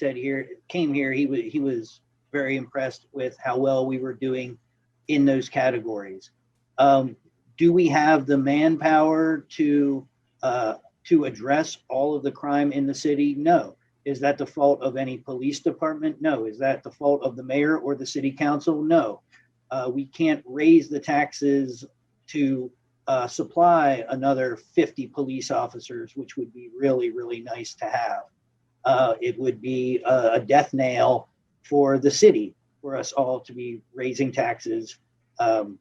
[SPEAKER 2] came here, he was very impressed with how well we were doing in those categories. Do we have the manpower to address all of the crime in the city? No. Is that the fault of any police department? No. Is that the fault of the mayor or the city council? No. We can't raise the taxes to supply another 50 police officers, which would be really, really nice to have. It would be a death nail for the city, for us all to be raising taxes to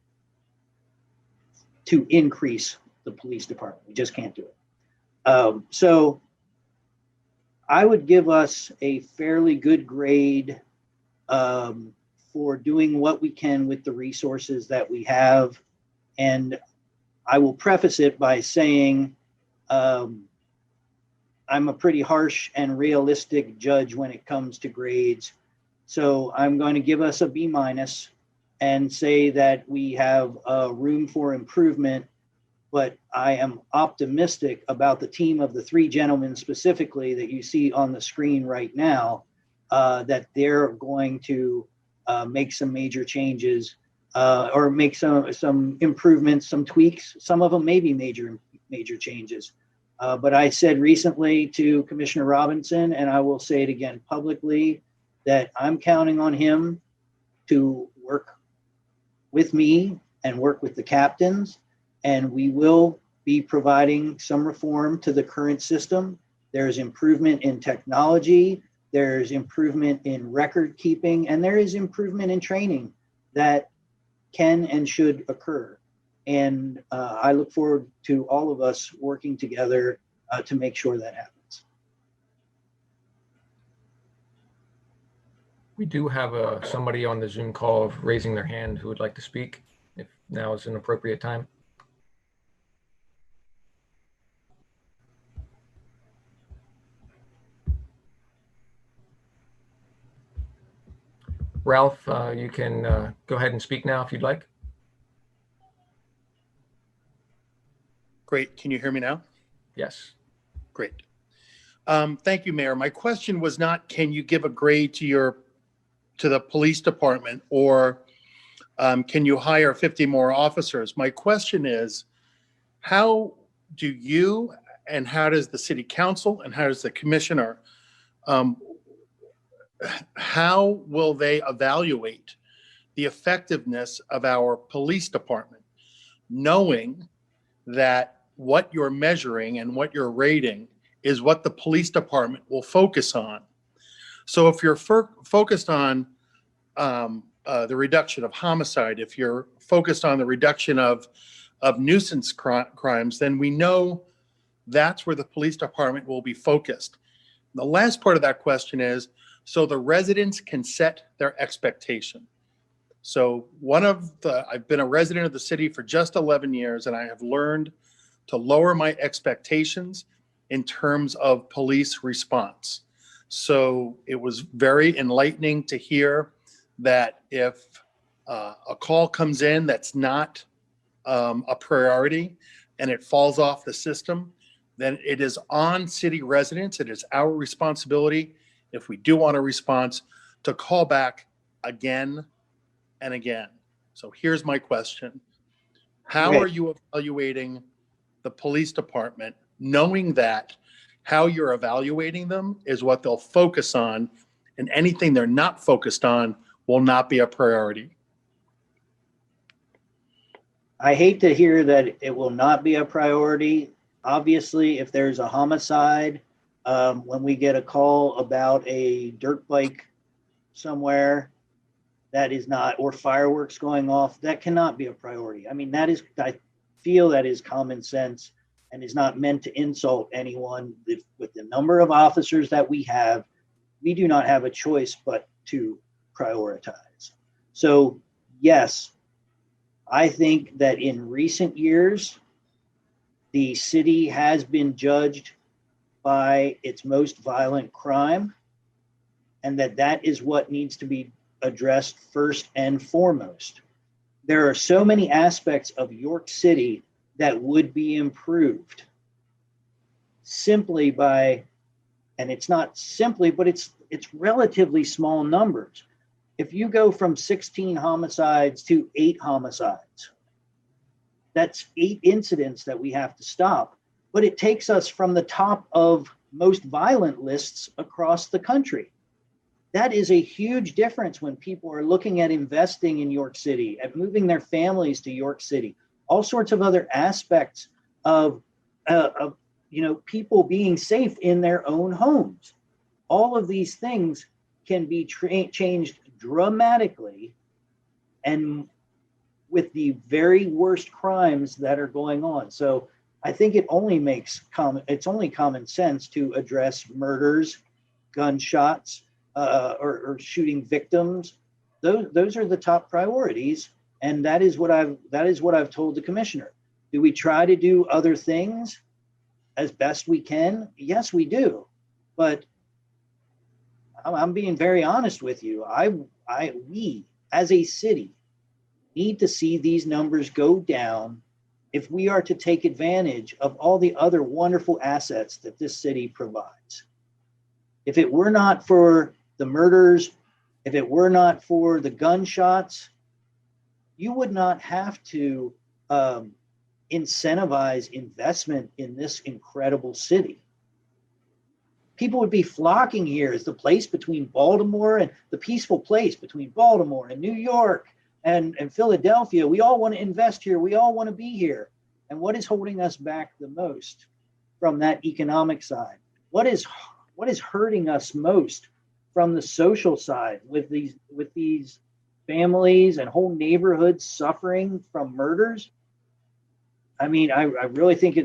[SPEAKER 2] increase the police department. We just can't do it. So I would give us a fairly good grade for doing what we can with the resources that we have. And I will preface it by saying I'm a pretty harsh and realistic judge when it comes to grades. So I'm going to give us a B- and say that we have room for improvement, but I am optimistic about the team of the three gentlemen specifically that you see on the screen right now, that they're going to make some major changes or make some improvements, some tweaks. Some of them may be major changes. But I said recently to Commissioner Robinson, and I will say it again publicly, that I'm counting on him to work with me and work with the captains, and we will be providing some reform to the current system. There's improvement in technology, there's improvement in record keeping, and there is improvement in training that can and should occur. And I look forward to all of us working together to make sure that happens.
[SPEAKER 9] We do have somebody on the Zoom call raising their hand who would like to speak, if now is an appropriate time. Ralph, you can go ahead and speak now if you'd like.
[SPEAKER 12] Great. Can you hear me now?
[SPEAKER 9] Yes.
[SPEAKER 12] Great. Thank you, Mayor. My question was not, can you give a grade to the police department, or can you hire 50 more officers? My question is, how do you and how does the city council and how does the commissioner, how will they evaluate the effectiveness of our police department, knowing that what you're measuring and what you're rating is what the police department will focus on. So if you're focused on the reduction of homicide, if you're focused on the reduction of nuisance crimes, then we know that's where the police department will be focused. The last part of that question is, so the residents can set their expectation. So I've been a resident of the city for just 11 years, and I have learned to lower my expectations in terms of police response. So it was very enlightening to hear that if a call comes in that's not a priority and it falls off the system, then it is on city residents. It is our responsibility, if we do want a response, to call back again and again. So here's my question. How
[SPEAKER 2] Okay.
[SPEAKER 12] are you evaluating the police department, knowing that how you're evaluating them is what they'll focus on, and anything they're not focused on will not be a priority?
[SPEAKER 2] I hate to hear that it will not be a priority. Obviously, if there's a homicide, when we get a call about a dirt bike somewhere, that is not, or fireworks going off, that cannot be a priority. I mean, I feel that is common sense and is not meant to insult anyone. With the number of officers that we have, we do not have a choice but to prioritize. So yes, I think that in recent years, the city has been judged by its most violent crime, and that is what needs to be addressed first and foremost. There are so many aspects of York City that would be improved simply by, and it's not simply, but it's relatively small numbers. If you go from 16 homicides to 8 homicides, that's 8 incidents that we have to stop, but it takes us from the top of most violent lists across the country. That is a huge difference when people are looking at investing in York City, at moving their families to York City, all sorts of other aspects of people being safe in their own homes. All of these things can be changed dramatically, and with the very worst crimes that are going on. So I think it's only common sense to address murders, gunshots, or shooting victims. Those are the top priorities, and that is what I've told the commissioner. Do we try to do other things as best we can? Yes, we do, but I'm being very honest with you. We as a city need to see these numbers go down if we are to take advantage of all the other wonderful assets that this city provides. If it were not for the murders, if it were not for the gunshots, you would not have to incentivize investment in this incredible city. People would be flocking here as the place between Baltimore and the peaceful place between Baltimore and New York and Philadelphia. We all want to invest here. We all want to be here. And what is holding us back the most from that economic side? What is hurting us most from the social side with these families and whole neighborhoods suffering from murders? I mean, I really think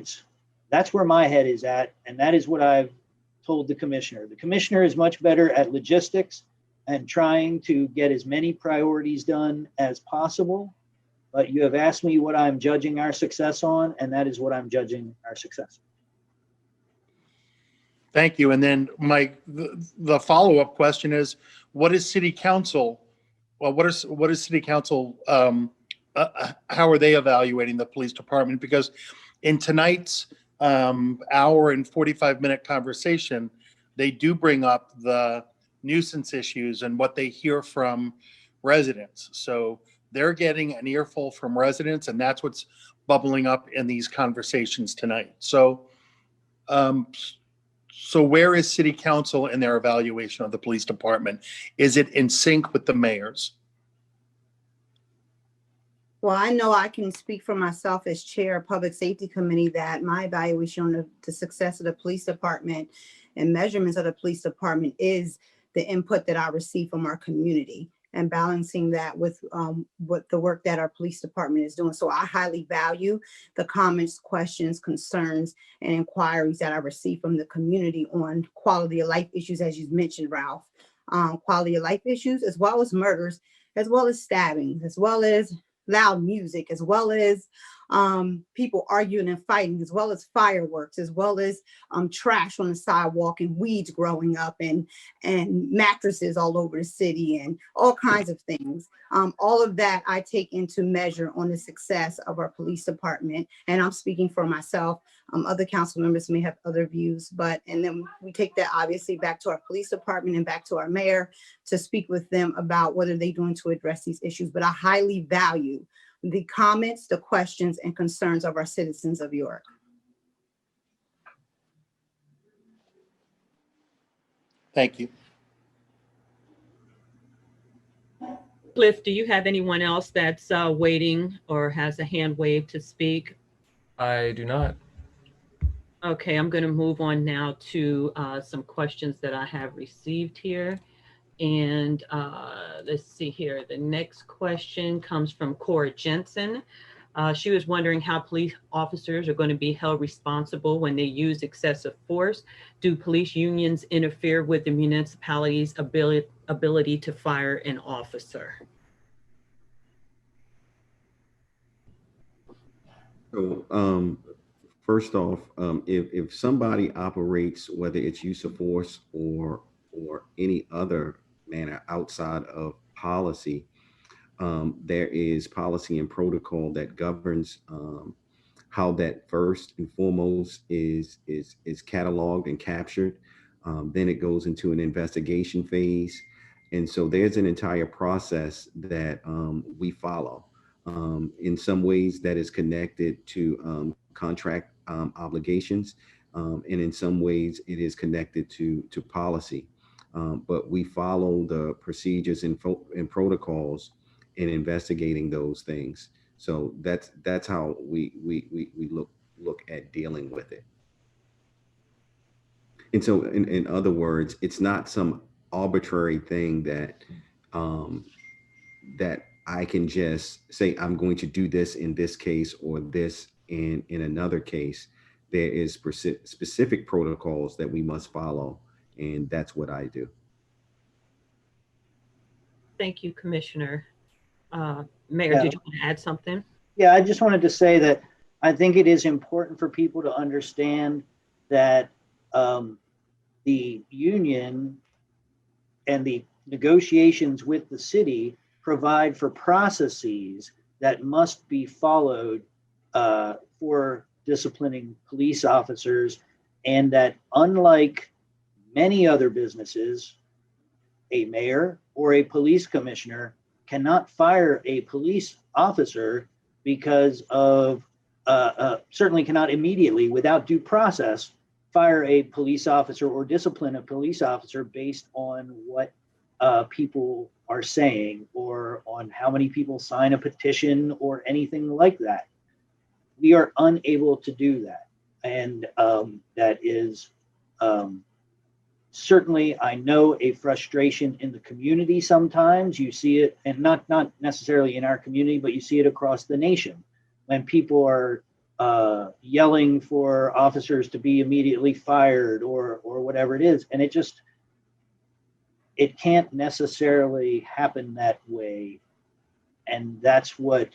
[SPEAKER 2] that's where my head is at, and that is what I've told the commissioner. The commissioner is much better at logistics and trying to get as many priorities done as possible. But you have asked me what I'm judging our success on, and that is what I'm judging our success on.
[SPEAKER 12] Thank you. And then the follow-up question is, what is city council? Well, what is city council? How are they evaluating the police department? Because in tonight's hour and 45-minute conversation, they do bring up the nuisance issues and what they hear from residents. So they're getting an earful from residents, and that's what's bubbling up in these conversations tonight. So, so where is city council in their evaluation of the police department? Is it in sync with the mayor's?
[SPEAKER 1] Well, I know I can speak for myself as chair of Public Safety Committee that my evaluation on the success of the police department and measurements of the police department is the input that I receive from our community and balancing that with what the work that our police department is doing. So I highly value the comments, questions, concerns, and inquiries that I receive from the community on quality of life issues, as you mentioned, Ralph. Quality of life issues, as well as murders, as well as stabbings, as well as loud music, as well as people arguing and fighting, as well as fireworks, as well as trash on the sidewalk and weeds growing up and mattresses all over the city and all kinds of things. All of that I take into measure on the success of our police department. And I'm speaking for myself. Other council members may have other views, and then we take that obviously back to our police department and back to our mayor to speak with them about what are they doing to address these issues. But I highly value the comments, the questions, and concerns of our citizens of York.
[SPEAKER 12] Thank you.
[SPEAKER 8] Cliff, do you have anyone else that's waiting or has a hand waved to speak?
[SPEAKER 9] I do not.
[SPEAKER 8] Okay, I'm going to move on now to some questions that I have received here. And let's see here. The next question comes from Cora Jensen. She was wondering how police officers are going to be held responsible when they use excessive force. Do police unions interfere with the municipality's ability to fire an officer?
[SPEAKER 3] So, first off, if somebody operates, whether it's use of force or any other manner outside of policy, there is policy and protocol that governs how that first and foremost is cataloged and captured. Then it goes into an investigation phase, and so there's an entire process that we follow. In some ways, that is connected to contract obligations, and in some ways, it is connected to policy. But we follow the procedures and protocols in investigating those things. So that's how we look at dealing with it. And so, in other words, it's not some arbitrary thing that that I can just say I'm going to do this in this case or this in another case. There is specific protocols that we must follow, and that's what I do.
[SPEAKER 8] Thank you, Commissioner. Mayor, did you want to add something?
[SPEAKER 2] Yeah, I just wanted to say that I think it is important for people to understand that the union and the negotiations with the city provide for processes that must be followed for disciplining police officers, and that unlike many other businesses, a mayor or a police commissioner cannot fire a police officer because of, certainly cannot immediately, without due process, fire a police officer or discipline a police officer based on what people are saying or on how many people sign a petition or anything like that. We are unable to do that. And that is certainly, I know, a frustration in the community sometimes. You see it, and not necessarily in our community, but you see it across the nation when people are yelling for officers to be immediately fired or whatever it is. And it can't necessarily happen that way. And that's what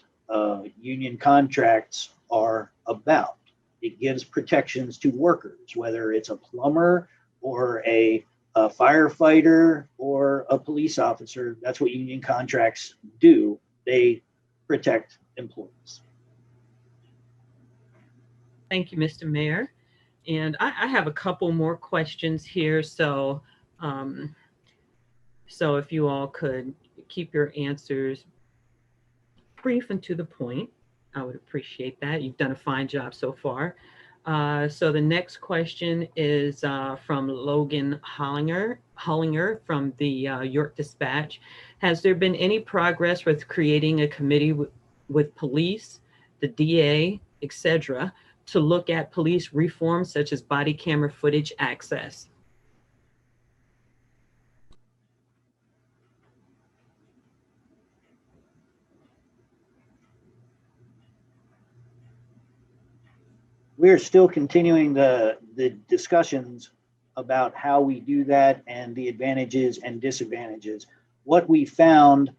[SPEAKER 2] union contracts are about. It gives protections to workers, whether it's a plumber or a firefighter or a police officer. That's what union contracts do. They protect employees.
[SPEAKER 8] Thank you, Mr. Mayor. And I have a couple more questions here. So, so if you all could keep your answers brief and to the point, I would appreciate that. You've done a fine job so far. So the next question is from Logan Hollinger from the York Dispatch. Has there been any progress with creating a committee with police, the DA, etc., to look at police reforms such as body camera footage access.
[SPEAKER 2] We're still continuing the discussions about how we do that and the advantages and disadvantages. What we found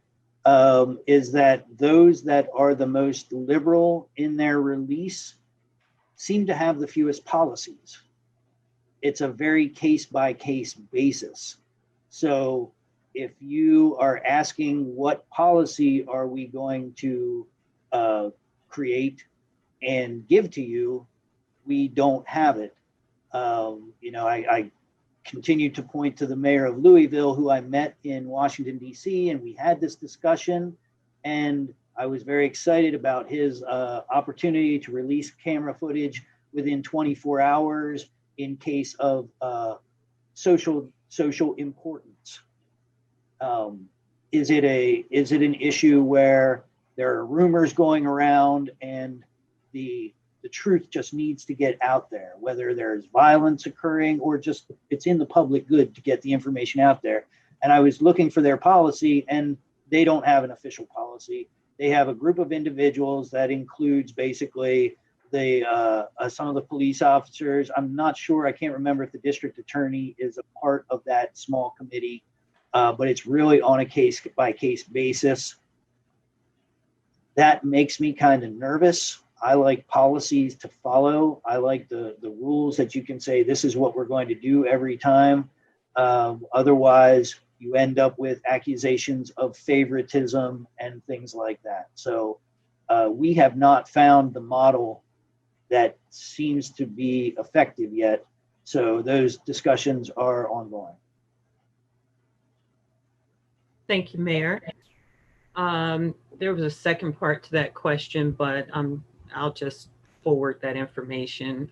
[SPEAKER 2] is that those that are the most liberal in their release seem to have the fewest policies. It's a very case-by-case basis. So if you are asking what policy are we going to create and give to you, we don't have it. I continue to point to the mayor of Louisville, who I met in Washington, D.C., and we had this discussion, and I was very excited about his opportunity to release camera footage within 24 hours in case of social importance. Is it an issue where there are rumors going around and the truth just needs to get out there, whether there's violence occurring or just it's in the public good to get the information out there? And I was looking for their policy, and they don't have an official policy. They have a group of individuals that includes basically some of the police officers. I'm not sure, I can't remember if the district attorney is a part of that small committee, but it's really on a case-by-case basis. That makes me kind of nervous. I like policies to follow. I like the rules that you can say, this is what we're going to do every time. Otherwise, you end up with accusations of favoritism and things like that. So we have not found the model that seems to be effective yet. So those discussions are ongoing.
[SPEAKER 8] Thank you, Mayor. There was a second part to that question, but I'll just forward that information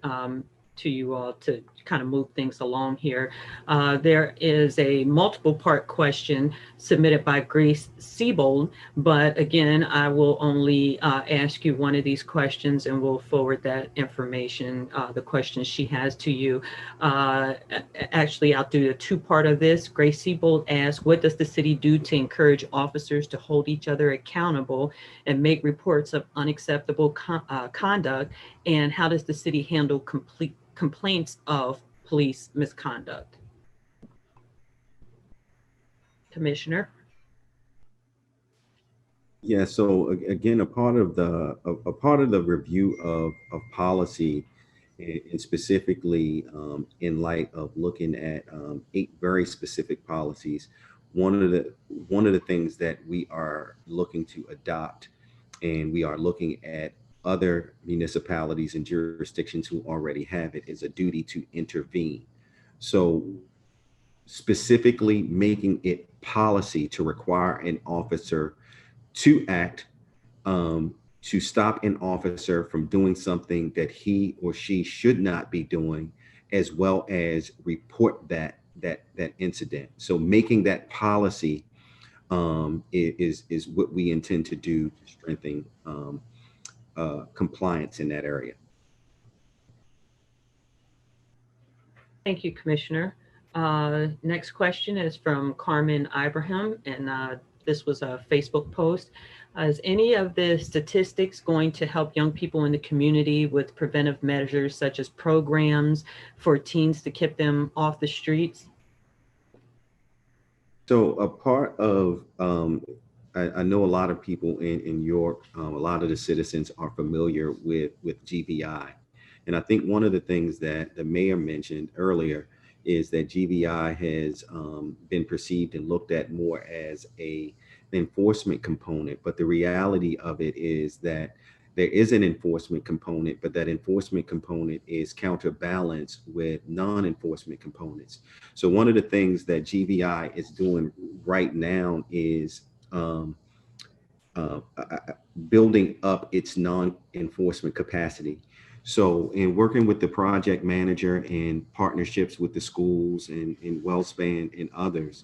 [SPEAKER 8] to you all to kind of move things along here. There is a multiple part question submitted by Grace Siebold, but again, I will only ask you one of these questions and we'll forward that information, the questions she has to you. Actually, I'll do a two-part of this. Grace Siebold asks, what does the city do to encourage officers to hold each other accountable and make reports of unacceptable conduct? And how does the city handle complaints of police misconduct? Commissioner?
[SPEAKER 3] Yeah, so again, a part of the review of policy, and specifically in light of looking at 8 very specific policies, one of the things that we are looking to adopt, and we are looking at other municipalities and jurisdictions who already have it, is a duty to intervene. So specifically making it policy to require an officer to act, to stop an officer from doing something that he or she should not be doing, as well as report that incident. So making that policy is what we intend to do to strengthen compliance in that area.
[SPEAKER 8] Thank you, Commissioner. Next question is from Carmen Ibrahim, and this was a Facebook post. Is any of the statistics going to help young people in the community with preventive measures such as programs for teens to keep them off the streets?
[SPEAKER 3] So a part of, I know a lot of people in York, a lot of the citizens are familiar with GBI. And I think one of the things that the mayor mentioned earlier is that GBI has been perceived and looked at more as an enforcement component. But the reality of it is that there is an enforcement component, but that enforcement component is counterbalanced with non-enforcement components. So one of the things that GBI is doing right now is building up its non-enforcement capacity. So in working with the project manager and partnerships with the schools and Wellspan and others,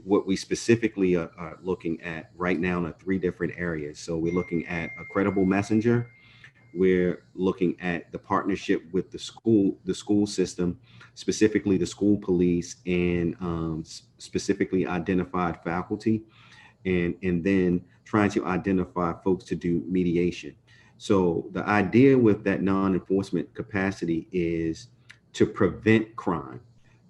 [SPEAKER 3] what we specifically are looking at right now are 3 different areas. So we're looking at a credible messenger. We're looking at the partnership with the school system, specifically the school police, and specifically identified faculty, and then trying to identify folks to do mediation. So the idea with that non-enforcement capacity is to prevent crime.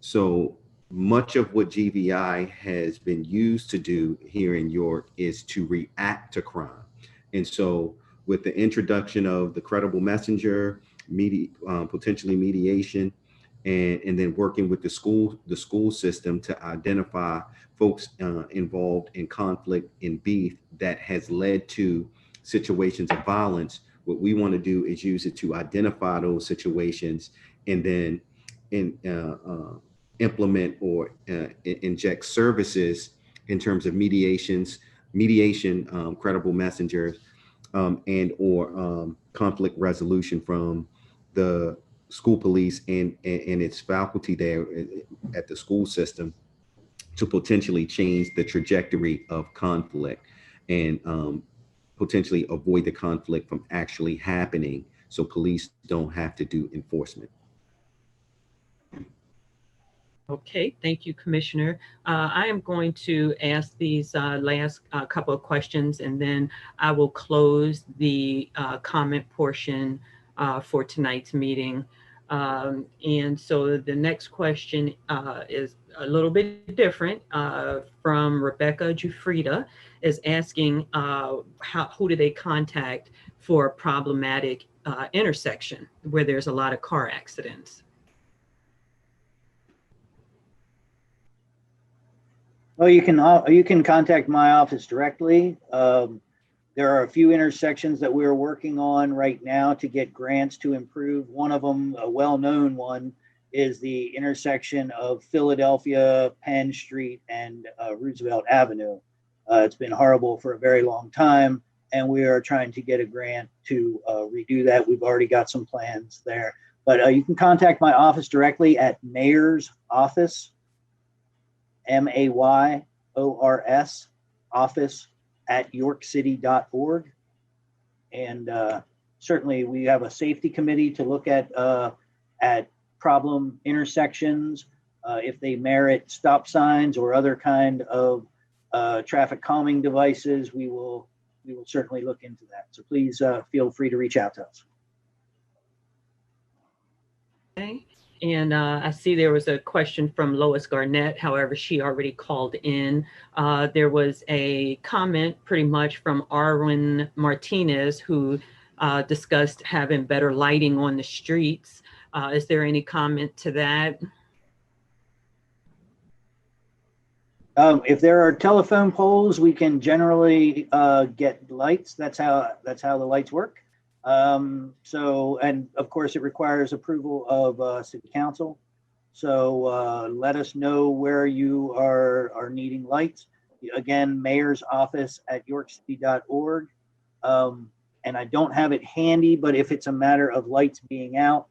[SPEAKER 3] So much of what GVI has been used to do here in York is to react to crime. And so with the introduction of the credible messenger, potentially mediation, and then working with the school system to identify folks involved in conflict and beef that has led to situations of violence. What we want to do is use it to identify those situations and then implement or inject services in terms of mediation, credible messengers, and or conflict resolution from the school police and its faculty there at the school system to potentially change the trajectory of conflict and potentially avoid the conflict from actually happening, so police don't have to do enforcement.
[SPEAKER 8] Okay, thank you, Commissioner. I am going to ask these last couple of questions, and then I will close the comment portion for tonight's meeting. And so the next question is a little bit different from Rebecca Jufrida, is asking who do they contact for a problematic intersection where there's a lot of car accidents?
[SPEAKER 2] Well, you can contact my office directly. There are a few intersections that we're working on right now to get grants to improve. One of them, a well-known one, is the intersection of Philadelphia, Penn Street, and Roosevelt Avenue. It's been horrible for a very long time, and we are trying to get a grant to redo that. We've already got some plans there. But you can contact my office directly at Mayor's Office, MAYORS, office at yorkcity.org. And certainly we have a safety committee to look at problem intersections. If they merit stop signs or other kind of traffic calming devices, we will certainly look into that. So please feel free to reach out to us.
[SPEAKER 8] Okay. And I see there was a question from Lois Garnett. However, she already called in. There was a comment pretty much from Arwin Martinez, who discussed having better lighting on the streets. Is there any comment to that?
[SPEAKER 2] If there are telephone poles, we can generally get lights. That's how the lights work. So, and of course it requires approval of City Council. So let us know where you are needing lights. Again, Mayor's Office at yorkcity.org. And I don't have it handy, but if it's a matter of lights being out,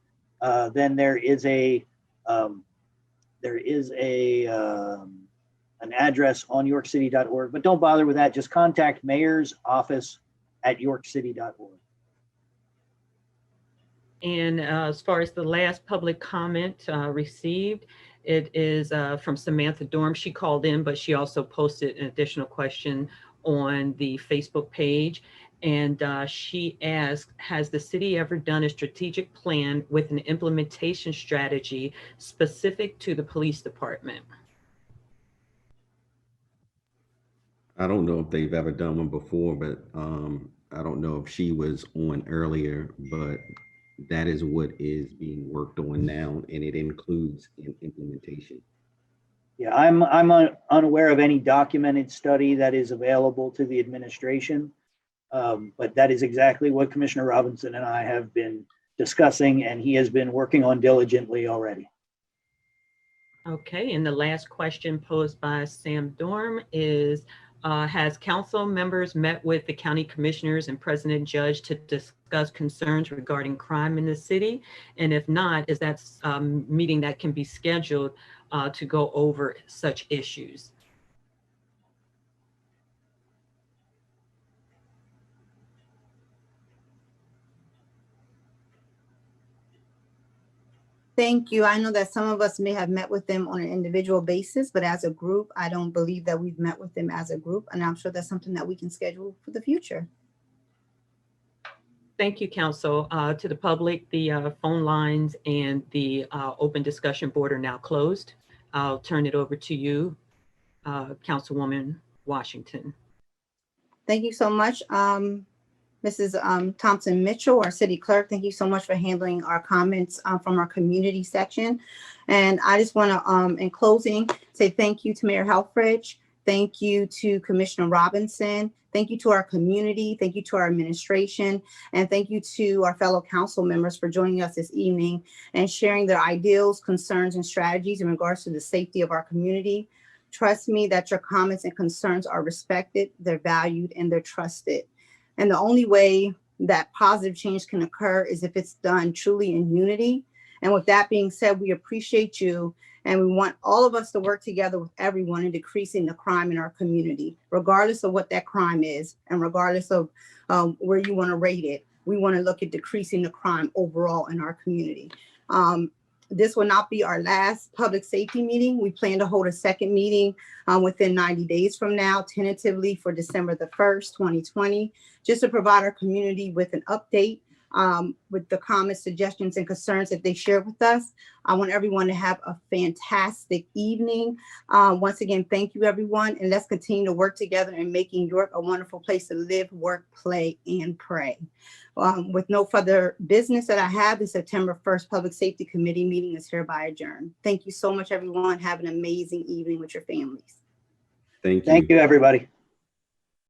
[SPEAKER 2] then there is an address on yorkcity.org, but don't bother with that. Just contact Mayor's Office at yorkcity.org.
[SPEAKER 8] And as far as the last public comment received, it is from Samantha Dorm. She called in, but she also posted an additional question on the Facebook page. And she asked, has the city ever done a strategic plan with an implementation strategy specific to the police department?
[SPEAKER 3] I don't know if they've ever done one before, but I don't know if she was on earlier, but that is what is being worked on now, and it includes implementation.
[SPEAKER 2] Yeah, I'm unaware of any documented study that is available to the administration, but that is exactly what Commissioner Robinson and I have been discussing, and he has been working on diligently already.
[SPEAKER 8] Okay, and the last question posed by Sam Dorm is, has council members met with the county commissioners and president judge to discuss concerns regarding crime in the city? And if not, is that meeting that can be scheduled to go over such issues?
[SPEAKER 1] Thank you. I know that some of us may have met with them on an individual basis, but as a group, I don't believe that we've met with them as a group. And I'm sure that's something that we can schedule for the future.
[SPEAKER 8] Thank you, Council. To the public, the phone lines and the open discussion board are now closed. I'll turn it over to you, Councilwoman Washington.
[SPEAKER 1] Thank you so much. Mrs. Thompson Mitchell, our city clerk, thank you so much for handling our comments from our community section. And I just want to, in closing, say thank you to Mayor Helfrich. Thank you to Commissioner Robinson. Thank you to our community. Thank you to our administration. And thank you to our fellow council members for joining us this evening and sharing their ideals, concerns, and strategies in regards to the safety of our community. Trust me that your comments and concerns are respected, they're valued, and they're trusted. And the only way that positive change can occur is if it's done truly in unity. And with that being said, we appreciate you. And we want all of us to work together with everyone in decreasing the crime in our community, regardless of what that crime is. And regardless of where you want to rate it, we want to look at decreasing the crime overall in our community. This will not be our last public safety meeting. We plan to hold a second meeting within 90 days from now, tentatively for December the 1st, 2020, just to provide our community with an update with the comments, suggestions, and concerns that they share with us. I want everyone to have a fantastic evening. Once again, thank you, everyone, and let's continue to work together in making York a wonderful place to live, work, play, and pray. With no further business that I have, the September 1st Public Safety Committee meeting is hereby adjourned. Thank you so much, everyone. Have an amazing evening with your families.
[SPEAKER 3] Thank you.
[SPEAKER 2] Thank you, everybody.